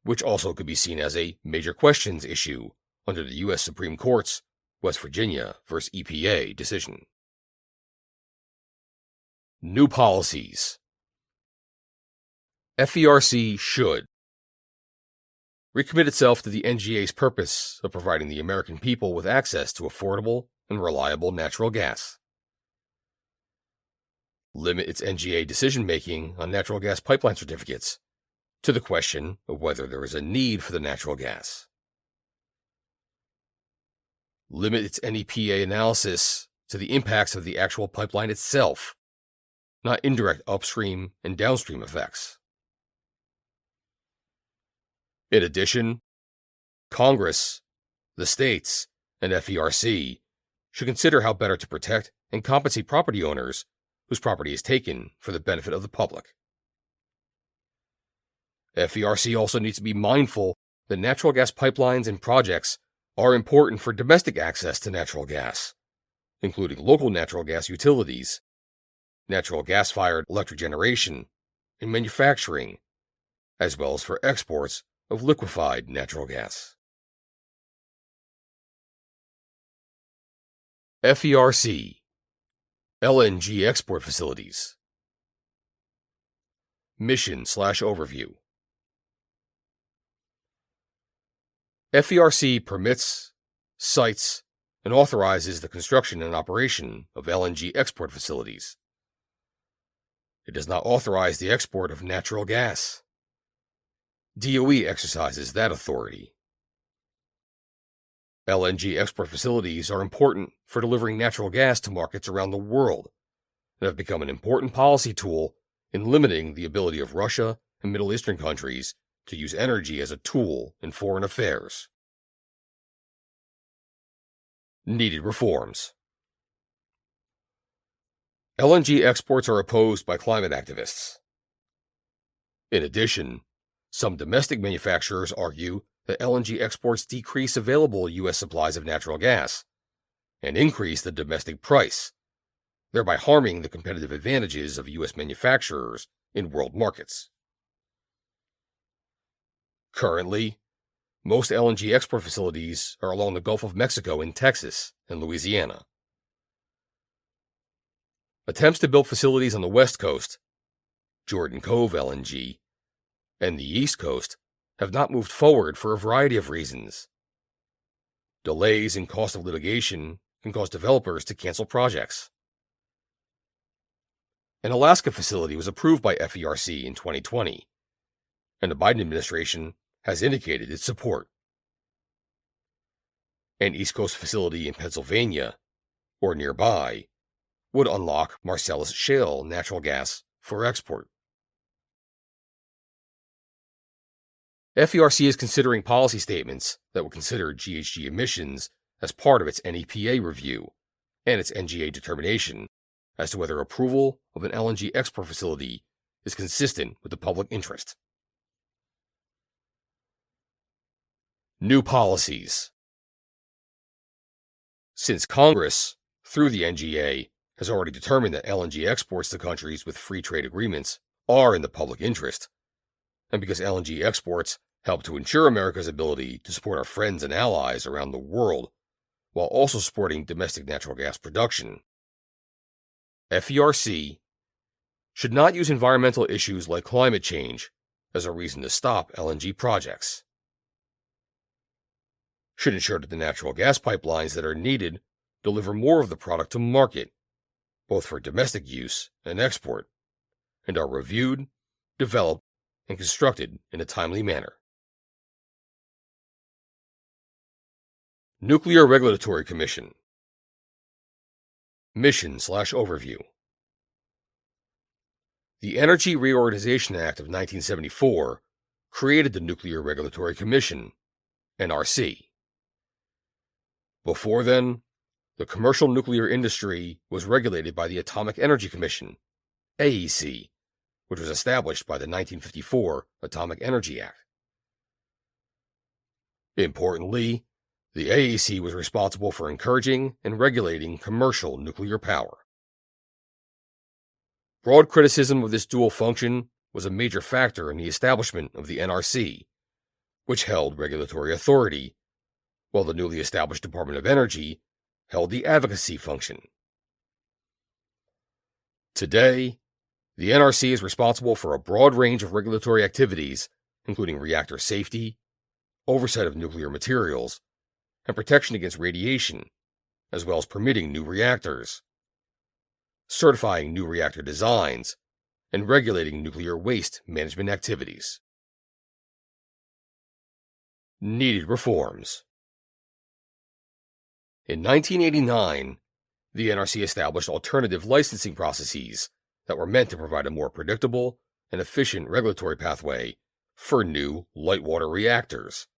which also could be seen as a major questions issue under the U.S. Supreme Court's West Virginia v. EPA decision. New policies. FERC should recommit itself to the NGA's purpose of providing the American people with access to affordable and reliable natural gas. Limit its NGA decision-making on natural gas pipeline certificates to the question of whether there is a need for the natural gas. Limit its NEPA analysis to the impacts of the actual pipeline itself, not indirect upstream and downstream effects. In addition, Congress, the states, and FERC should consider how better to protect and compensate property owners whose property is taken for the benefit of the public. FERC also needs to be mindful that natural gas pipelines and projects are important for domestic access to natural gas, including local natural gas utilities, natural gas-fired electric generation, and manufacturing, as well as for exports of liquefied natural gas. FERC LNG export facilities. Mission/overview. FERC permits, sites, and authorizes the construction and operation of LNG export facilities. It does not authorize the export of natural gas. DOE exercises that authority. LNG export facilities are important for delivering natural gas to markets around the world and have become an important policy tool in limiting the ability of Russia and Middle Eastern countries to use energy as a tool in foreign affairs. Needed reforms. LNG exports are opposed by climate activists. In addition, some domestic manufacturers argue that LNG exports decrease available U.S. supplies of natural gas and increase the domestic price, thereby harming the competitive advantages of U.S. manufacturers in world markets. Currently, most LNG export facilities are along the Gulf of Mexico in Texas and Louisiana. Attempts to build facilities on the West Coast, Jordan Cove LNG, and the East Coast have not moved forward for a variety of reasons. Delays and cost of litigation can cause developers to cancel projects. An Alaska facility was approved by FERC in 2020, and the Biden administration has indicated its support. An East Coast facility in Pennsylvania, or nearby, would unlock Marcellus Shale natural gas for export. FERC is considering policy statements that will consider GHG emissions as part of its NEPA review and its NGA determination as to whether approval of an LNG export facility is consistent with the public interest. New policies. Since Congress, through the NGA, has already determined that LNG exports to countries with free trade agreements are in the public interest, and because LNG exports help to ensure America's ability to support our friends and allies around the world while also supporting domestic natural gas production, FERC should not use environmental issues like climate change as a reason to stop LNG projects. Should ensure that the natural gas pipelines that are needed deliver more of the product to market, both for domestic use and export, and are reviewed, developed, and constructed in a timely manner. Nuclear Regulatory Commission. Mission/Overview. The Energy Reorganization Act of 1974 created the Nuclear Regulatory Commission, NRC. Before then, the commercial nuclear industry was regulated by the Atomic Energy Commission, AEC, which was established by the 1954 Atomic Energy Act. Importantly, the AEC was responsible for encouraging and regulating commercial nuclear power. Broad criticism of this dual function was a major factor in the establishment of the NRC, which held regulatory authority, while the newly established Department of Energy held the advocacy function. Today, the NRC is responsible for a broad range of regulatory activities, including reactor safety, oversight of nuclear materials, and protection against radiation, as well as permitting new reactors, certifying new reactor designs, and regulating nuclear waste management activities. Needed reforms. In 1989, the NRC established alternative licensing processes that were meant to provide a more predictable and efficient regulatory pathway for new light water reactors,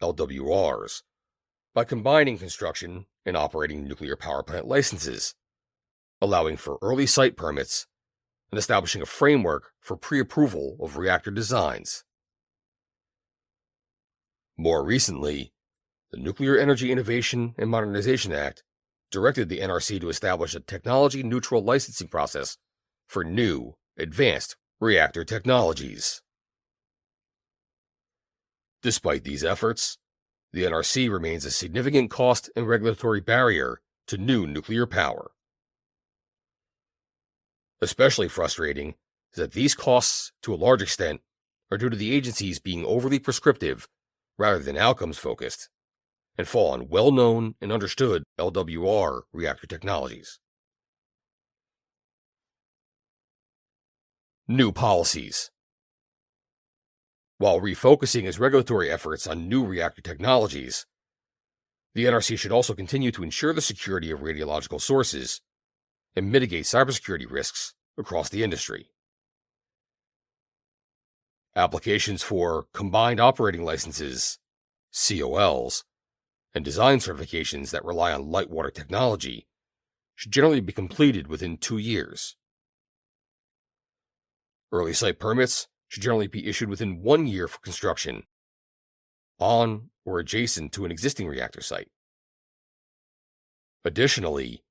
LWRs, by combining construction and operating nuclear power plant licenses, allowing for early site permits, and establishing a framework for pre-approval of reactor designs. More recently, the Nuclear Energy Innovation and Modernization Act directed the NRC to establish a technology-neutral licensing process for new, advanced reactor technologies. Despite these efforts, the NRC remains a significant cost and regulatory barrier to new nuclear power. Especially frustrating is that these costs, to a large extent, are due to the agencies being overly prescriptive rather than outcomes-focused, and fall on well-known and understood LWR reactor technologies. New policies. While refocusing its regulatory efforts on new reactor technologies, the NRC should also continue to ensure the security of radiological sources and mitigate cybersecurity risks across the industry. Applications for Combined Operating Licenses, COLs, and design certifications that rely on light water technology should generally be completed within 2 years. Early site permits should generally be issued within 1 year for construction, on or adjacent to an existing reactor site. Additionally,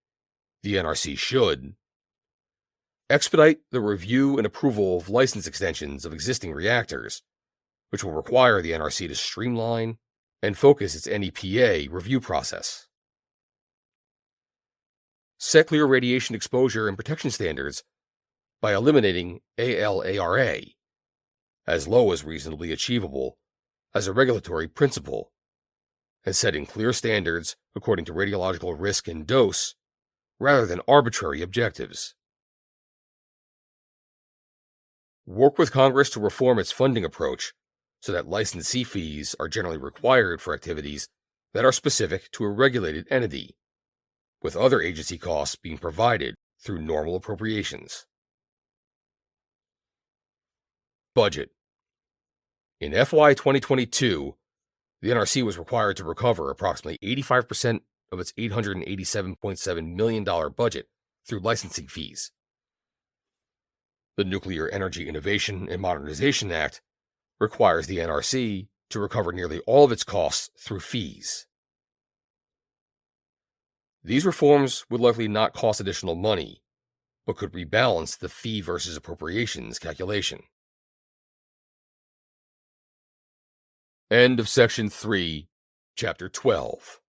the NRC should expedite the review and approval of license extensions of existing reactors, which will require the NRC to streamline and focus its NEPA review process. Set clear radiation exposure and protection standards by eliminating ALARA, as low as reasonably achievable, as a regulatory principle, and setting clear standards according to radiological risk and dose, rather than arbitrary objectives. Work with Congress to reform its funding approach so that licensee fees are generally required for activities that are specific to a regulated entity, with other agency costs being provided through normal appropriations. Budget. In FY 2022, the NRC was required to recover approximately 85% of its $887.7 million budget through licensing fees. The Nuclear Energy Innovation and Modernization Act requires the NRC to recover nearly all of its costs through fees. These reforms would likely not cost additional money, but could rebalance the fee versus appropriations calculation. End of Section 3, Chapter 12.